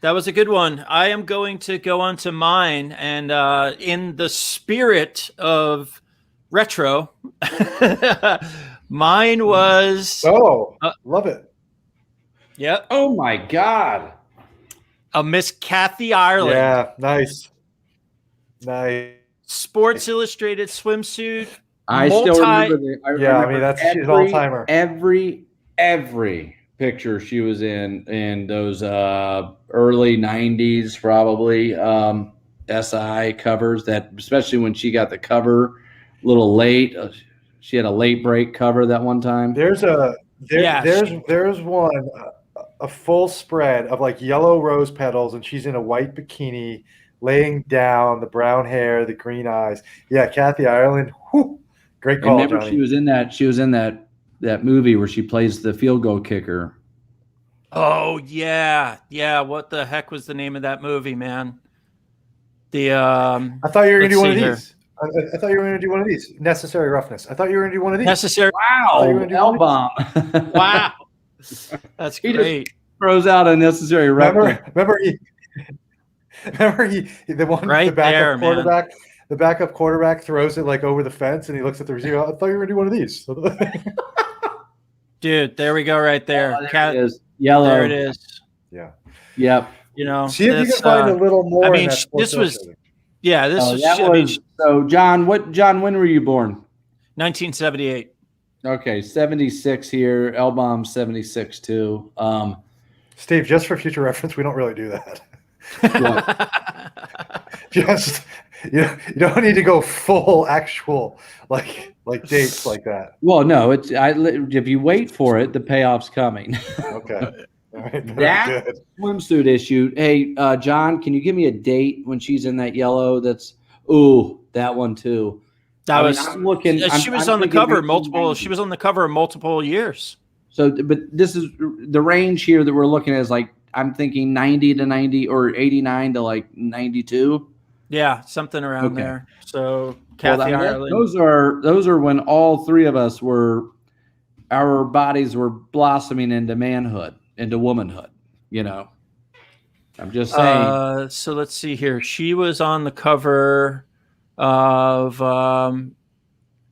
S1: That was a good one. I am going to go on to mine, and in the spirit of retro, mine was
S2: love it.
S1: Yep.
S3: Oh my God.
S1: A Miss Kathy Ireland.
S2: Yeah, nice.
S1: Sports Illustrated swimsuit.
S3: I still remember
S2: that's she's all timer.
S3: Every picture she was in those early 90s, probably SI covers, that especially when she got the cover a little late. She had a late break cover that one time.
S2: There's one. A full spread of like yellow rose petals, and she's in a white bikini, laying down, the brown hair, the green eyes. Yeah, Kathy Ireland. Whew, great call,
S3: remember
S2: Johnny.
S3: She was in that movie where she plays the field goal kicker.
S1: Oh yeah. What the heck was the name of that movie, man?
S2: I thought you were gonna do one of these. I thought you were going to do one of these. Necessary Roughness. I thought you were going to do one of these.
S1: Necessary.
S3: Wow. L-bomb.
S1: Wow. That's great.
S3: He just throws out a Necessary Roughness.
S2: Remember the one,
S1: right
S2: the backup
S1: there,
S2: quarterback. Man. The backup quarterback throws it like over the fence, and he looks at the receiver. I thought you were going to do one of these.
S1: Dude, there we go, right there.
S3: There it is. Yellow.
S1: There it is.
S2: Yeah.
S3: Yep.
S2: See if you can find a little more.
S1: I mean, this was. Yeah, this was.
S3: So, John, when were you born?
S1: 1978.
S3: Okay, 76 here. L-bomb 76 too.
S2: Steve, just for future reference, we don't really do that. Just you don't need to go full actual like dates like that.
S3: Well, no, if you wait for it, the payoff's coming.
S2: Okay. All right,
S3: that swimsuit issue. Hey, John, can you give me a date when she's in that yellow? That one too.
S1: I'm looking. She was on the cover multiple. She was on the cover multiple years.
S3: So, but this is the range here that we're looking at is like, I'm thinking 90 to 90 or 89 to like 92.
S1: Yeah, something around there. So, Kathy Ireland.
S3: Those are when all three of us our bodies were blossoming into manhood, into womanhood. I'm just saying.
S1: So let's see here. She was on the cover of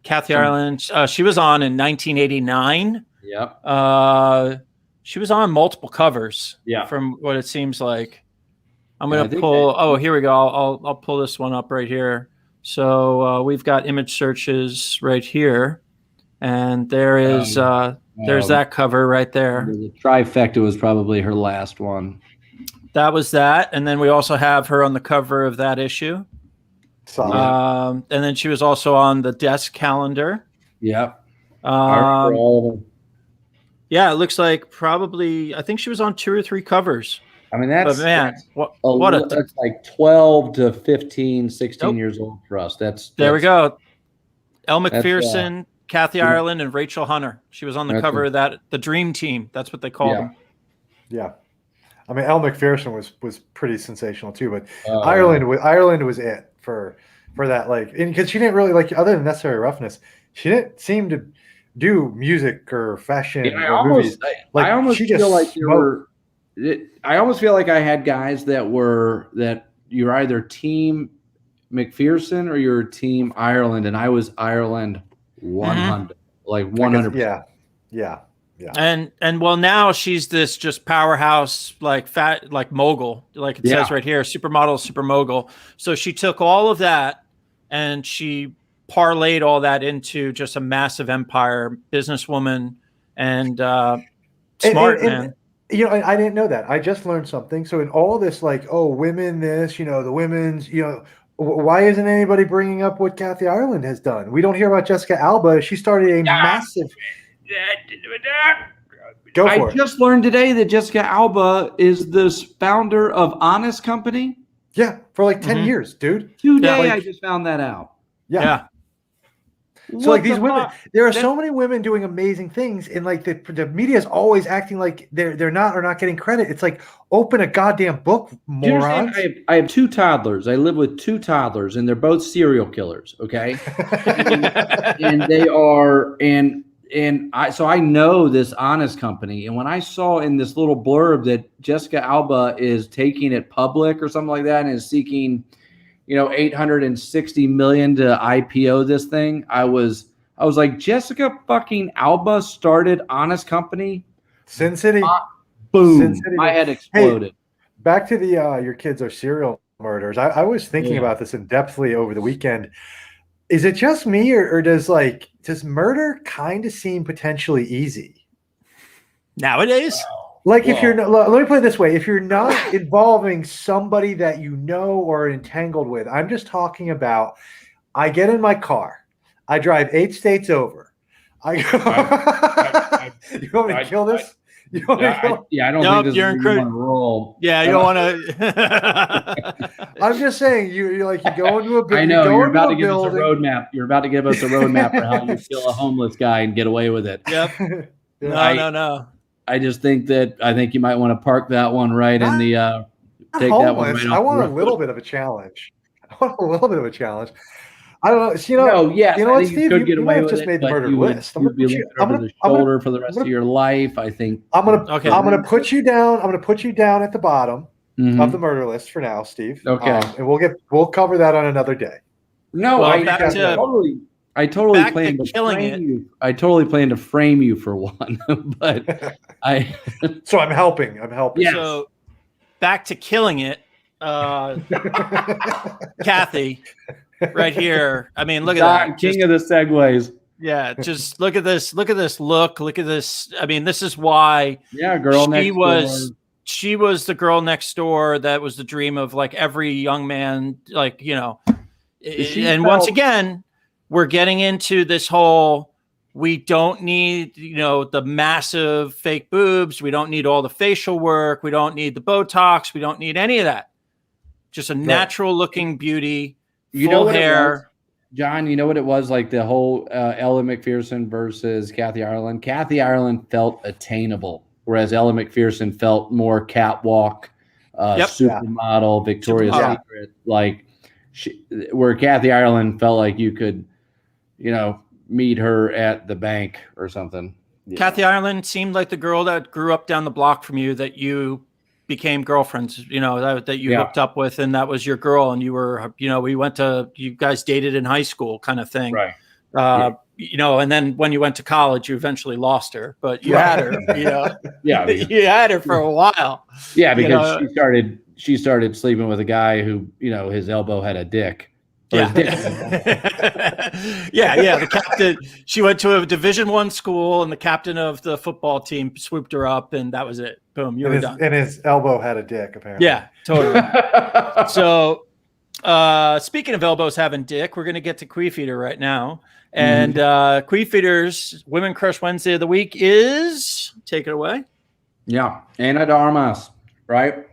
S1: Kathy Ireland. She was on in 1989.
S3: Yep.
S1: She was on multiple covers.
S3: Yeah.
S1: From what it seems like. I'm going to pull. Oh, here we go. I'll pull this one up right here. So we've got image searches right here, and there is there's that cover right there.
S3: The trifecta was probably her last one.
S1: That was that, and then we also have her on the cover of that issue. And then she was also on the desk calendar.
S3: Yep.
S1: Yeah, it looks like probably. I think she was on 2 or 3 covers.
S3: I mean, that's
S1: that's
S3: like 12 to 15, 16 years old for us.
S1: There we go. Elle Macpherson, Kathy Ireland and Rachel Hunter. She was on the cover of that, the Dream Team. That's what they called them.
S2: Yeah. I mean, Elle Macpherson was pretty sensational too, but Ireland was it for that, like, because she didn't really, like, other than Necessary Roughness, she didn't seem to do music or fashion or movies. Like,
S3: I almost
S2: she
S3: feel like I almost feel like I had guys that you're either team McPherson or you're team Ireland, and I was Ireland 100, like 100%.
S2: Yeah.
S1: And well, now she's this just powerhouse, like fat, like mogul, like it says right here, supermodel, super mogul. So she took all of that and she parlayed all that into just a massive empire, businesswoman, and smart, man.
S2: You know, I didn't know that. I just learned something. So in all this, like, women, this, the women's, why isn't anybody bringing up what Kathy Ireland has done? We don't hear about Jessica Alba. She started a massive. Go for it.
S3: I just learned today that Jessica Alba is this founder of Honest Company.
S2: Yeah, for like 10 years, dude.
S3: Today, I just found that out.
S2: Yeah. So like these women, there are so many women doing amazing things, and like the media is always acting like they're not getting credit. It's like, open a goddamn book, morons.
S3: I have 2 toddlers. I live with 2 toddlers, and they're both serial killers. Okay, and they are so I know this Honest Company, and when I saw in this little blurb that Jessica Alba is taking it public or something like that and is seeking, $860 million to IPO this thing, I was like, Jessica fucking Alba started Honest Company?
S2: Sin City.
S3: Boom. Sin City. My head exploded.
S2: Hey, back to the your kids are serial murderers. I was thinking about this in depthly over the weekend. Is it just me, or does murder kind of seem potentially easy
S1: nowadays?
S2: Like, if you're not, let me put it this way: if you're not involving somebody that you know or are entangled with, I'm just talking about, I get in my car, I drive 8 states over. You want me to kill this?
S3: I don't think this is going to roll.
S1: Yeah, you don't want to.
S2: I'm just saying, you go into a building.
S3: I know you're about to give us a roadmap. You're about to give us a roadmap for how you kill a homeless guy and get away with it.
S1: Yep. No.
S3: I just think you might want to park that one right in the take
S2: homeless.
S3: that one right
S2: I want a little bit of a challenge. I don't know. What, Steve? You might have just made the murder list. I'm gonna put
S3: shoulder for the rest of your life. I think
S2: I'm gonna put you down. I'm gonna put you down at the bottom of the murder list for now, Steve.
S3: Okay,
S2: and we'll cover that on another day.
S3: No, I totally plan to frame you. I totally plan to frame you for one, but
S2: So I'm helping.
S3: Yes.
S1: So back to killing it, Kathy. Right here. I mean, look at that.
S3: King of the segues.
S1: Yeah, just look at this. Look at this look. Look at this. I mean, this is why.
S3: Yeah, girl next door.
S1: She was the girl next door. That was the dream of like every young man. Like, once again, we're getting into this whole. We don't need the massive fake boobs. We don't need all the facial work. We don't need the Botox. We don't need any of that. Just a natural looking beauty. Full hair.
S3: John, you know what it was? Like the whole Ella McPherson versus Kathy Ireland. Kathy Ireland felt attainable, whereas Ella McPherson felt more catwalk, supermodel, Victoria's Secret. Like, where Kathy Ireland felt like you could, meet her at the bank or something.
S1: Kathy Ireland seemed like the girl that grew up down the block from you that you became girlfriends, that you hooked up with, and that was your girl, and you were, you guys dated in high school kind of thing.
S3: Right.
S1: And then when you went to college, you eventually lost her, but you had her,
S3: Yeah.
S1: You had her for a while.
S3: Yeah. Because she started sleeping with a guy who, his elbow had a dick.
S1: Yeah. Yeah. The captain, she went to a Division I school, and the captain of the football team swooped her up, and that was it. Boom. You were done.
S2: And his elbow had a dick, apparently.
S1: Yeah, totally. So, speaking of elbows having dick, we're going to get to Queef Eater right now. And Queef Eater's Women Crush Wednesday of the week is, take it away.
S3: Yeah. Ana de Armas, right?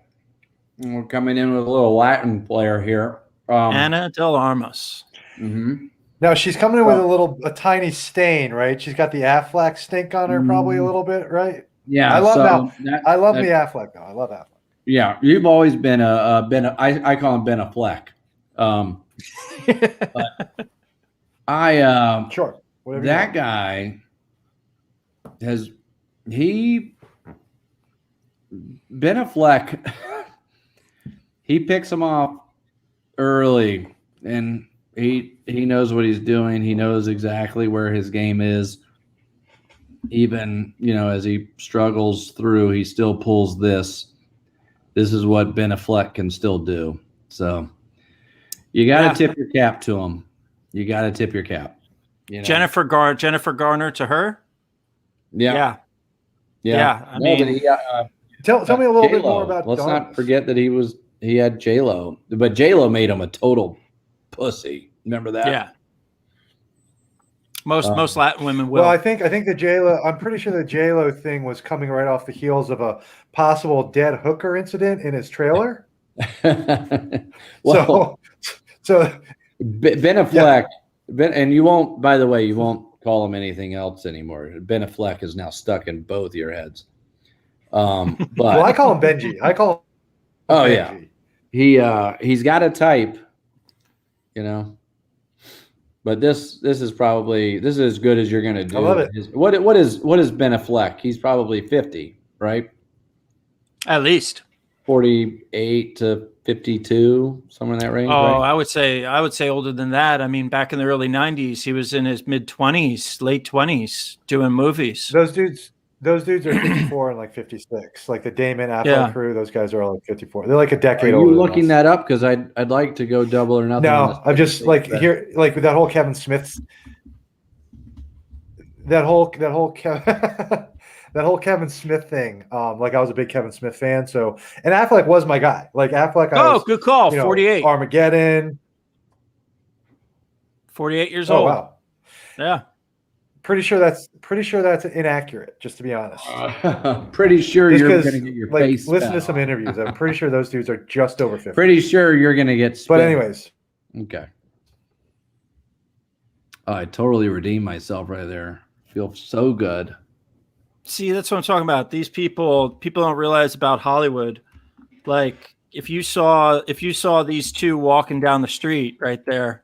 S3: And we're coming in with a little Latin flair here.
S1: Ana de Armas.
S3: Mm-hmm.
S2: Now she's coming in with a tiny stain, right? She's got the Affleck stink on her, probably a little bit, right?
S3: Yeah,
S2: I love I love
S3: that,
S2: the Affleck though. I love Affleck.
S3: Yeah, you've always been I call him Ben Affleck. But
S2: Sure. Whatever
S3: that guy Ben Affleck, he picks him off early, and he knows what he's doing. He knows exactly where his game is. Even, as he struggles through, he still pulls this. This is what Ben Affleck can still do. So you got to tip your cap to him. You got to tip your cap.
S1: Jennifer Garner to her.
S3: Yeah.
S1: I mean,
S2: tell me a little bit more about.
S3: Let's not forget that he had J-Lo, but J-Lo made him a total pussy. Remember that?
S1: Yeah. Most Latin women will.
S2: Well, I think the J-Lo. I'm pretty sure the J-Lo thing was coming right off the heels of a possible dead hooker incident in his trailer.
S3: Well,
S2: so
S3: Ben Affleck, and you won't. By the way, you won't call him anything else anymore. Ben Affleck is now stuck in both your heads. But
S2: well, I call him Benji.
S3: Benji. Yeah, he's got a type, But this is as good as you're gonna do.
S2: I love it.
S3: What is Ben Affleck? He's probably 50, right?
S1: At least
S3: 48 to 52, somewhere in that range.
S1: Oh,
S3: right?
S1: I would say older than that. I mean, back in the early 90s, he was in his mid-20s, late 20s, doing movies.
S2: Those dudes are 54 and like 56. Like the Damon Affleck crew, those guys are all like 54. They're like a decade older.
S3: Are you looking that up? Because I'd like to go double or nothing.
S2: No, I'm just like here, like with that whole Kevin Smith, that whole Kevin Smith thing. Like I was a big Kevin Smith fan. So, and Affleck was my guy. Like Affleck.
S1: Good call. 48.
S2: Armageddon.
S1: 48 years old.
S2: Wow.
S1: Yeah.
S2: Pretty sure that's inaccurate, just to be honest.
S3: Pretty sure you're going to get your face.
S2: Listen to some interviews. I'm pretty sure those dudes are just over 50.
S3: Pretty sure you're going to get spit.
S2: But anyways.
S3: Okay. I totally redeemed myself right there. Feel so good.
S1: See, that's what I'm talking about. These people don't realize about Hollywood. Like if you saw these two walking down the street right there,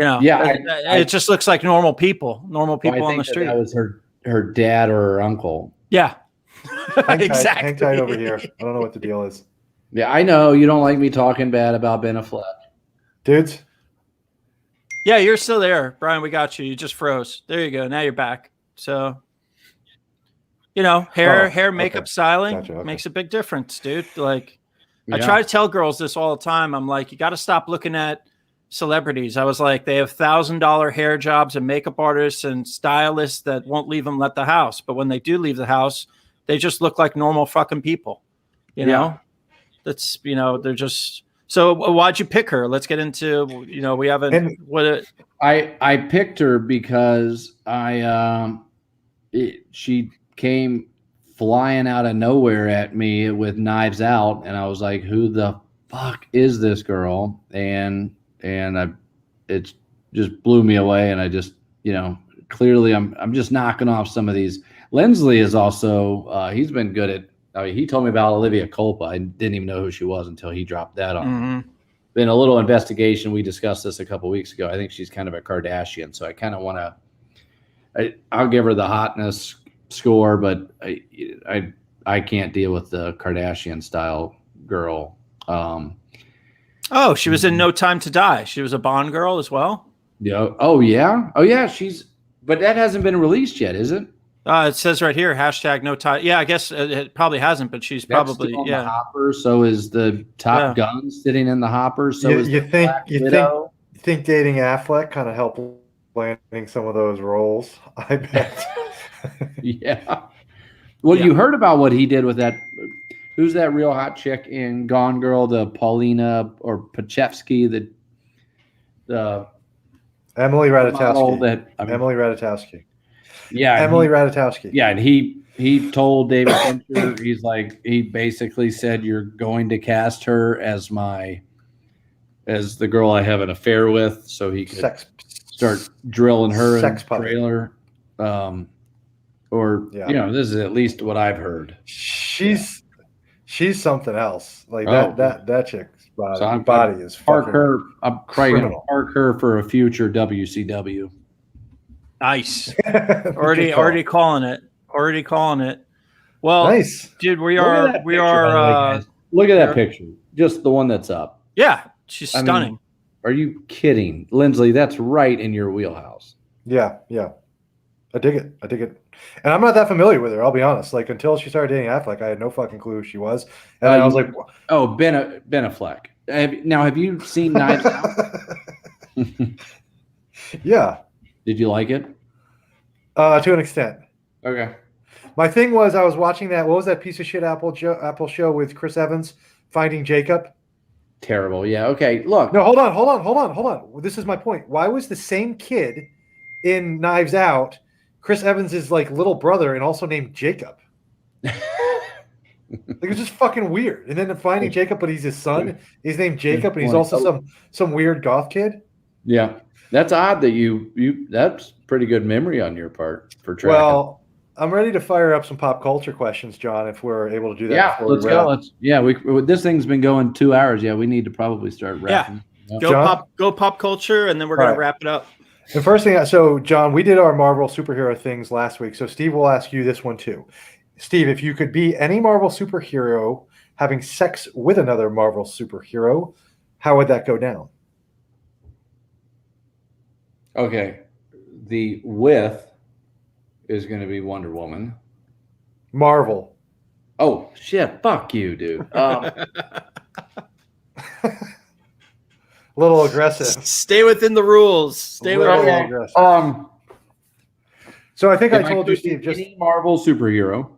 S1: it just looks like normal people on the street.
S3: That was her dad or her uncle.
S1: Yeah, exactly.
S2: Hang tight over here. I don't know what the deal is.
S3: Yeah, I know you don't like me talking bad about Ben Affleck,
S2: dudes.
S1: Yeah, you're still there, Brian. We got you. You just froze. There you go. Now you're back. So, hair, makeup, styling makes a big difference, dude. Like, I try to tell girls this all the time. I'm like, you got to stop looking at celebrities. I was like, they have $1,000 hair jobs and makeup artists and stylists that won't leave them let the house. But when they do leave the house, they just look like normal fucking people. You know, that's, they're just. So why'd you pick her? Let's get into, we haven't.
S3: I picked her because she came flying out of nowhere at me with Knives Out, and I was like, who the fuck is this girl? And it just blew me away, and I just, clearly I'm just knocking off some of these. Linsley is also he's been good at. He told me about Olivia Culpa. I didn't even know who she was until he dropped that on. Mm-hmm. Been a little investigation. We discussed this a couple of weeks ago. I think she's kind of a Kardashian, so I kind of want to. I'll give her the hotness score, but I can't deal with the Kardashian style girl.
S1: She was in No Time to Die. She was a Bond girl as well.
S3: Yeah. Oh yeah. But that hasn't been released yet, is it?
S1: It says right here, #No Time. Yeah, I guess it probably hasn't, but she's probably
S3: the hopper. So is the Top Gun sitting in the hopper. So
S2: you think dating Affleck kind of helped landing some of those roles? I bet.
S3: Yeah. Well, you heard about what he did with that. Who's that real hot chick in Gone Girl? The Paulina or Pachevsky, the
S2: Emily Ratajkowski. Emily Ratajkowski.
S3: Yeah,
S2: Emily Ratajkowski.
S3: Yeah, and he told David Fincher, he basically said, you're going to cast her as my as the girl I have an affair with, so he could
S2: Sex.
S3: start drilling her in
S2: Sex
S3: the
S2: puppet.
S3: trailer. This is at least what I've heard.
S2: She's something else. Like
S3: Oh,
S2: that chick's body,
S3: So I'm
S2: is
S3: park
S2: fucking
S3: her. I'm probably gonna
S2: criminal.
S3: park her for a future WCW.
S1: Nice.
S2: Good
S1: Already
S2: call.
S1: calling it. Already calling it. Well,
S2: Nice.
S1: dude, we
S3: Look at
S1: are
S3: that
S1: we
S3: picture, by the way,
S1: are
S3: guys. Look at that
S1: we're-
S3: picture, just the one that's up.
S1: yeah, she's
S3: I mean,
S1: stunning.
S3: Are you kidding, Linsley? That's right in your wheelhouse.
S2: Yeah. I dig it. And I'm not that familiar with her, I'll be honest. Like until she started dating Affleck, I had no fucking clue who she was. And I was like,
S3: Oh, Ben Affleck. Have you seen Knives Out?
S2: yeah,
S3: Did you like it?
S2: to an extent.
S3: Okay.
S2: My thing was I was watching that. What was that piece of shit Apple show with Chris Evans, Finding Jacob?
S3: Terrible. Yeah. Okay. Look.
S2: No, hold on. This is my point. Why was the same kid in Knives Out Chris Evans' like little brother and also named Jacob? Like it's just fucking weird. And then Finding Jacob, but he's his son. He's named Jacob, and he's also some weird goth kid.
S3: Yeah, that's odd that you. That's pretty good memory on your part for tracking.
S2: Well, I'm ready to fire up some pop culture questions, John. If we're able to do that.
S3: Yeah,
S2: before
S3: let's
S2: we
S3: go.
S2: wrap.
S3: This thing's been going 2 hours. Yeah, we need to probably start wrapping. Yeah.
S1: Go pop culture, and then we're gonna wrap it up.
S2: The first thing, so John, we did our Marvel superhero things last week. So Steve will ask you this one too. Steve, if you could be any Marvel superhero having sex with another Marvel superhero, how would that go down?
S3: Okay, the width is going to be Wonder Woman.
S2: Marvel.
S3: Oh shit! Fuck you, dude.
S2: A little aggressive.
S1: Stay within the rules. Stay within the rules.
S2: Aggressive. So I think I told you,
S3: could
S2: Steve,
S3: be
S2: just
S3: any Marvel superhero,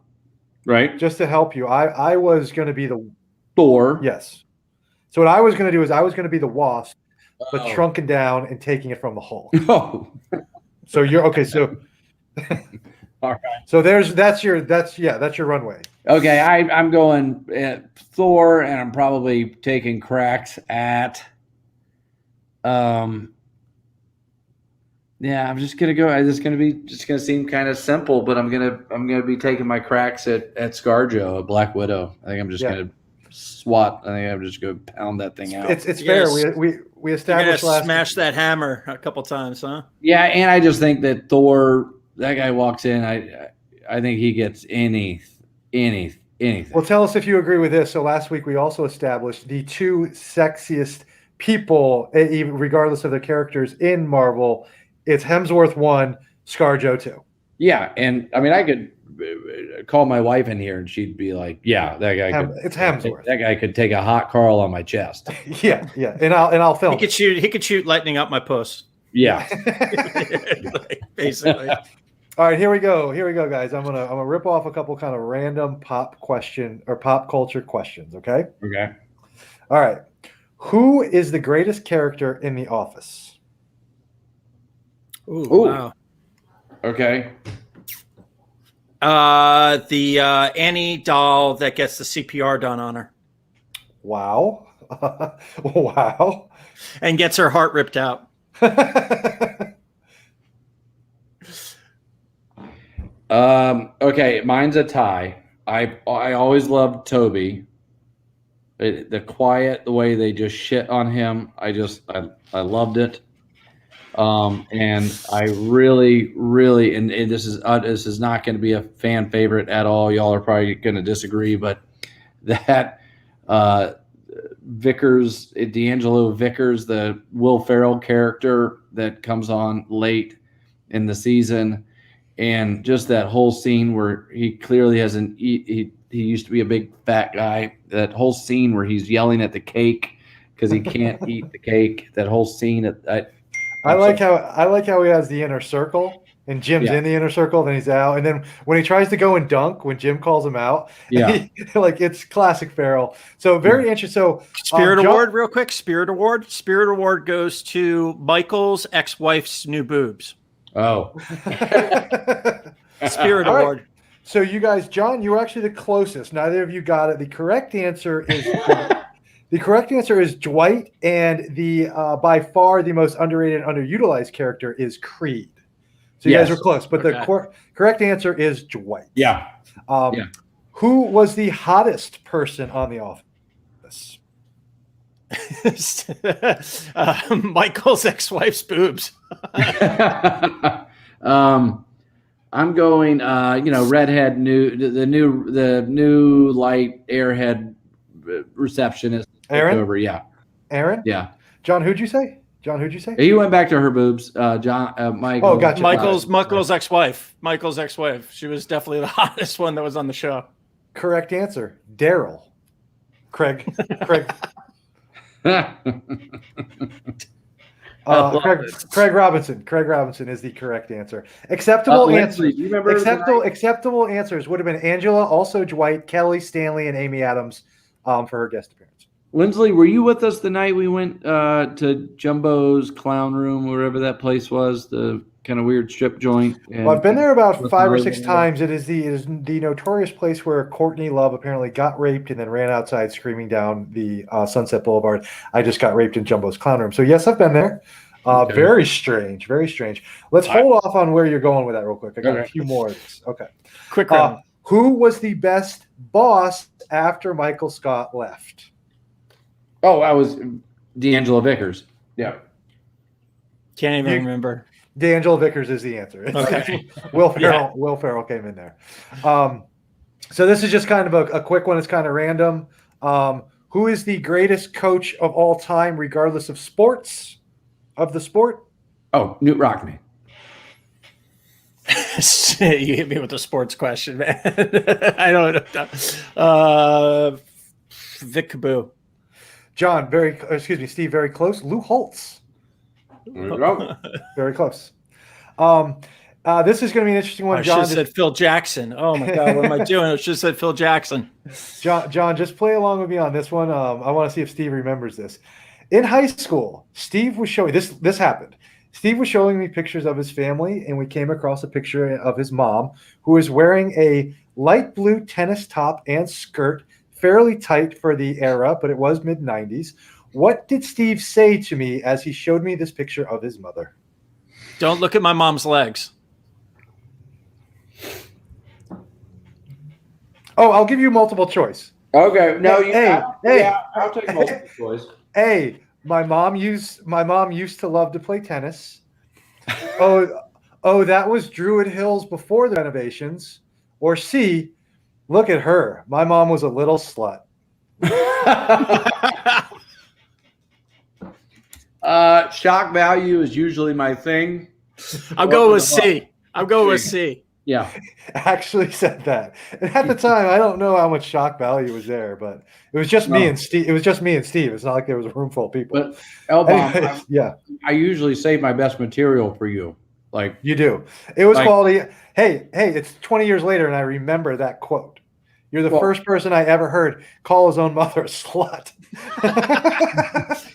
S3: right?
S2: just to help you. I was going to be the
S3: Thor.
S2: yes. So what I was going to do is I was going to be the Wasp, but
S3: Oh.
S2: shrunken down and taking it from the Hulk.
S3: Oh.
S2: So you're okay. So
S3: All right.
S2: so that's your runway.
S3: Okay, I'm going at Thor, and I'm probably taking cracks at. Yeah, I'm just gonna go. It's gonna seem kind of simple, but I'm gonna be taking my cracks at ScarJo, a Black Widow. I think I'm just gonna swat. I think I'm just gonna pound that thing out.
S2: It's fair. We established last.
S1: Smash that hammer a couple times, huh?
S3: Yeah, and I just think that Thor, that guy walks in. I think he gets anything.
S2: Well, tell us if you agree with this. So last week we also established the two sexiest people, even regardless of their characters in Marvel. It's Hemsworth 1, ScarJo 2.
S3: Yeah, and I mean, I could call my wife in here, and she'd be like, "Yeah, that guy
S2: It's Hemsworth.
S3: That guy could take a hot Carl on my chest."
S2: Yeah, and I'll film.
S1: He could shoot lightning up my puss.
S3: Yeah.
S1: Basically.
S2: All right, here we go, guys. I'm gonna rip off a couple kind of random pop culture questions. Okay.
S3: Okay.
S2: All right. Who is the greatest character in The Office?
S1: Ooh,
S3: Ooh.
S1: wow.
S3: Okay.
S1: The Annie doll that gets the CPR done on her
S2: Wow. Wow.
S1: and gets her heart ripped out.
S3: Okay, mine's a tie. I always loved Toby. The quiet, the way they just shit on him, I loved it. And I really, and this is not going to be a fan favorite at all. Y'all are probably going to disagree, but that Vickers, D'Angelo Vickers, the Will Ferrell character that comes on late in the season, and just that whole scene where he clearly hasn't he used to be a big fat guy. That whole scene where he's yelling at the cake because he can't eat the cake. That whole scene.
S2: I like how he has the inner circle and Jim's in the inner circle, then he's out, and then when he tries to go and dunk, when Jim calls him out, it's classic Ferrell. So very interesting. So
S1: Spirit Award, real quick. Spirit Award goes to Michael's ex-wife's new boobs.
S3: Oh,
S1: Spirit
S2: All right.
S1: Award.
S2: So you guys, John, you were actually the closest. Neither of you got it. The correct answer is The correct answer is Dwight, and the by far the most underrated and underutilized character is Creed. So you guys were close, but the correct answer is Dwight.
S3: Yeah.
S2: Who was the hottest person on The Office?
S1: Michael's ex-wife's boobs.
S3: I'm going, redhead, the new light airhead receptionist.
S2: Aaron?
S3: Over, yeah.
S2: Aaron?
S3: Yeah.
S2: John, who'd you say?
S3: He went back to her boobs. Michael.
S2: Oh, gotcha.
S1: Michael's ex-wife. Michael's ex-wife. She was definitely the hottest one that was on the show.
S2: Correct answer. Daryl. Craig. Craig Robinson. Craig Robinson is the correct answer. Acceptable answers. Acceptable answers would have been Angela, also Dwight, Kelly, Stanley, and Amy Adams for her guest appearance.
S3: Linsley, were you with us the night we went to Jumbo's Clown Room, wherever that place was, the kind of weird strip joint?
S2: Well, I've been there about 5 or 6 times. It is the notorious place where Courtney Love apparently got raped and then ran outside screaming down the Sunset Boulevard. I just got raped in Jumbo's Clown Room. So yes, I've been there. Okay. Very strange. Let's hold off on where you're going with that real quick. I got a few more of this. Okay.
S1: Quick round.
S2: Who was the best boss after Michael Scott left?
S3: Oh, I was D'Angelo Vickers. Yeah.
S1: Can't even remember.
S2: D'Angelo Vickers is the answer.
S1: Okay.
S2: Will Ferrell came in there. So this is just kind of a quick one. It's kind of random. Who is the greatest coach of all time, regardless of sports? Of the sport?
S3: Oh, Newt Rockne.
S1: You hit me with a sports question, man. I don't know. Vic Caboose.
S2: John, Steve, very close. Lou Holtz. Very close. This is going to be an interesting one.
S1: I should have said Phil Jackson. Oh my God, what am I doing? I should have said Phil Jackson.
S2: John, just play along with me on this one. I want to see if Steve remembers this. In high school, Steve was showing this happened. Steve was showing me pictures of his family, and we came across a picture of his mom, who was wearing a light blue tennis top and skirt, fairly tight for the era, but it was mid-90s. What did Steve say to me as he showed me this picture of his mother?
S1: Don't look at my mom's legs.
S2: Oh, I'll give you multiple choice.
S3: Okay. No,
S2: I'll
S3: take multiple choice.
S2: A, my mom used to love to play tennis. Oh, that was Druid Hills before the renovations. Or C, look at her. My mom was a little slut.
S3: Shock value is usually my thing.
S1: I'll go with C.
S2: Yeah. Actually said that. And at the time, I don't know how much shock value was there, but it was just me and Steve. It was just me and Steve. It's not like there was a room full of people.
S3: But Elbom,
S2: yeah.
S3: I usually save my best material for you. Like
S2: you do. It was quality. Hey, it's 20 years later, and I remember that quote. You're the first person I ever heard call his own mother a slut.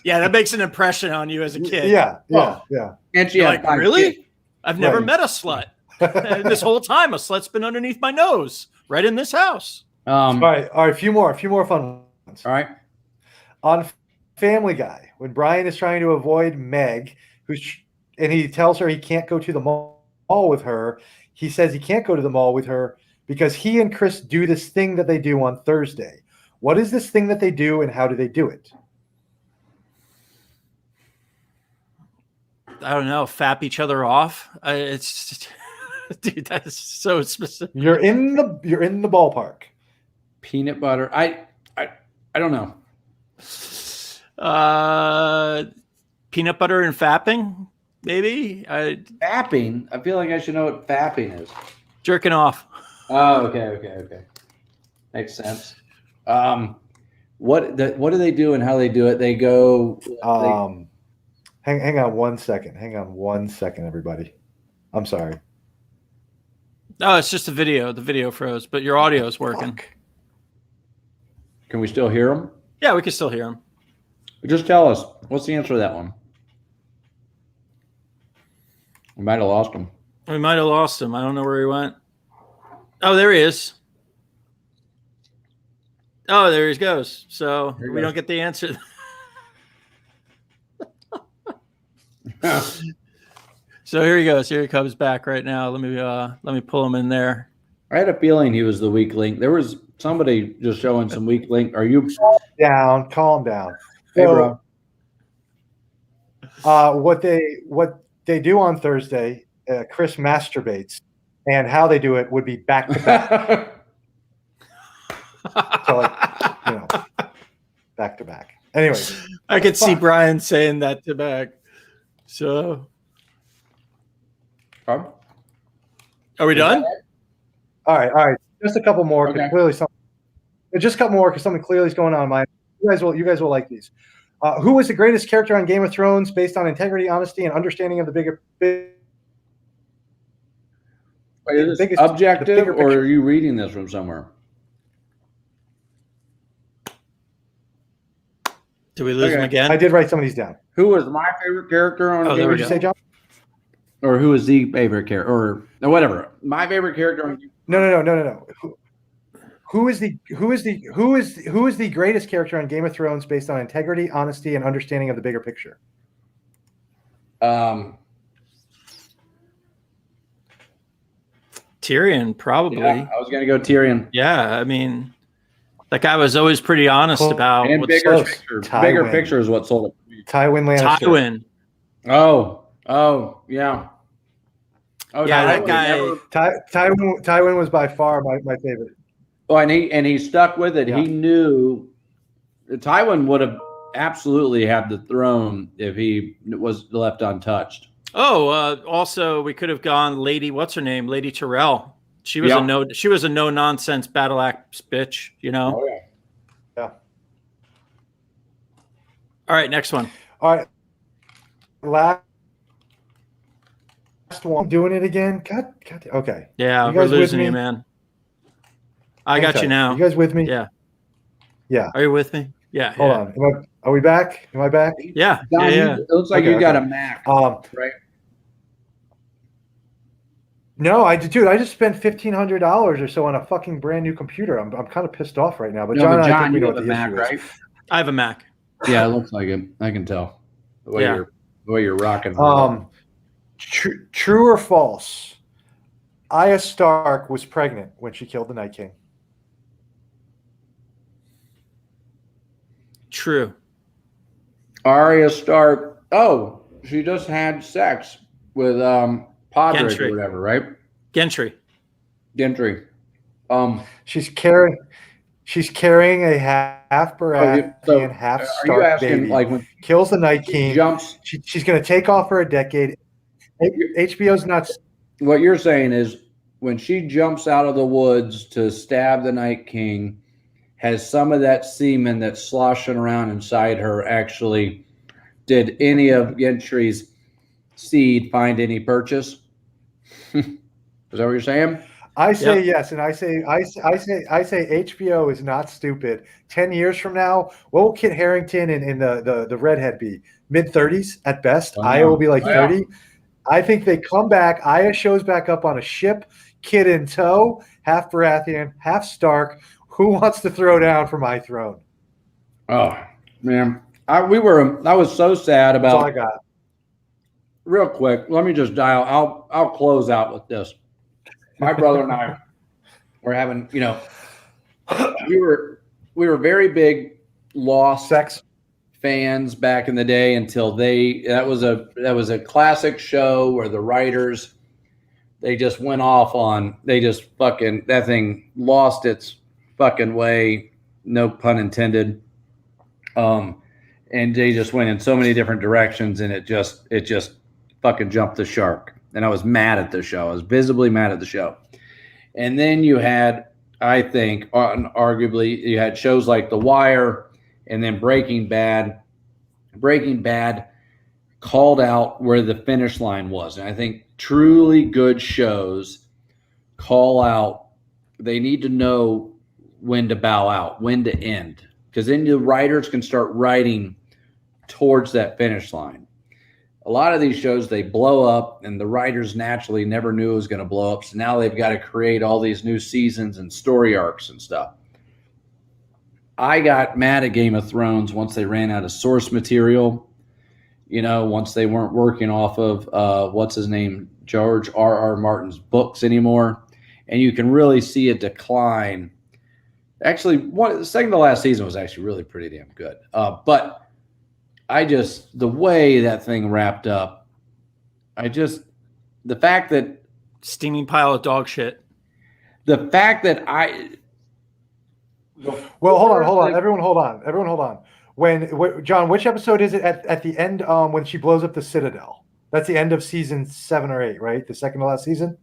S1: Yeah, that makes an impression on you as a kid.
S2: Yeah.
S3: And
S1: you're like, really? I've never met a slut. And this whole time, a slut's been underneath my nose, right in this house.
S2: All right. A few more fun ones.
S3: All right.
S2: On Family Guy, when Brian is trying to avoid Meg, and he tells her he can't go to the mall with her, he says he can't go to the mall with her because he and Chris do this thing that they do on Thursday. What is this thing that they do, and how do they do it?
S1: I don't know. Fap each other off. It's just, dude, that is so specific.
S2: You're in the ballpark.
S3: Peanut butter. I don't know.
S1: Peanut butter and fapping, maybe.
S3: Fapping. I feel like I should know what fapping is.
S1: Jerking off.
S3: Oh, okay. Makes sense. What do they do and how they do it? They go.
S2: Hang on 1 second. Everybody. I'm sorry.
S1: No, it's just a video. The video froze, but your audio is working.
S2: Fuck.
S3: Can we still hear them?
S1: Yeah, we can still hear them.
S3: Just tell us. What's the answer to that one? We might have lost him.
S1: I don't know where he went. Oh, there he is. Oh, there he goes. So
S3: There he
S1: we
S3: goes.
S1: don't get the answer. So here he goes. Here he comes back right now. Let me pull him in there.
S3: I had a feeling he was the weak link. There was somebody just showing some weak link. Are you?
S2: Calm down.
S3: Hey,
S2: So,
S3: bro.
S2: what they do on Thursday, Chris masturbates, and how they do it would be back to back. So, back to back. Anyways,
S1: I could see Brian saying that to back. So, are we done?
S2: All right. Just a couple more.
S3: Okay.
S2: Clearly, just a couple more because something clearly is going on in my. You guys will like these. Who was the greatest character on Game of Thrones based on integrity, honesty, and understanding of the bigger?
S3: Wait, is this objective, or are you reading this from somewhere?
S1: Do we lose him again?
S2: I did write some of these down.
S3: Who was my favorite character on?
S2: What did you say, John?
S3: Or who was the favorite character, or whatever? My favorite character on.
S2: No. Who is the greatest character on Game of Thrones based on integrity, honesty, and understanding of the bigger picture?
S1: Tyrion, probably.
S3: Yeah, I was gonna go Tyrion.
S1: Yeah, I mean, that guy was always pretty honest about
S3: and
S1: what's
S3: bigger picture. Bigger picture is what sold it.
S2: Tywin Lannister.
S3: Oh, yeah. Oh,
S1: yeah, that guy.
S2: Tywin was by far my favorite.
S3: Oh, and he stuck with it. Yeah. He knew Tywin would have absolutely had the throne if he was left untouched.
S1: Oh, also we could have gone Lady, what's her name? Lady Tyrell. She was a no nonsense battle axe bitch, you know?
S3: Oh, yeah.
S2: Yeah.
S1: All right, next one.
S2: All right. Last one. Doing it again. God. Okay.
S1: Yeah, we're losing you, man. I got you now.
S2: You guys with me?
S1: Yeah.
S2: Yeah.
S1: Are you with me? Yeah.
S2: Hold on. Are we back? Am I back?
S1: Yeah.
S3: Don, it looks like you got a Mac. Right.
S2: No, I just spent $1,500 or so on a fucking brand new computer. I'm kind of pissed off right now. But John, I think we know what the
S3: Mac,
S2: issue is.
S1: I have a Mac.
S3: Yeah, it looks like it. I can tell the way you're rocking.
S2: True or false? Arya Stark was pregnant when she killed the Night King.
S1: True.
S3: Arya Stark. Oh, she just had sex with Podrick or whatever, right?
S1: Gentry.
S2: She's carrying a half Baratheon, half Stark baby.
S3: Like when
S2: kills the Night King.
S3: Jumps.
S2: She's going to take off for a decade. HBO's not.
S3: What you're saying is when she jumps out of the woods to stab the Night King, has some of that semen that's sloshing around inside her actually did any of Gentry's seed find any purchase? Is that what you're saying?
S2: I say yes, and I say HBO is not stupid. 10 years from now, what will Kit Harington and the redhead be? Mid-30s at best. Aya will be like 30. Yeah. I think they come back. Aya shows back up on a ship, Kit in tow, half Baratheon, half Stark. Who wants to throw down for my throne?
S3: Oh man, I was so sad about.
S2: That's all I got.
S3: Real quick, let me just dial. I'll close out with this. My brother and I were having, we were very big Lost
S2: sex
S3: fans back in the day until that was a classic show where the writers they just went off on that thing lost its fucking way, no pun intended. And they just went in so many different directions, and it just fucking jumped the shark. And I was mad at the show. I was visibly mad at the show. And then you had, I think, arguably, you had shows like The Wire and then Breaking Bad. Breaking Bad called out where the finish line was. And I think truly good shows call out, they need to know when to bow out, when to end. Because then the writers can start writing towards that finish line. A lot of these shows, they blow up, and the writers naturally never knew it was going to blow up. So now they've got to create all these new seasons and story arcs and stuff. I got mad at Game of Thrones once they ran out of source material. Once they weren't working off of what's his name, George R.R. Martin's books anymore, and you can really see a decline. Actually, the second to last season was actually really pretty damn good. But the way that thing wrapped up, the fact that
S1: steaming pile of dog shit.
S2: Well, hold on. Everyone hold on. John, which episode is it at the end when she blows up the Citadel? That's the end of season 7 or 8, right? The second to last season?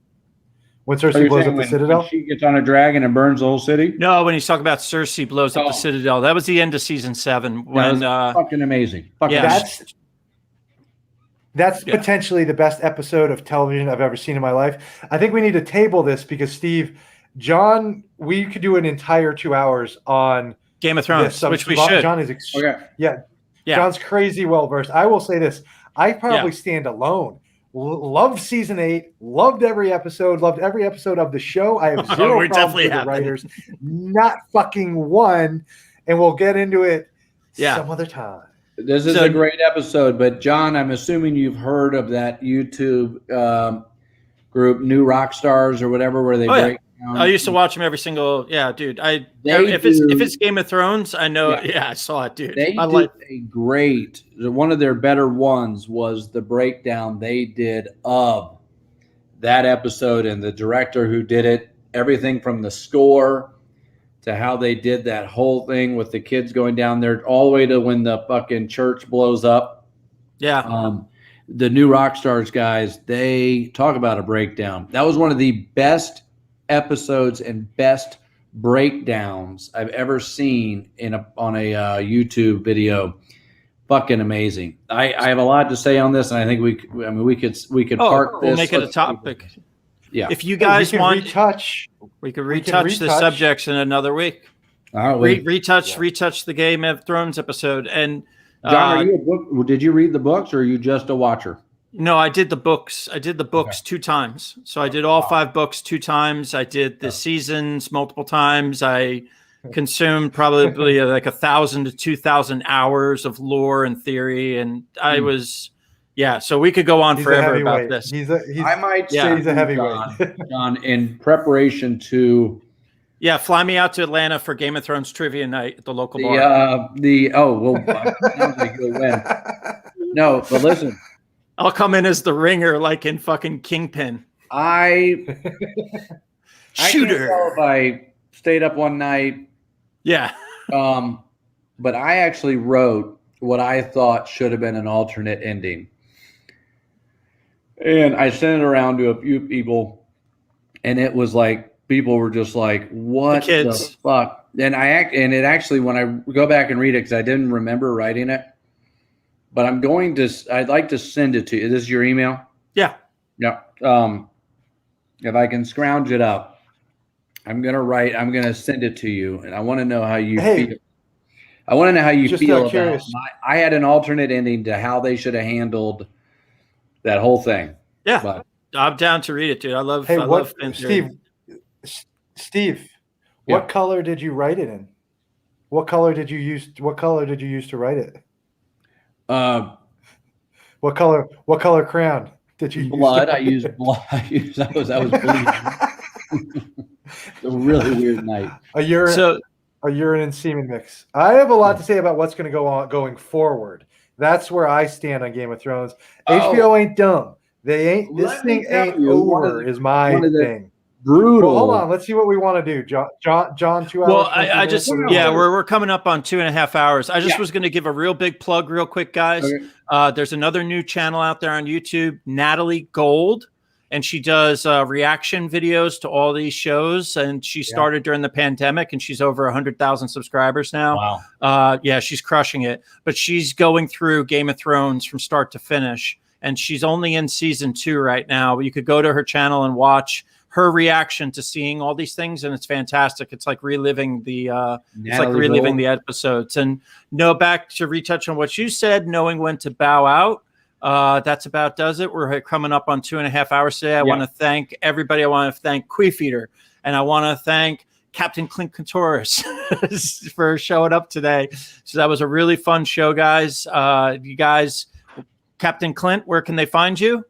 S2: When Cersei blows up the Citadel?
S3: When she gets on a dragon and burns the whole city?
S1: No, when he's talking about Cersei blows up the Citadel. That was the end of season 7. When
S3: fucking amazing.
S2: That's potentially the best episode of television I've ever seen in my life. I think we need to table this because, Steve, John, we could do an entire 2 hours on
S1: Game of Thrones, which we should.
S2: John is John's crazy well versed. I will say this: I probably stand alone. Loved season 8. Loved every episode. Loved every episode of the show. I have zero problems with the writers. Not fucking one. And we'll get into it some other time.
S3: This is a great episode. But John, I'm assuming you've heard of that YouTube group, New Rock Stars or whatever, where they break.
S1: I used to watch them every single. Dude. If it's Game of Thrones, I know. I saw it, dude.
S3: They did a great. One of their better ones was the breakdown they did of that episode and the director who did it. Everything from the score to how they did that whole thing with the kids going down there, all the way to when the fucking church blows up. Yeah. The New Rock Stars guys, they talk about a breakdown. That was one of the best episodes and best breakdowns I've ever seen on a YouTube video. Fucking amazing. I have a lot to say on this, and I think we could park this.
S1: We'll make it a topic. Yeah. If you guys want, we could retouch the subjects in another week.
S3: All right,
S1: retouch the Game of Thrones episode. And
S3: John, are you a book? Did you read the books, or are you just a watcher?
S1: No, I did the books. I did the books 2 times. So I did all 5 books 2 times. I did the seasons multiple times. I consumed probably like 1,000 to 2,000 hours of lore and theory. And I was, so we could go on forever about this.
S2: I might say he's a heavyweight.
S3: John, in preparation to...
S1: Yeah, fly me out to Atlanta for Game of Thrones trivia night at the local bar.
S3: Sounds like you'll win. No, but listen...
S1: I'll come in as the ringer, like in fucking Kingpin.
S3: I can't tell if I stayed up one night.
S1: Yeah.
S3: But I actually wrote what I thought should have been an alternate ending, and I sent it around to a few people, and it was like people were just like, "What the fuck?" And it actually, when I go back and read it, because I didn't remember writing it. But I'd like to send it to you. Is this your email?
S1: Yeah.
S3: Yeah. If I can scrounge it up, I'm going to send it to you. And I want to know how you feel. I want to know how you feel about I had an alternate ending to how they should have handled that whole thing.
S1: Yeah. But I'm down to read it, dude. I love
S2: Steve, what color did you write it in? What color did you use to write it? What color crayon did you use?
S3: Blood. I used blood. I was bleeding. It's a really weird night.
S2: A urine and semen mix. I have a lot to say about what's going to go on going forward. That's where I stand on Game of Thrones. HBO ain't dumb. They ain't. This thing ain't over. Is my thing.
S3: Brutal.
S2: Well, hold on. Let's see what we want to do, John. 2 hours.
S1: Well, I just we're coming up on 2.5 hours. I just was going to give a real big plug, real quick, guys. Okay. There's another new channel out there on YouTube, Natalie Gold, and she does reaction videos to all these shows. And she started during the pandemic, and she's over 100,000 subscribers now. Wow. She's crushing it. But she's going through Game of Thrones from start to finish, and she's only in season 2 right now. You could go to her channel and watch her reaction to seeing all these things, and it's fantastic. It's like reliving the the episodes. And back to retouch on what you said, knowing when to bow out. That's about does it. We're coming up on 2.5 hours today. I want to thank everybody. I want to thank Queefeater, and I want to thank Captain Clint Contreras for showing up today. So that was a really fun show, guys. You guys, Captain Clint, where can they find you?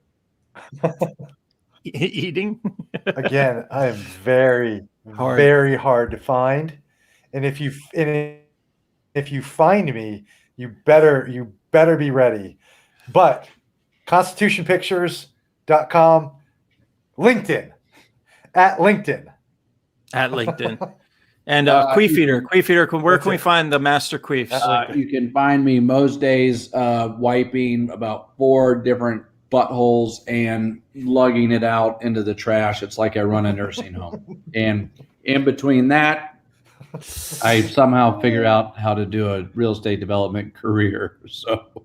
S1: Eating.
S2: Again, I am very hard to find, and if you find me, you better be ready. But constitutionpictures.com, LinkedIn, at LinkedIn.
S1: And Queefeater, where can we find the Master Queefs?
S3: You can find me most days wiping about 4 different buttholes and lugging it out into the trash. It's like I run a nursing home. And in between that, I somehow figure out how to do a real estate development career. So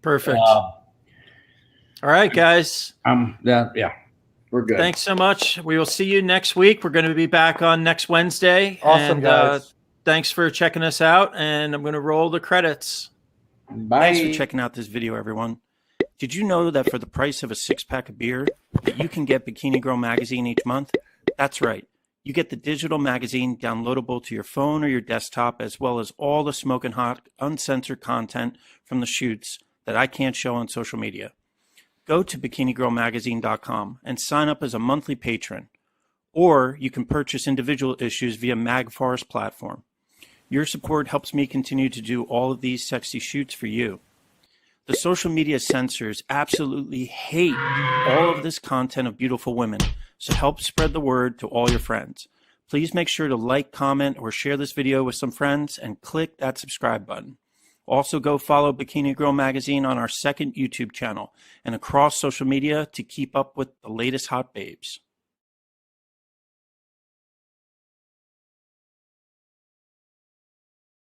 S1: perfect. All right, guys.
S3: Yeah, we're good.
S1: Thanks so much. We will see you next week. We're going to be back on next Wednesday.
S2: Awesome, guys.
S1: Thanks for checking us out, and I'm going to roll the credits.
S3: Bye.
S1: Thanks for checking out this video, everyone. Did you know that for the price of a 6-pack of beer, that you can get Bikini Girl magazine each month? That's right. You get the digital magazine downloadable to your phone or your desktop, as well as all the smoking hot, uncensored content from the shoots that I can't show on social media. Go to bikinigirlmagazine.com and sign up as a monthly patron. Or you can purchase individual issues via MagForest platform. Your support helps me continue to do all of these sexy shoots for you. The social media censors absolutely hate all of this content of beautiful women, so help spread the word to all your friends. Please make sure to like, comment, or share this video with some friends and click that subscribe button. Also, go follow Bikini Girl Magazine on our second YouTube channel and across social media to keep up with the latest hot babes.